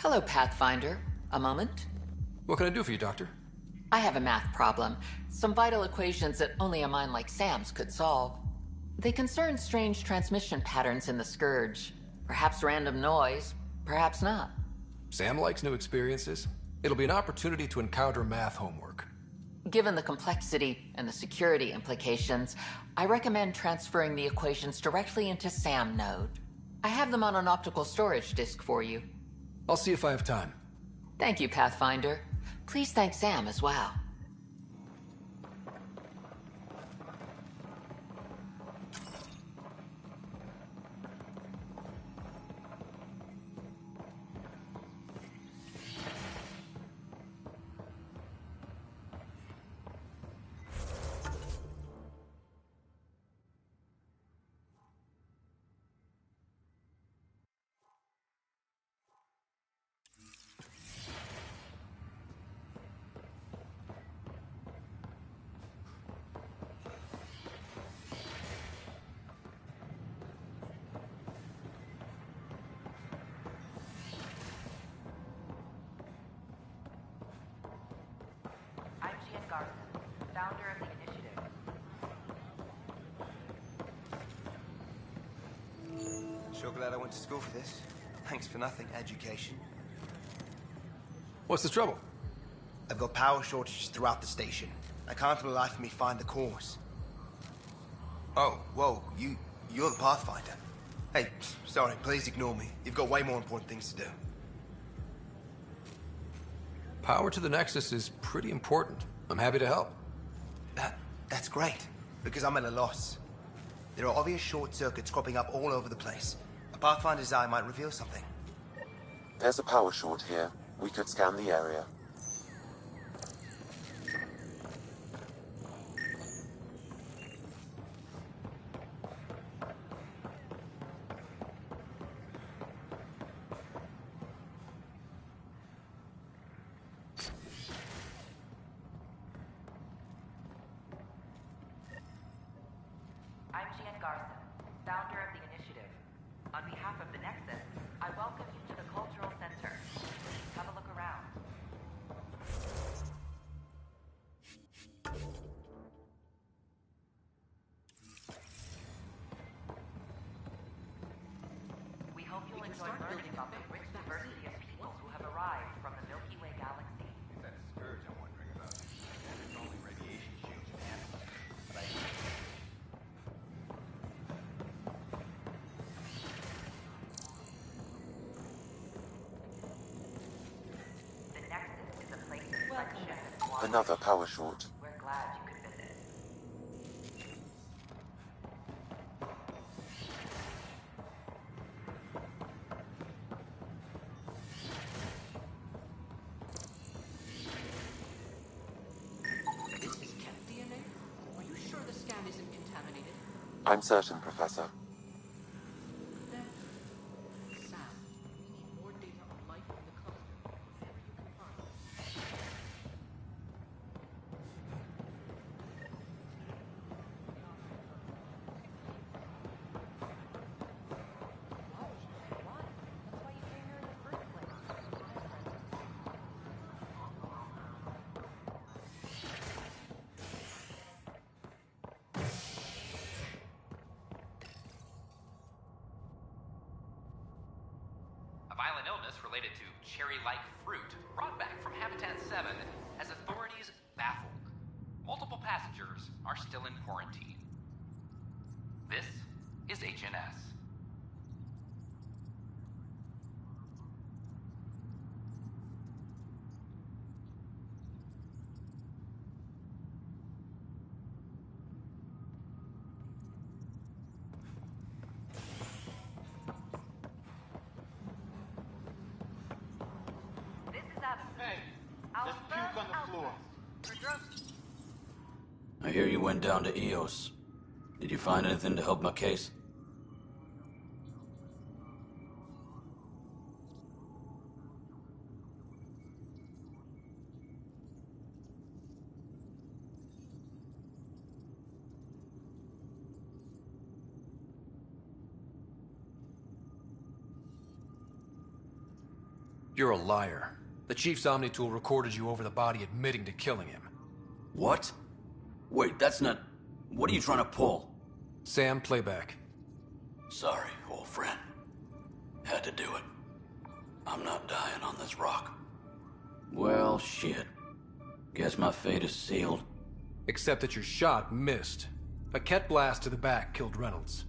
Hello, Pathfinder. A moment? What can I do for you, Doctor? I have a math problem. Some vital equations that only a mind like Sam's could solve. They concern strange transmission patterns in the Scourge. Perhaps random noise, perhaps not. Sam likes new experiences. It'll be an opportunity to encounter math homework. Given the complexity and the security implications, I recommend transferring the equations directly into SAM node. I have them on an optical storage disk for you. I'll see if I have time. Thank you, Pathfinder. Please thank Sam as well. Founder of the initiative. Sure glad I went to school for this. Thanks for nothing, education. What's the trouble? I've got power shortages throughout the station. I can't for the life of me find the cause. Oh, whoa, you're the Pathfinder. Hey, sorry, please ignore me. You've got way more important things to do. Power to the Nexus is pretty important. I'm happy to help. That's great, because I'm at a loss. There are obvious short circuits cropping up all over the place. A Pathfinder's eye might reveal something. There's a power short here. We could scan the area. Founder of the initiative. On behalf of the Nexus, I welcome you to the Cultural Center. Please have a look around. We hope you'll enjoy learning about the rich diversity of people who have arrived from the Milky Way galaxy. It's that scourge I'm wondering about. It's only radiation shields and animals. But I Another power short. We're glad you could visit. This is Chem DNA? Are you sure the scan isn't contaminated? I'm certain, Professor. Then, Sam, we need more data on life in the cluster. Whatever you can find. A violent illness related to cherry-like fruit brought back from Habitat 7 has authorities baffled. Multiple passengers are still in quarantine. This is HNS. There's puke on the floor. I hear you went down to EOS. Did you find anything to help my case? You're a liar. The Chief's Omni-tool recorded you over the body admitting to killing him. What? Wait, that's not... What are you trying to pull? Sam, playback. Sorry, old friend. Had to do it. I'm not dying on this rock. Well, shit. Guess my fate is sealed. Except that your shot missed. A Ket blast to the back killed Reynolds.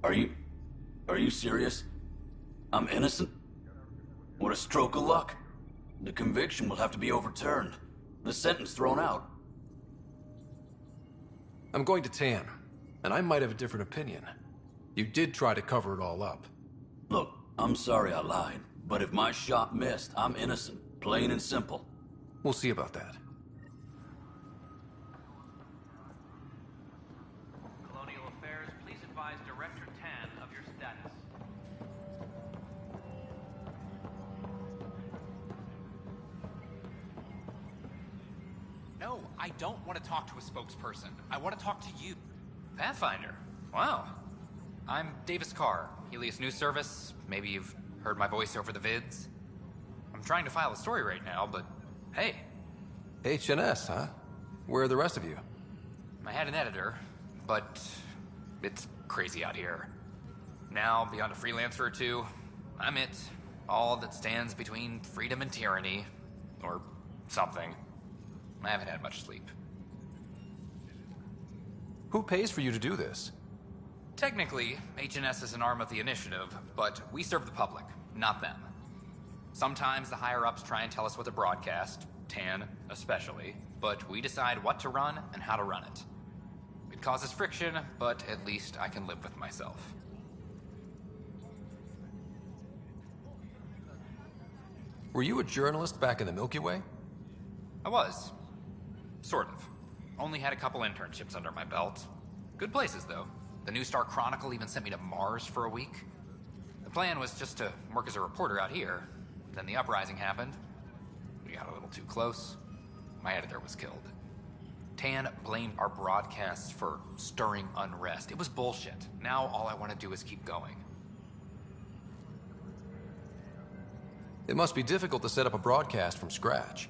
Are you serious? I'm innocent? What a stroke of luck. The conviction will have to be overturned. The sentence thrown out. I'm going to Tan, and I might have a different opinion. You did try to cover it all up. Look, I'm sorry I lied, but if my shot missed, I'm innocent. Plain and simple. We'll see about that. Colonial Affairs, please advise Director Tan of your status. No, I don't want to talk to a spokesperson. I want to talk to you. Pathfinder? Wow. I'm Davis Carr, Helios News Service. Maybe you've heard my voice over the vids. I'm trying to file a story right now, but hey. HNS, huh? Where are the rest of you? I had an editor, but it's crazy out here. Now, beyond a freelancer or two, I'm it. All that stands between freedom and tyranny. Or something. I haven't had much sleep. Who pays for you to do this? Technically, HNS is an arm of the initiative, but we serve the public, not them. Sometimes the higher-ups try and tell us what to broadcast, Tan especially, but we decide what to run and how to run it. It causes friction, but at least I can live with myself. Were you a journalist back in the Milky Way? I was. Sort of. Only had a couple internships under my belt. Good places, though. The New Star Chronicle even sent me to Mars for a week. The plan was just to work as a reporter out here. Then the uprising happened. We got a little too close. My editor was killed. Tan blamed our broadcasts for stirring unrest. It was bullshit. Now all I want to do is keep going. It must be difficult to set up a broadcast from scratch.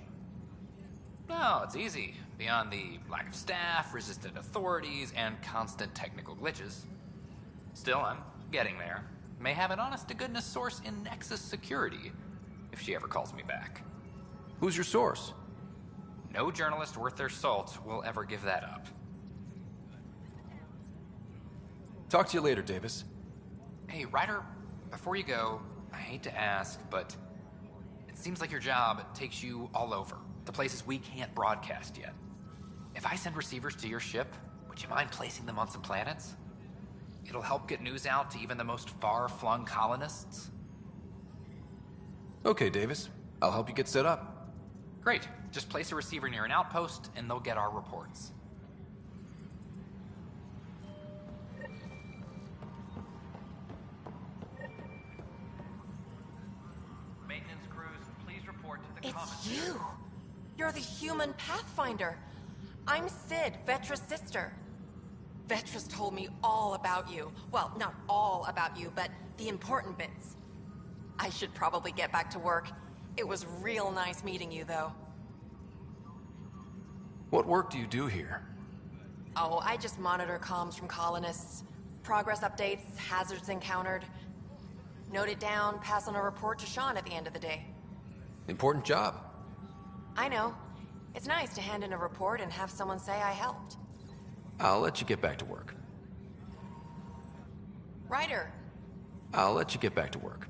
No, it's easy. Beyond the lack of staff, resistant authorities, and constant technical glitches. Still, I'm getting there. May have an honest-to-goodness source in Nexus Security, if she ever calls me back. Who's your source? No journalist worth their salt will ever give that up. Talk to you later, Davis. Hey, Ryder, before you go, I hate to ask, but it seems like your job takes you all over. The places we can't broadcast yet. If I send receivers to your ship, would you mind placing them on some planets? It'll help get news out to even the most far-flung colonists. Okay, Davis. I'll help you get set up. Great. Just place a receiver near an outpost, and they'll get our reports. Maintenance crews, please report to the It's you! You're the human Pathfinder. I'm Sid, Vetra's sister. Vetra's told me all about you. Well, not all about you, but the important bits. I should probably get back to work. It was real nice meeting you, though. What work do you do here? Oh, I just monitor comms from colonists. Progress updates, hazards encountered. Note it down, pass on a report to Sean at the end of the day. Important job. I know. It's nice to hand in a report and have someone say I helped. I'll let you get back to work. Ryder. I'll let you get back to work.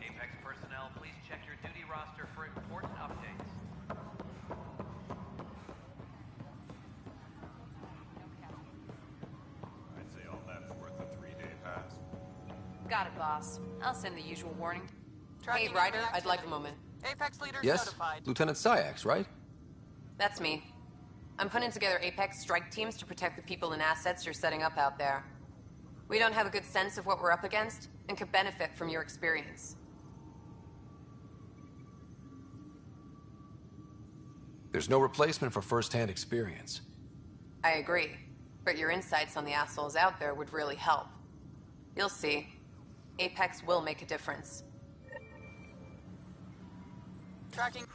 Apex personnel, please check your duty roster for important updates. I'd say all that is worth a 3-day pass. Got it, boss. I'll send the usual warning. Hey, Ryder, I'd like a moment. Apex leaders Yes? notified. Lieutenant Syax, right? That's me. I'm putting together Apex strike teams to protect the people and assets you're setting up out there. We don't have a good sense of what we're up against and could benefit from your experience. There's no replacement for first-hand experience. I agree, but your insights on the assholes out there would really help. You'll see. Apex will make a difference. Tracking.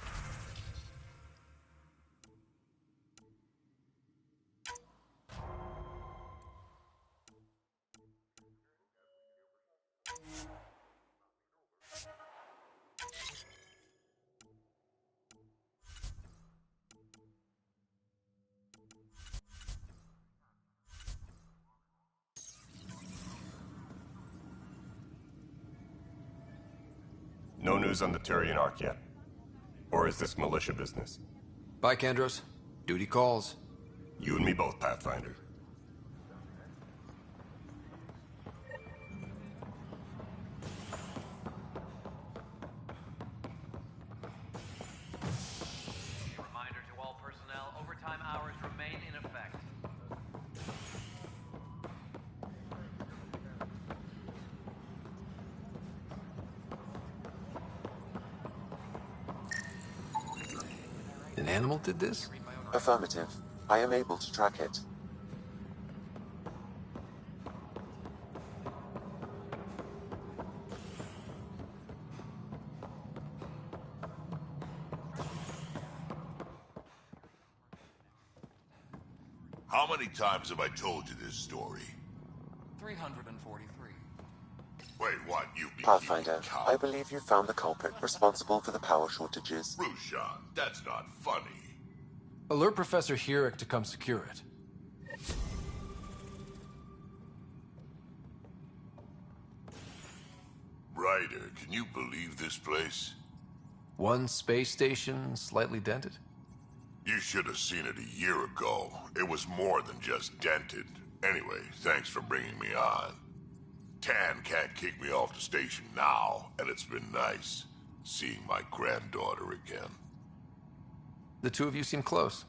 No news on the Turian Ark yet? Or is this militia business? Bye, Kandros. Duty calls. You and me both, Pathfinder. Reminder to all personnel, overtime hours remain in effect. An animal did this? Affirmative. I am able to track it. How many times have I told you this story? 343. Wait, what? You be Pathfinder, I believe you found the culprit responsible for the power shortages. Rushan, that's not funny. Alert Professor Hurek to come secure it. Ryder, can you believe this place? One space station, slightly dented? You should have seen it a year ago. It was more than just dented. Anyway, thanks for bringing me on. Tan can't kick me off the station now, and it's been nice seeing my granddaughter again. The two of you seem close.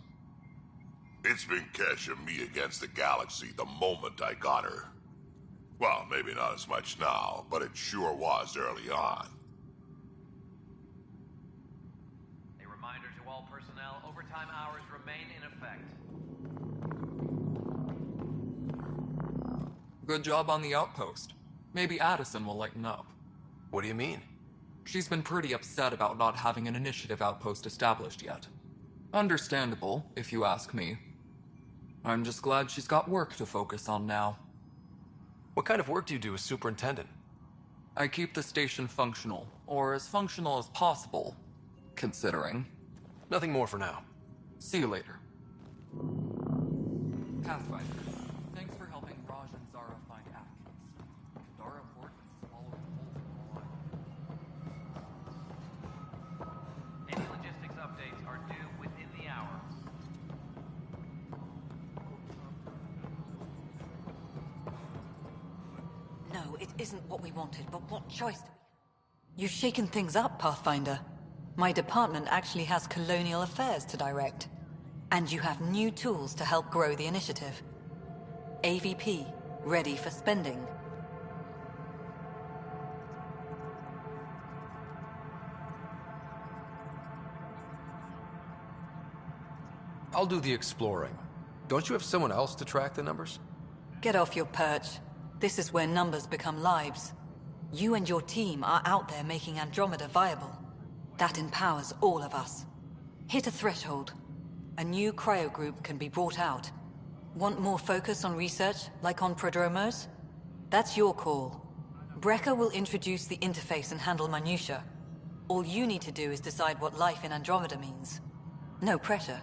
It's been Kesh and me against the galaxy the moment I got her. Well, maybe not as much now, but it sure was early on. A reminder to all personnel, overtime hours remain in effect. Good job on the outpost. Maybe Addison will lighten up. What do you mean? She's been pretty upset about not having an initiative outpost established yet. Understandable, if you ask me. I'm just glad she's got work to focus on now. What kind of work do you do as superintendent? I keep the station functional, or as functional as possible, considering. Nothing more for now. See you later. Pathfinder, thanks for helping Raj and Zara find Atkins. Dara Port swallowed whole. Any logistics updates are due within the hour. No, it isn't what we wanted, but what choice do we... You've shaken things up, Pathfinder. My department actually has colonial affairs to direct. And you have new tools to help grow the initiative. AVP, ready for spending. I'll do the exploring. Don't you have someone else to track the numbers? Get off your perch. This is where numbers become lives. You and your team are out there making Andromeda viable. That empowers all of us. Hit a threshold. A new cryo group can be brought out. Want more focus on research, like on Prodromos? That's your call. Brecker will introduce the interface and handle minutiae. All you need to do is decide what life in Andromeda means. No pressure.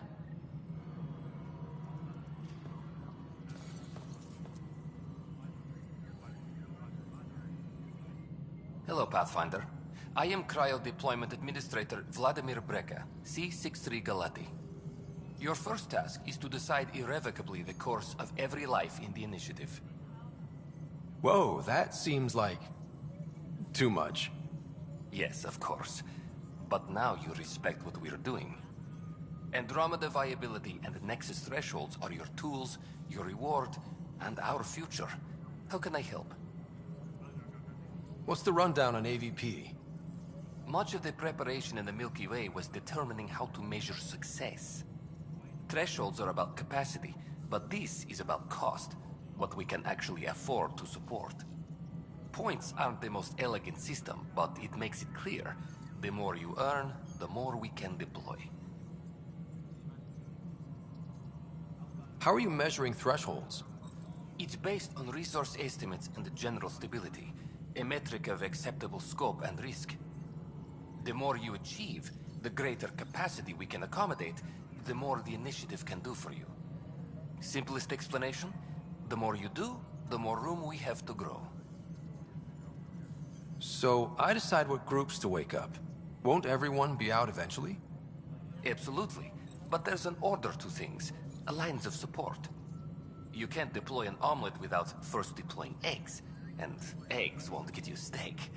Hello, Pathfinder. I am Cryo Deployment Administrator Vladimir Brecker, C-63 Galati. Your first task is to decide irrevocably the course of every life in the initiative. Whoa, that seems like... too much. Yes, of course. But now you respect what we're doing. Andromeda viability and Nexus thresholds are your tools, your reward, and our future. How can I help? What's the rundown on AVP? much of the preparation in the Milky Way was determining how to measure success. Thresholds are about capacity, but this is about cost, what we can actually afford to support. Points aren't the most elegant system, but it makes it clear. The more you earn, the more we can deploy. How are you measuring thresholds? It's based on resource estimates and general stability, a metric of acceptable scope and risk. The more you achieve, the greater capacity we can accommodate, the more the initiative can do for you. Simplest explanation? The more you do, the more room we have to grow. So, I decide what groups to wake up. Won't everyone be out eventually? Absolutely. But there's an order to things, lines of support. You can't deploy an omelet without first deploying eggs, and eggs won't get you steak.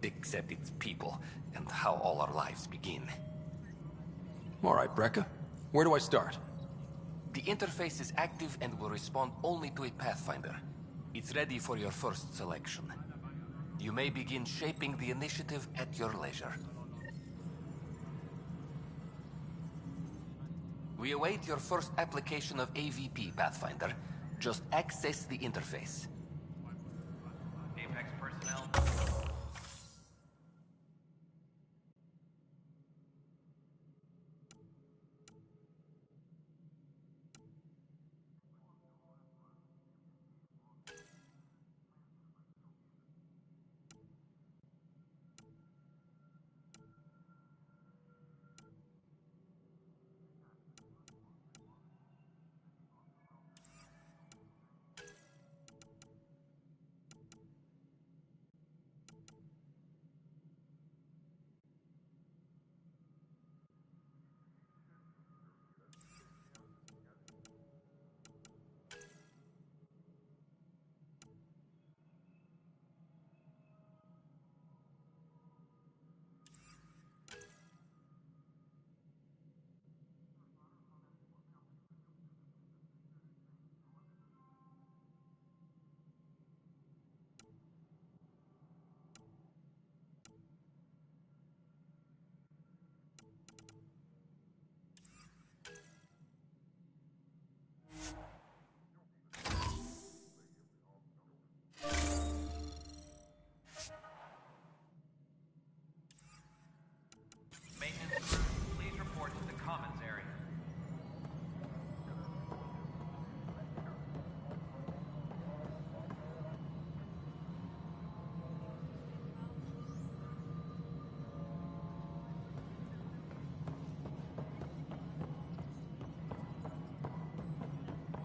Except it's people, and how all our lives begin. All right, Brekka. Where do I start? The interface is active and will respond only to a Pathfinder. It's ready for your first selection. You may begin shaping the initiative at your leisure. We await your first application of AVP, Pathfinder. Just access the interface. Apex personnel. Maintenance crew, please report to the commons area.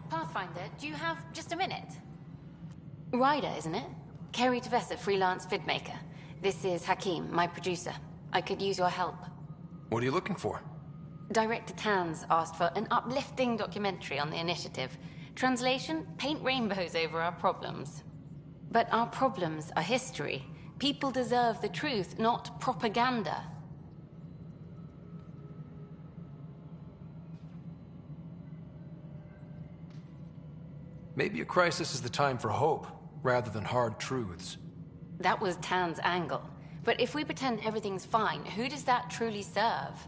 Pathfinder, do you have just a minute? Ryder, isn't it? Kerry Tavessa, freelance vidmaker. This is Hakim, my producer. I could use your help. What are you looking for? Director Tans asked for an uplifting documentary on the initiative. Translation, paint rainbows over our problems. But our problems are history. People deserve the truth, not propaganda. Maybe a crisis is the time for hope, rather than hard truths. That was Tan's angle. But if we pretend everything's fine, who does that truly serve?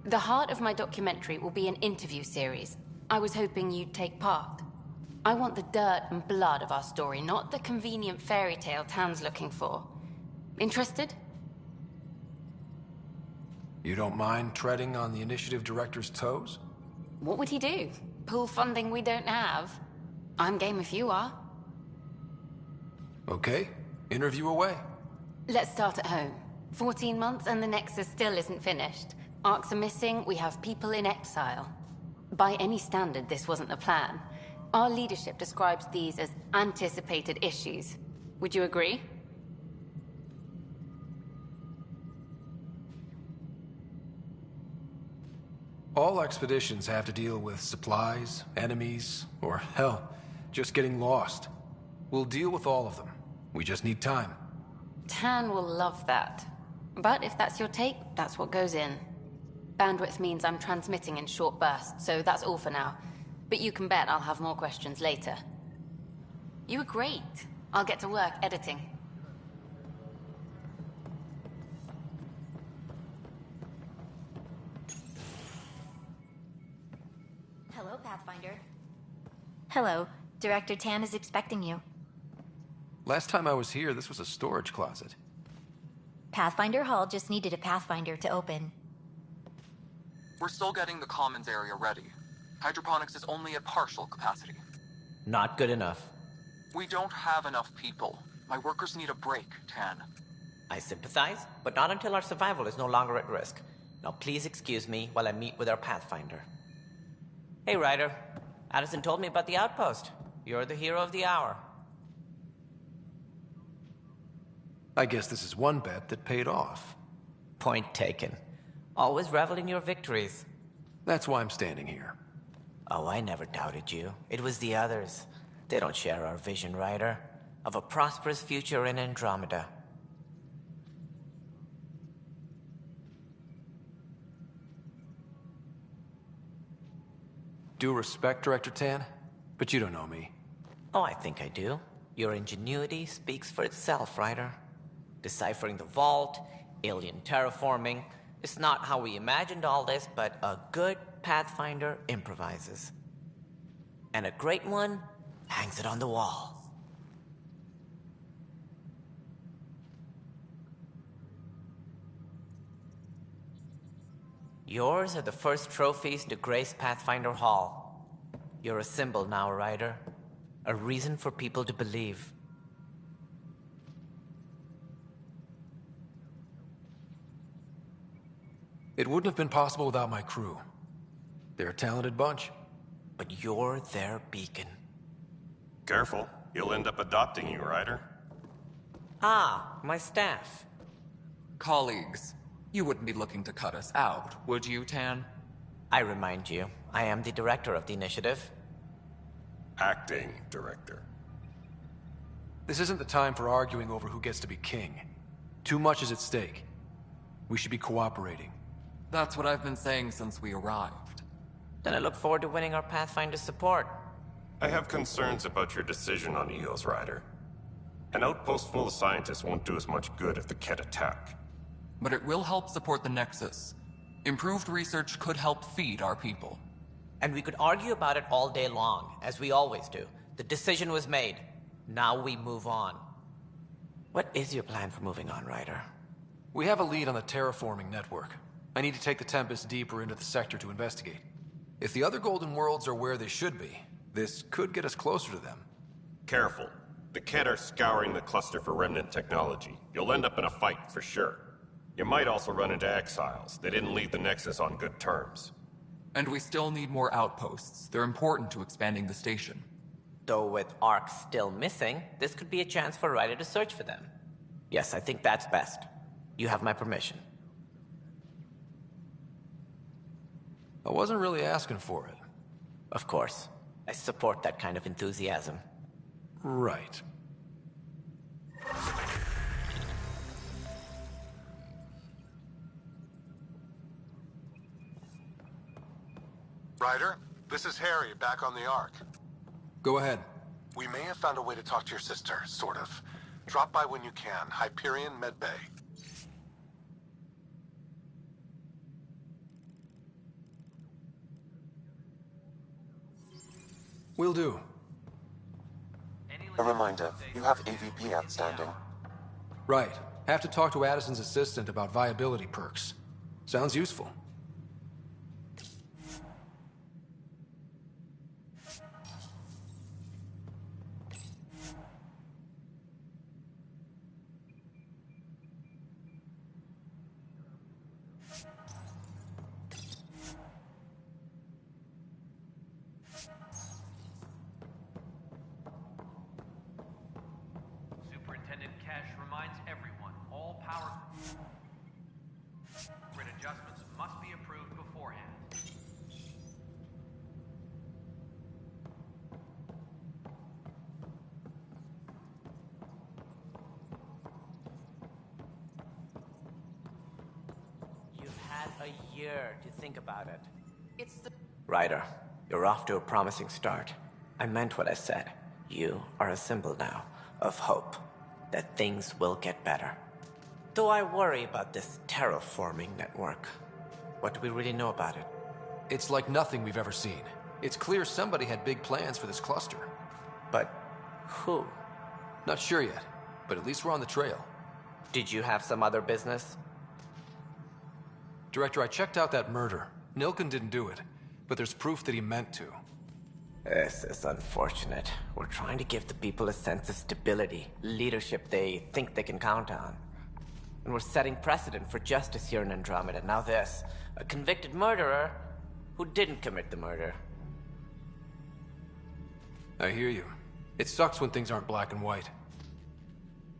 The heart of my documentary will be an interview series. I was hoping you'd take part. I want the dirt and blood of our story, not the convenient fairy tale Tan's looking for. Interested? You don't mind treading on the initiative director's toes? What would he do? Pull funding we don't have? I'm game if you are. Okay, interview away. Let's start at home. 14 months and the Nexus still isn't finished. Arcs are missing, we have people in exile. By any standard, this wasn't the plan. Our leadership describes these as anticipated issues. Would you agree? All expeditions have to deal with supplies, enemies, or hell, just getting lost. We'll deal with all of them. We just need time. Tan will love that. But if that's your take, that's what goes in. Bandwidth means I'm transmitting in short bursts, so that's all for now. But you can bet I'll have more questions later. You were great. I'll get to work editing. Pathfinder. Hello. Director Tan is expecting you. Last time I was here, this was a storage closet. Pathfinder Hall just needed a Pathfinder to open. We're still getting the commons area ready. Hydroponics is only at partial capacity. Not good enough. We don't have enough people. My workers need a break, Tan. I sympathize, but not until our survival is no longer at risk. Now please excuse me while I meet with our Pathfinder. Hey, Ryder. Addison told me about the outpost. You're the hero of the hour. I guess this is one bet that paid off. Point taken. Always revel in your victories. That's why I'm standing here. Oh, I never doubted you. It was the others. They don't share our vision, Ryder, of a prosperous future in Andromeda. Due respect, Director Tan, but you don't know me. Oh, I think I do. Your ingenuity speaks for itself, Ryder. Deciphering the vault, alien terraforming. It's not how we imagined all this, but a good Pathfinder improvises. And a great one hangs it on the wall. Yours are the first trophies to grace Pathfinder Hall. You're a symbol now, Ryder. A reason for people to believe. It wouldn't have been possible without my crew. They're a talented bunch. But you're their beacon. Careful. He'll end up adopting you, Ryder. Ah, my staff. Colleagues, you wouldn't be looking to cut us out, would you, Tan? I remind you, I am the director of the initiative. Acting director. This isn't the time for arguing over who gets to be king. Too much is at stake. We should be cooperating. That's what I've been saying since we arrived. Then I look forward to winning our Pathfinder's support. I have concerns about your decision on EOS, Ryder. An outpost full of scientists won't do as much good if the Kett attack. But it will help support the Nexus. Improved research could help feed our people. And we could argue about it all day long, as we always do. The decision was made. Now we move on. What is your plan for moving on, Ryder? We have a lead on the terraforming network. I need to take the Tempest deeper into the sector to investigate. If the other Golden Worlds are where they should be, this could get us closer to them. Careful. The Kett are scouring the cluster for remnant technology. You'll end up in a fight, for sure. You might also run into exiles. They didn't leave the Nexus on good terms. And we still need more outposts. They're important to expanding the station. Though with Ark still missing, this could be a chance for Ryder to search for them. Yes, I think that's best. You have my permission. I wasn't really asking for it. Of course. I support that kind of enthusiasm. Right. Ryder, this is Harry, back on the Ark. Go ahead. We may have found a way to talk to your sister, sort of. Drop by when you can. Hyperion Medbay. Will do. A reminder, you have AVP outstanding. Right. Have to talk to Addison's assistant about viability perks. Sounds useful. Superintendent Cash reminds everyone all power grid adjustments must be approved beforehand. You've had a year to think about it. It's the... Ryder, you're off to a promising start. I meant what I said. You are a symbol now of hope that things will get better. Though I worry about this terraforming network. What do we really know about it? It's like nothing we've ever seen. It's clear somebody had big plans for this cluster. But who? Not sure yet, but at least we're on the trail. Did you have some other business? Director, I checked out that murder. Nilken didn't do it, but there's proof that he meant to. This is unfortunate. We're trying to give the people a sense of stability, leadership they think they can count on. And we're setting precedent for justice here in Andromeda. Now this, a convicted murderer who didn't commit the murder. I hear you. It sucks when things aren't black and white.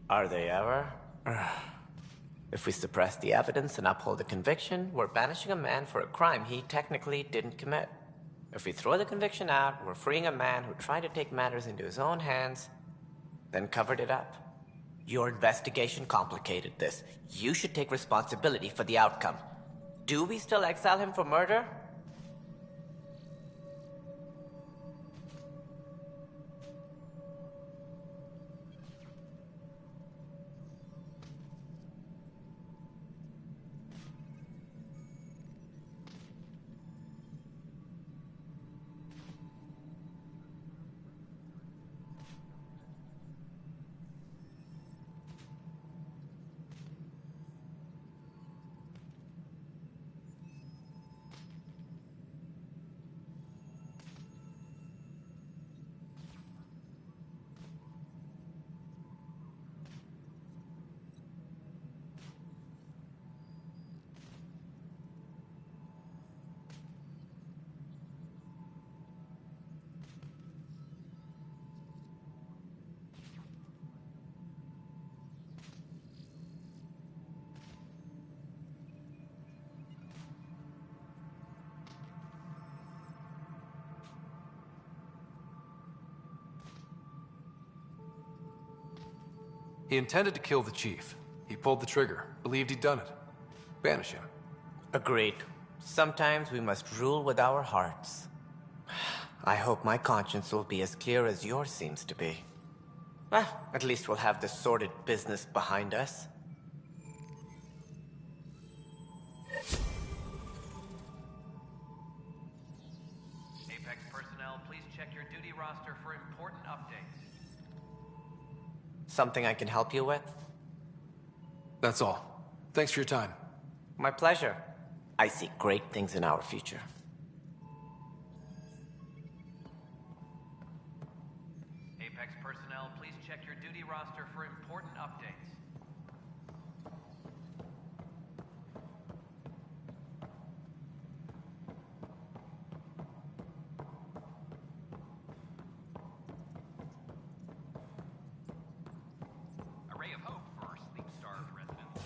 Are they ever? If we suppress the evidence and uphold the conviction, we're banishing a man for a crime he technically didn't commit. If we throw the conviction out, we're freeing a man who tried to take matters into his own hands, then covered it up. Your investigation complicated this. You should take responsibility for the outcome. Do we still exile him for murder? He intended to kill the chief. He pulled the trigger, believed he'd done it. Banish him. Agreed. Sometimes we must rule with our hearts. I hope my conscience will be as clear as yours seems to be. At least we'll have this sordid business behind us. Apex personnel, please check your duty roster for important updates. Something I can help you with? That's all. Thanks for your time. My pleasure. I see great things in our future. Apex personnel, please check your duty roster for important updates. A ray of hope for our sleep-starved residents.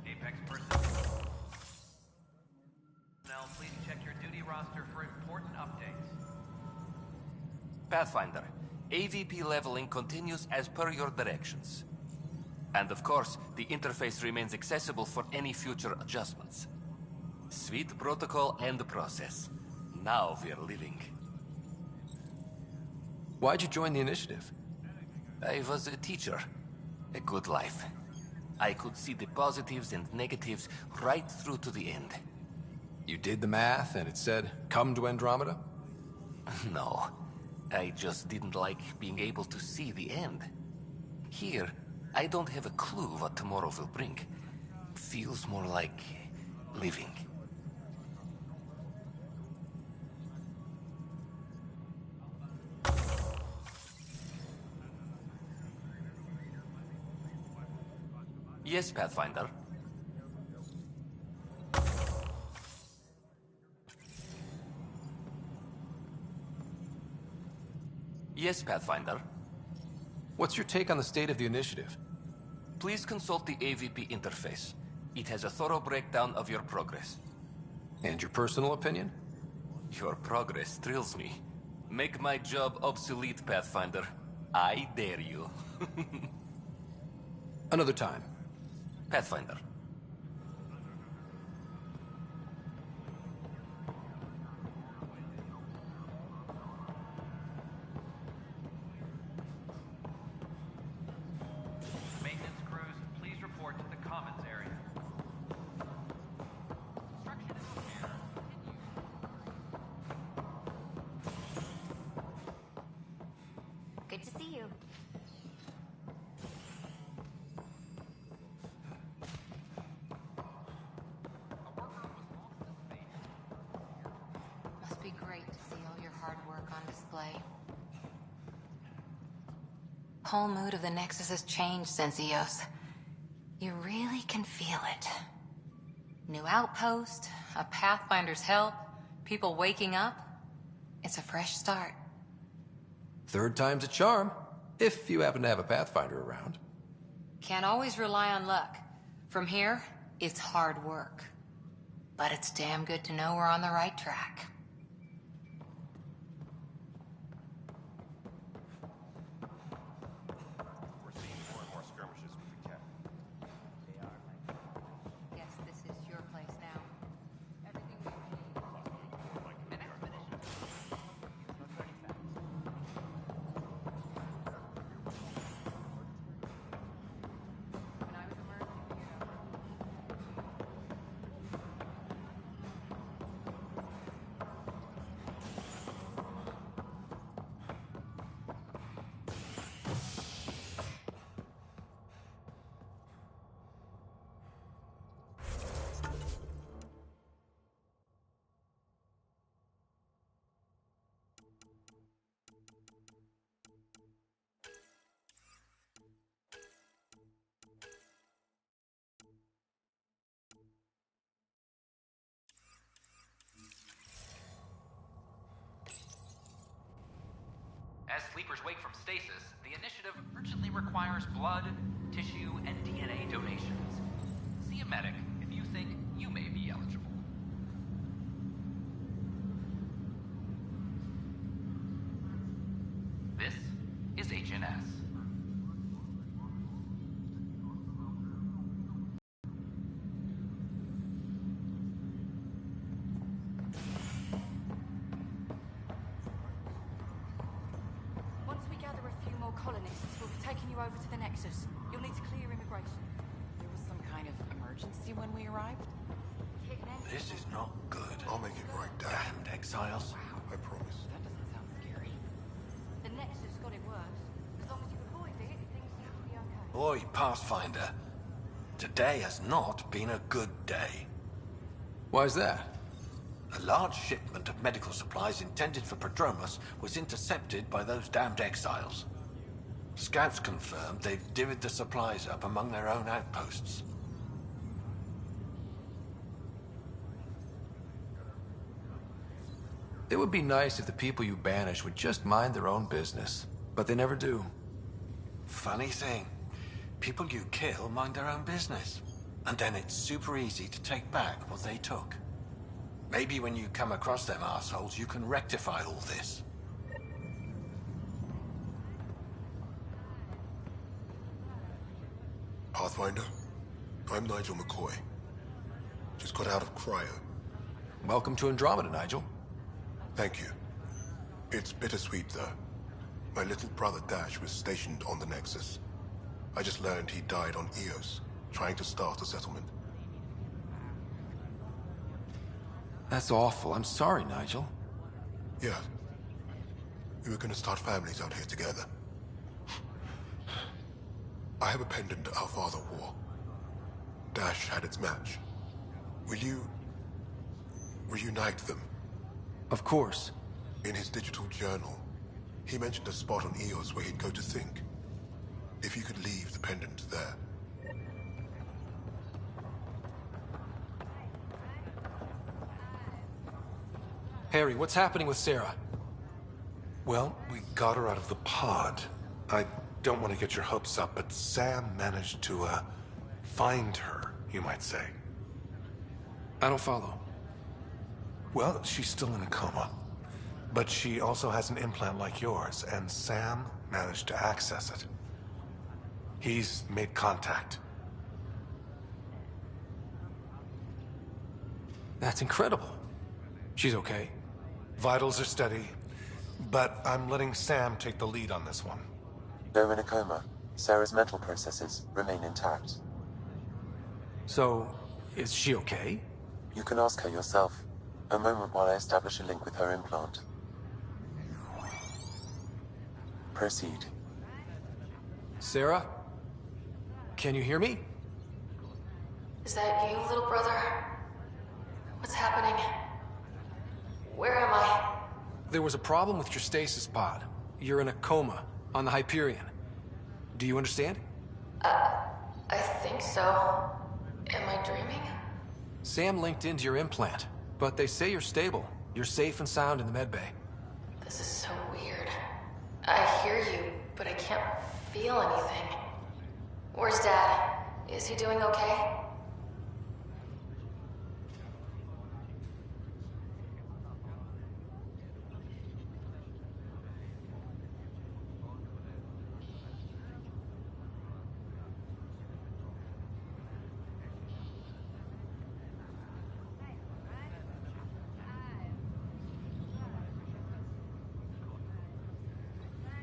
Apex personnel, please check your duty roster for important updates. Pathfinder, AVP leveling continues as per your directions. And of course, the interface remains accessible for any future adjustments. Sweet protocol and process. Now we're living. Why'd you join the initiative? I was a teacher. A good life. I could see the positives and negatives right through to the end. You did the math and it said, come to Andromeda? No. I just didn't like being able to see the end. Here, I don't have a clue what tomorrow will bring. Feels more like living. Yes, Pathfinder. Yes, Pathfinder. What's your take on the state of the initiative? Please consult the AVP interface. It has a thorough breakdown of your progress. And your personal opinion? Your progress thrills me. Make my job obsolete, Pathfinder. I dare you. Another time. Pathfinder. Maintenance crews, please report to the commons area. Construction and repair continue. Good to see you. Must be great to see all your hard work on display. Whole mood of the Nexus has changed since EOS. You really can feel it. New outpost, a Pathfinder's help, people waking up. It's a fresh start. Third time's a charm, if you happen to have a Pathfinder around. Can't always rely on luck. From here, it's hard work. But it's damn good to know we're on the right track. We're seeing more and more skirmishes with the Cat. Guess this is your place now. Everything we An expedition. When I was emerging, As sleepers wake from stasis, the initiative urgently requires blood, tissue, and DNA donations. See a medic if you think you may be eligible. This is HNS. Once we gather a few more colonists, we'll be taking you over to the Nexus. You'll need to clear immigration. There was some kind of emergency when we arrived? This is not good. I'll make it right, Dad. Damned exiles. I promise. That doesn't sound scary. The Nexus got it worse. As long as you avoid it, things boy, Pathfinder. Today has not been a good day. Why's that? A large shipment of medical supplies intended for Prodromus was intercepted by those damned exiles. Scouts confirmed they've divvied the supplies up among their own outposts. It would be nice if the people you banish would just mind their own business, but they never do. Funny thing, people you kill mind their own business, and then it's super easy to take back what they took. Maybe when you come across them assholes, you can rectify all this. Pathfinder, I'm Nigel McCoy. Just got out of cryo. Welcome to Andromeda, Nigel. Thank you. It's bittersweet, though. My little brother Dash was stationed on the Nexus. I just learned he died on Eos, trying to start a settlement. That's awful. I'm sorry, Nigel. Yeah. We were gonna start families out here together. I have a pendant our father wore. Dash had its match. Will you reunite them? Of course. In his digital journal, he mentioned a spot on Eos where he'd go to think. If you could leave the pendant there. Harry, what's happening with Sarah? Well, we got her out of the pod. I don't want to get your hopes up, but Sam managed to, find her, you might say. I don't follow. Well, she's still in a coma. But she also has an implant like yours, and Sam managed to access it. He's made contact. That's incredible. She's okay. Vitals are steady, but I'm letting Sam take the lead on this one. Though in a coma, Sarah's mental processes remain intact. So, is she okay? You can ask her yourself. A moment while I establish a link with her implant. Proceed. Sarah? Can you hear me? Is that you, little brother? What's happening? Where am I? There was a problem with your stasis pod. You're in a coma on the Hyperion. Do you understand? I think so. Am I dreaming? Sam linked into your implant, but they say you're stable. You're safe and sound in the medbay. This is so weird. I hear you, but I can't feel anything. Where's Dad? Is he doing okay?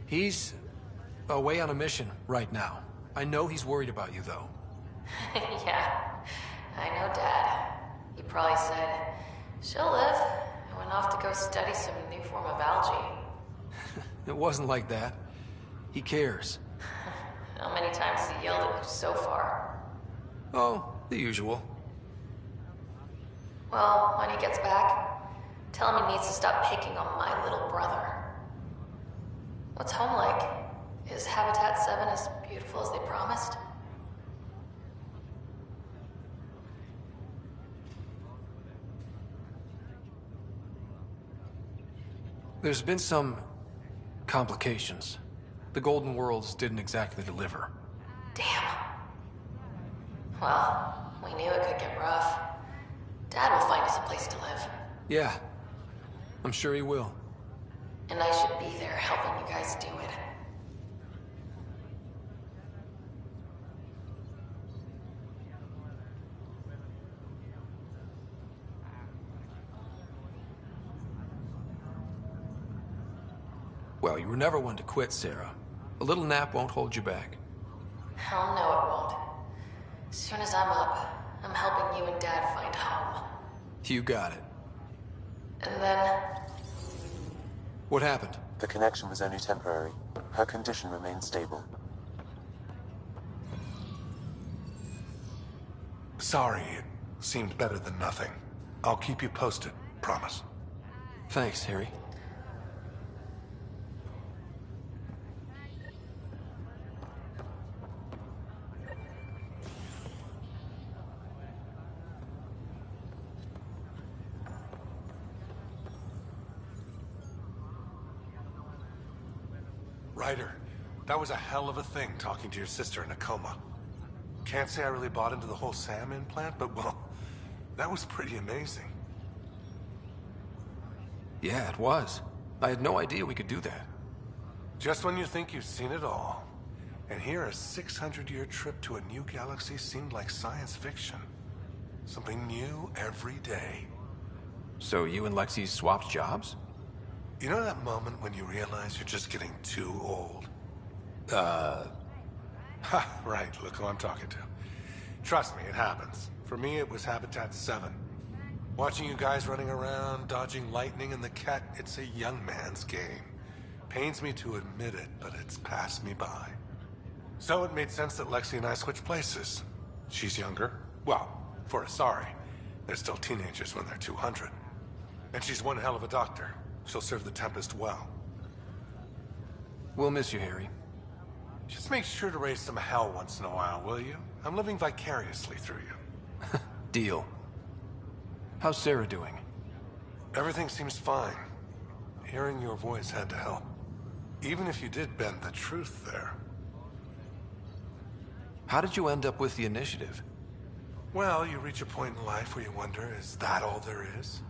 He's away on a mission right now. I know he's worried about you, though. Yeah, I know Dad. He probably said, she'll live, and went off to go study some new form of algae. It wasn't like that. He cares. How many times has he yelled at you so far? Oh, the usual. Well, when he gets back, tell him he needs to stop picking on my little brother. What's home like? Is Habitat 7 as beautiful as they promised? There's been some complications. The Golden Worlds didn't exactly deliver. Damn. Well, we knew it could get rough. Dad will find us a place to live. Yeah, I'm sure he will. And I should be there helping you guys do it. Well, you were never one to quit, Sarah. A little nap won't hold you back. Hell no, it won't. As soon as I'm up, I'm helping you and Dad find home. You got it. And then... What happened? The connection was only temporary. Her condition remained stable. Sorry, it seemed better than nothing. I'll keep you posted, promise. Thanks, Harry. Ryder, that was a hell of a thing talking to your sister in a coma. Can't say I really bought into the whole Sam implant, but well, that was pretty amazing. Yeah, it was. I had no idea we could do that. Just when you think you've seen it all. And here a 600-year trip to a new galaxy seemed like science fiction. Something new every day. So you and Lexi swapped jobs? You know that moment when you realize you're just getting too old? Ha, right, look who I'm talking to. Trust me, it happens. For me, it was Habitat 7. Watching you guys running around, dodging lightning and the cat, it's a young man's game. Pains me to admit it, but it's passed me by. So it made sense that Lexi and I switched places. She's younger. Well, for Asari. They're still teenagers when they're 200. And she's one hell of a doctor. She'll serve the Tempest well. We'll miss you, Harry. Just make sure to raise some hell once in a while, will you? I'm living vicariously through you. Deal. How's Sarah doing? Everything seems fine. Hearing your voice had to help. Even if you did bend the truth there. How did you end up with the initiative? Well, you reach a point in life where you wonder, is that all there is?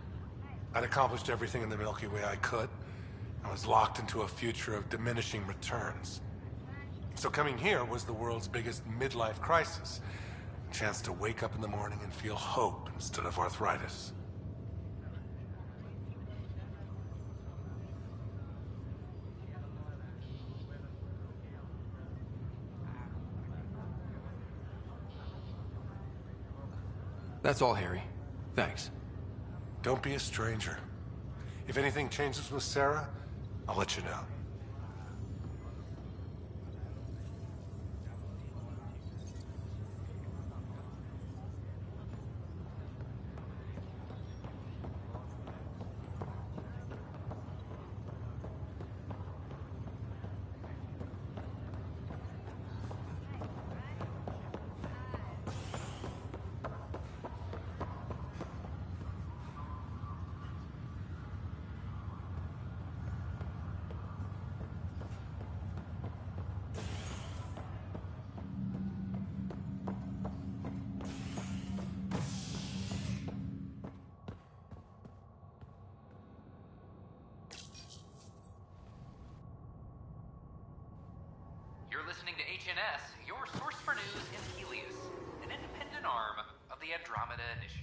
I'd accomplished everything in the Milky Way I could. I was locked into a future of diminishing returns. So coming here was the world's biggest midlife crisis. A chance to wake up in the morning and feel hope instead of arthritis. That's all, Harry. Thanks. Don't be a stranger. If anything changes with Sarah, I'll let you know. You're listening to HNS, your source for news in Helios, an independent arm of the Andromeda Initiative.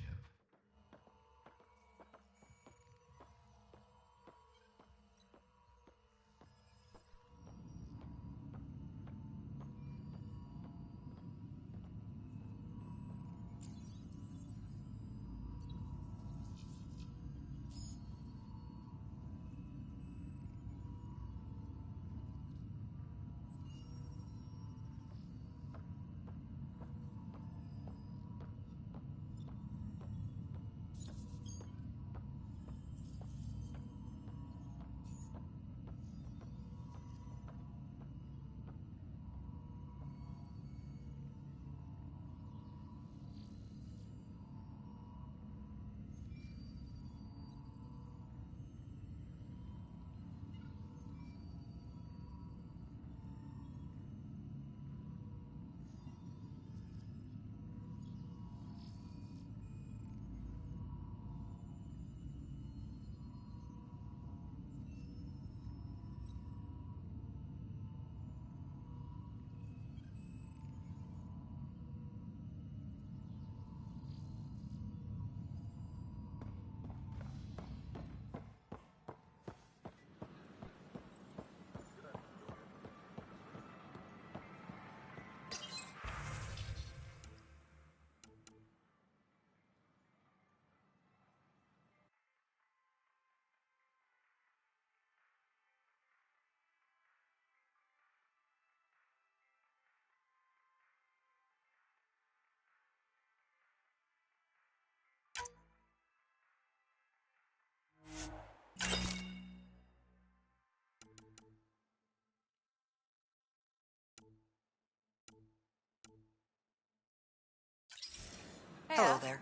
Hello there.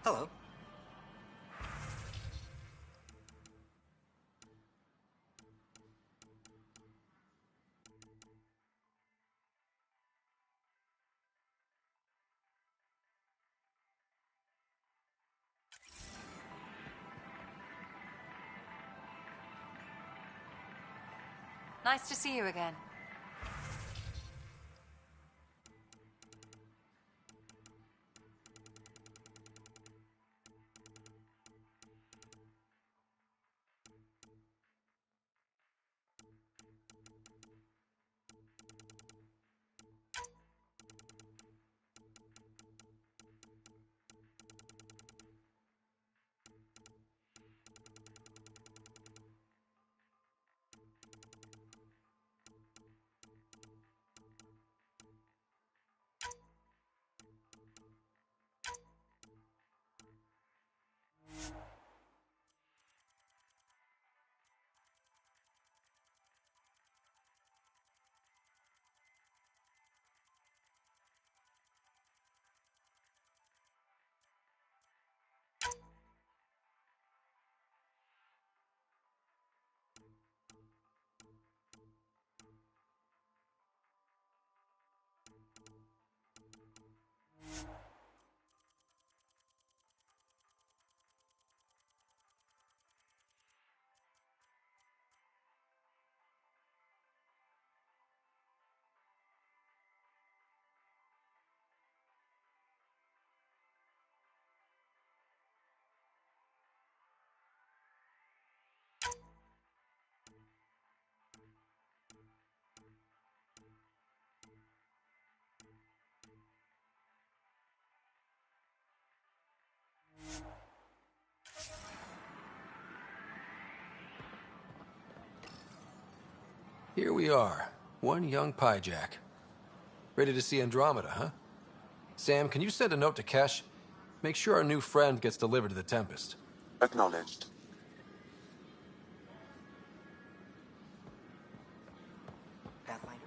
Hello. Nice to see you again. Here we are, one young Pyjack. Ready to see Andromeda, huh? Sam, can you send a note to Kesh? Make sure our new friend gets delivered to the Tempest. Acknowledged. Pathfinder?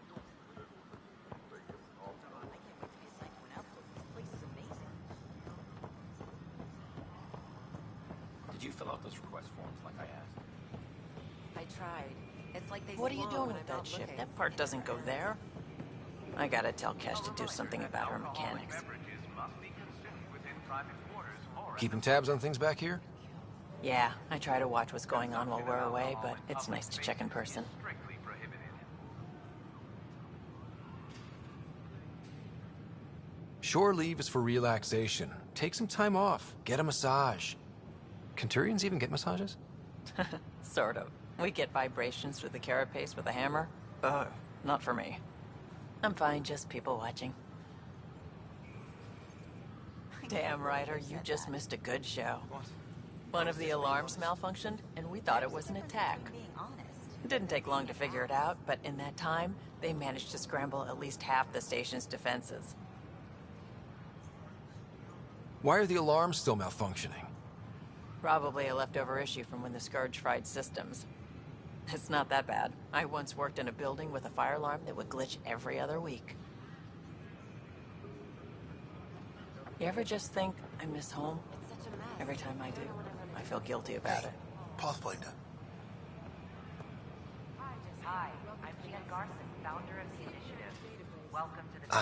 Did you fill out those request forms like I asked? I tried. It's like they What are you spawn doing when with I'm that not ship? looking. That part doesn't go there. I gotta tell Kesh to do something about her mechanics. Keeping tabs on things back here? Yeah, I try to watch what's going on while we're away, but it's nice to check in person. Shore leave is for relaxation. Take some time off. Get a massage. Centurions even get massages? Sort of. We get vibrations through the carapace with a hammer. Ugh, not for me. I'm fine, just people watching. Damn, Ryder, you just missed a good show. One of the alarms malfunctioned, and we thought it was an attack. It didn't take long to figure it out, but in that time, they managed to scramble at least half the station's defenses. Why are the alarms still malfunctioning? Probably a leftover issue from when the Scourge fried systems. It's not that bad. I once worked in a building with a fire alarm that would glitch every other week. You ever just think, I miss home? Every time I do, I feel guilty about it. Pathfinder. Hi, I'm Jan Garson, founder of the initiative. Welcome to the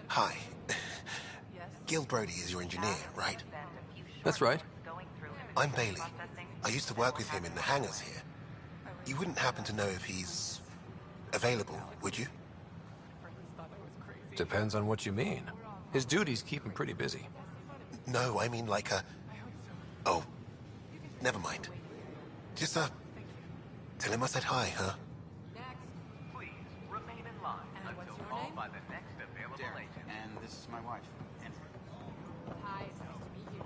Hi. Gil Brody is your engineer, right? That's right. I'm Bailey. I used to work with him in the hangars here. You wouldn't happen to know if he's available, would you? Depends on what you mean. His duties keep him pretty busy. No, I mean like a... Oh, never mind. Just, tell him I said hi, huh? Please remain in line until called by the next available agent. And this is my wife, Andrew. Hi, it's nice to meet you.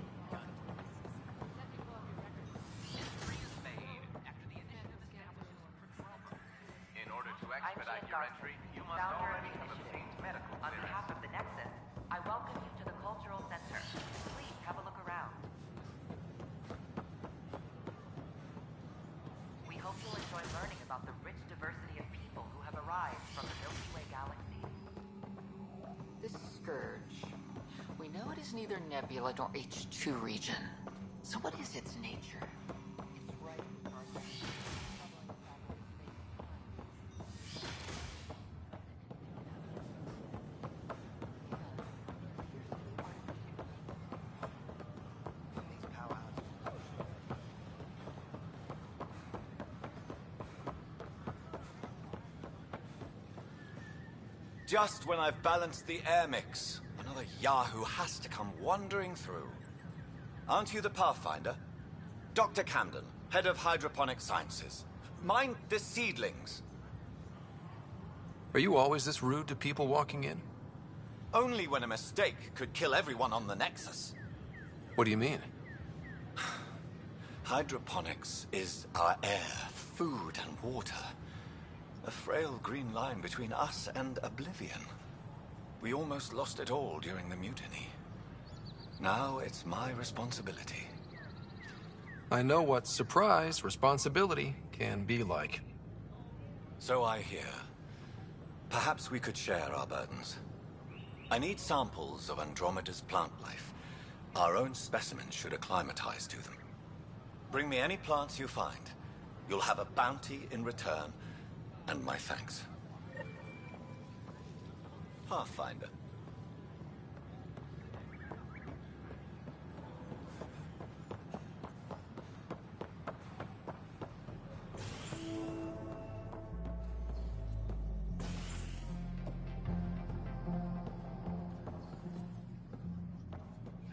In order to expedite your entry, you must already have obtained medical clearance. On behalf of the Nexus, I welcome you to the Cultural Center. Please have a look around. We hope you'll enjoy learning about the rich diversity of people who have arrived from the Milky Way galaxy. This Scourge. We know it is neither nebula nor H2 region. So what is its nature? It's right regardless. Just when I've balanced the air mix, another Yahoo has to come wandering through. Aren't you the Pathfinder? Dr. Camden, head of hydroponic sciences. Mind the seedlings. Are you always this rude to people walking in? Only when a mistake could kill everyone on the Nexus. What do you mean? Hydroponics is our air, food, and water. A frail green line between us and oblivion. We almost lost it all during the mutiny. Now it's my responsibility. I know what surprise responsibility can be like. So I hear. Perhaps we could share our burdens. I need samples of Andromeda's plant life. Our own specimens should acclimatize to them. Bring me any plants you find. You'll have a bounty in return, and my thanks. Pathfinder.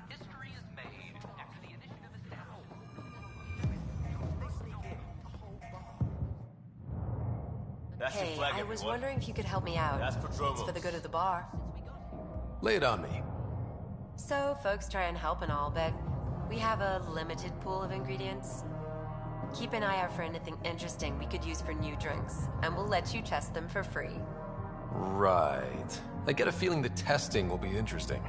History is made after the initiative is down. That's your Hey, flag, I was everyone. wondering if you could help me out. That's for It's Dromos. for the good of the bar. Lay it on me. So, folks try and help and all, but we have a limited pool of ingredients. Keep an eye out for anything interesting we could use for new drinks, and we'll let you test them for free. Right. I get a feeling the testing will be interesting.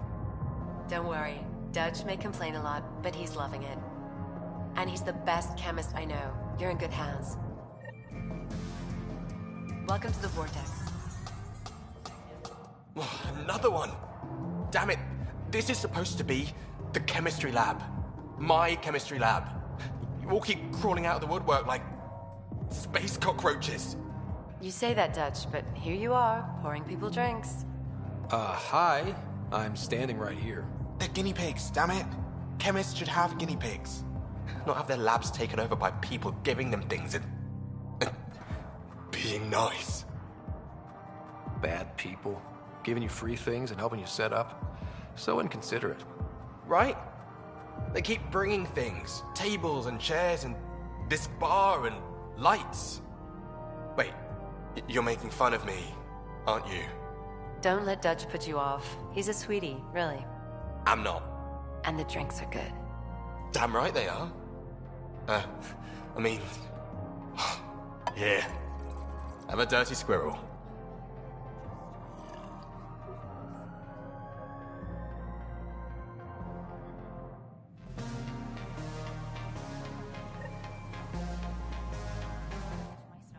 Don't worry, Dutch may complain a lot, but he's loving it. And he's the best chemist I know. You're in good hands. Welcome to the Vortex. Another one! Damn it! This is supposed to be the chemistry lab. My chemistry lab. You all keep crawling out of the woodwork like space cockroaches. You say that, Dutch, but here you are, pouring people drinks. Hi. I'm standing right here. They're guinea pigs, damn it. Chemists should have guinea pigs. Not have their labs taken over by people giving them things and being nice. Bad people. Giving you free things and helping you set up. So inconsiderate. Right? They keep bringing things. Tables and chairs and this bar and lights. Wait, you're making fun of me, aren't you? Don't let Dutch put you off. He's a sweetie, really. I'm not. And the drinks are good. Damn right they are. I mean... Here. Have a dirty squirrel.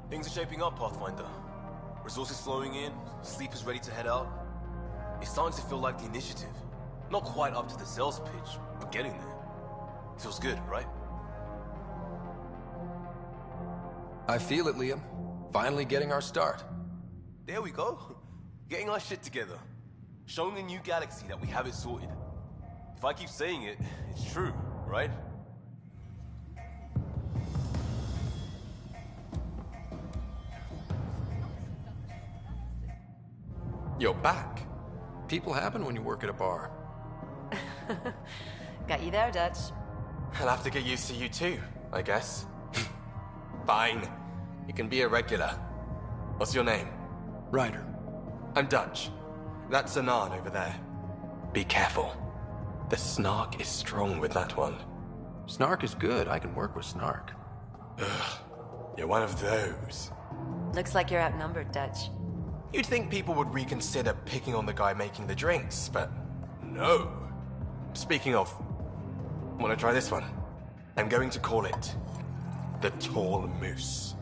Things are shaping up, Pathfinder. Resources flowing in, sleepers ready to head out. It's starting to feel like the initiative. Not quite up to the sales pitch, but getting there. Feels good, right? I feel it, Liam. Finally getting our start. There we go. Getting our shit together. Showing a new galaxy that we have it sorted. If I keep saying it, it's true, right? You're back. People happen when you work at a bar. Got you there, Dutch. I'll have to get used to you too, I guess. Fine. You can be a regular. What's your name? Ryder. I'm Dutch. That's Anan over there. Be careful. The snark is strong with that one. Snark is good. I can work with snark. Ugh. You're one of those. Looks like you're outnumbered, Dutch. You'd think people would reconsider picking on the guy making the drinks, but no. Speaking of, want to try this one? I'm going to call it the Tall Moose.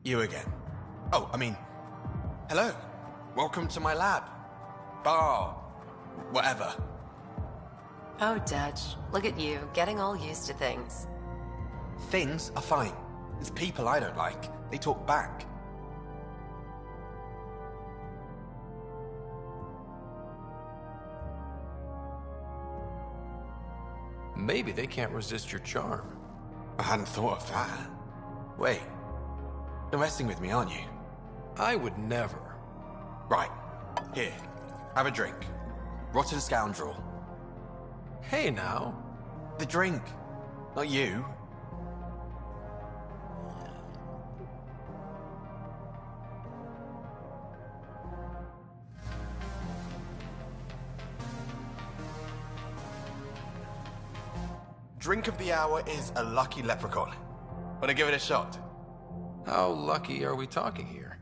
You again. Oh, I mean, hello. Welcome to my lab. Bar. Whatever. Oh, Dutch, look at you, getting all used to things. Things are fine. It's people I don't like. They talk back. Maybe they can't resist your charm. I hadn't thought of that. Wait. You're messing with me, aren't you? I would never. Right. Here. Have a drink. Rotten scoundrel. Hey now. The drink. Not you. Drink of the hour is a lucky leprechaun. Wanna give it a shot? How lucky are we talking here?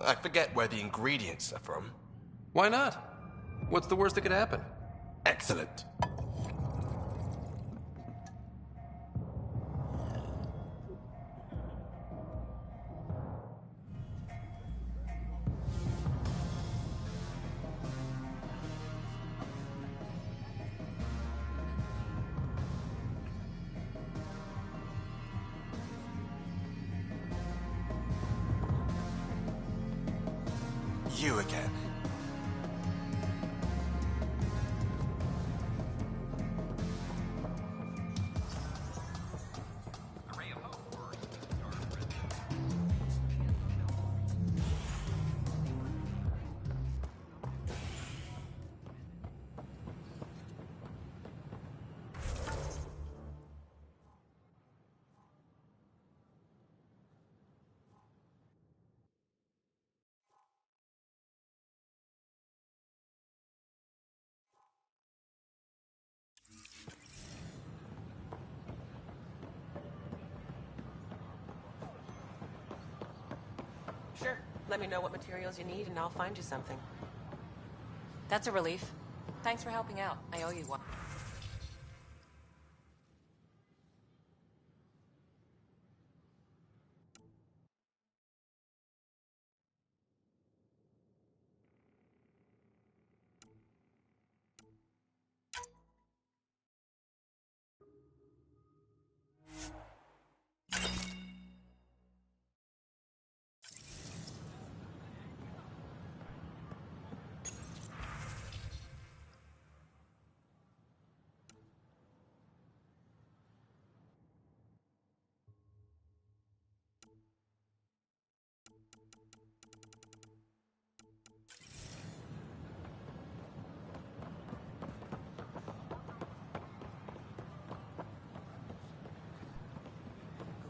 I forget where the ingredients are from. Why not? What's the worst that could happen? Excellent. You again. Sure. Let me know what materials you need and I'll find you something. That's a relief. Thanks for helping out. I owe you one.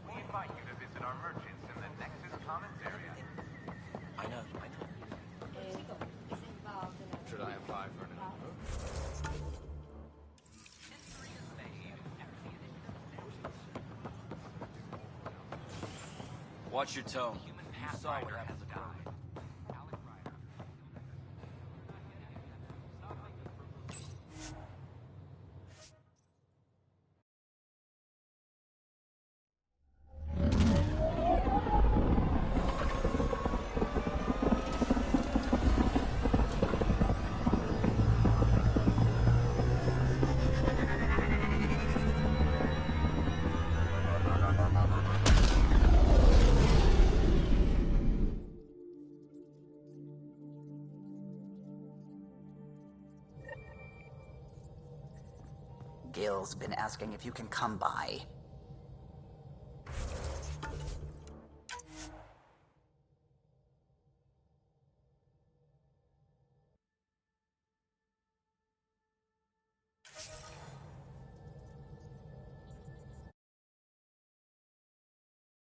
We invite you to visit our merchants in the Nexus Commons area. I know. Should I apply for an Watch your tone. Human Pathfinder has died. Gil's been asking if you can come by.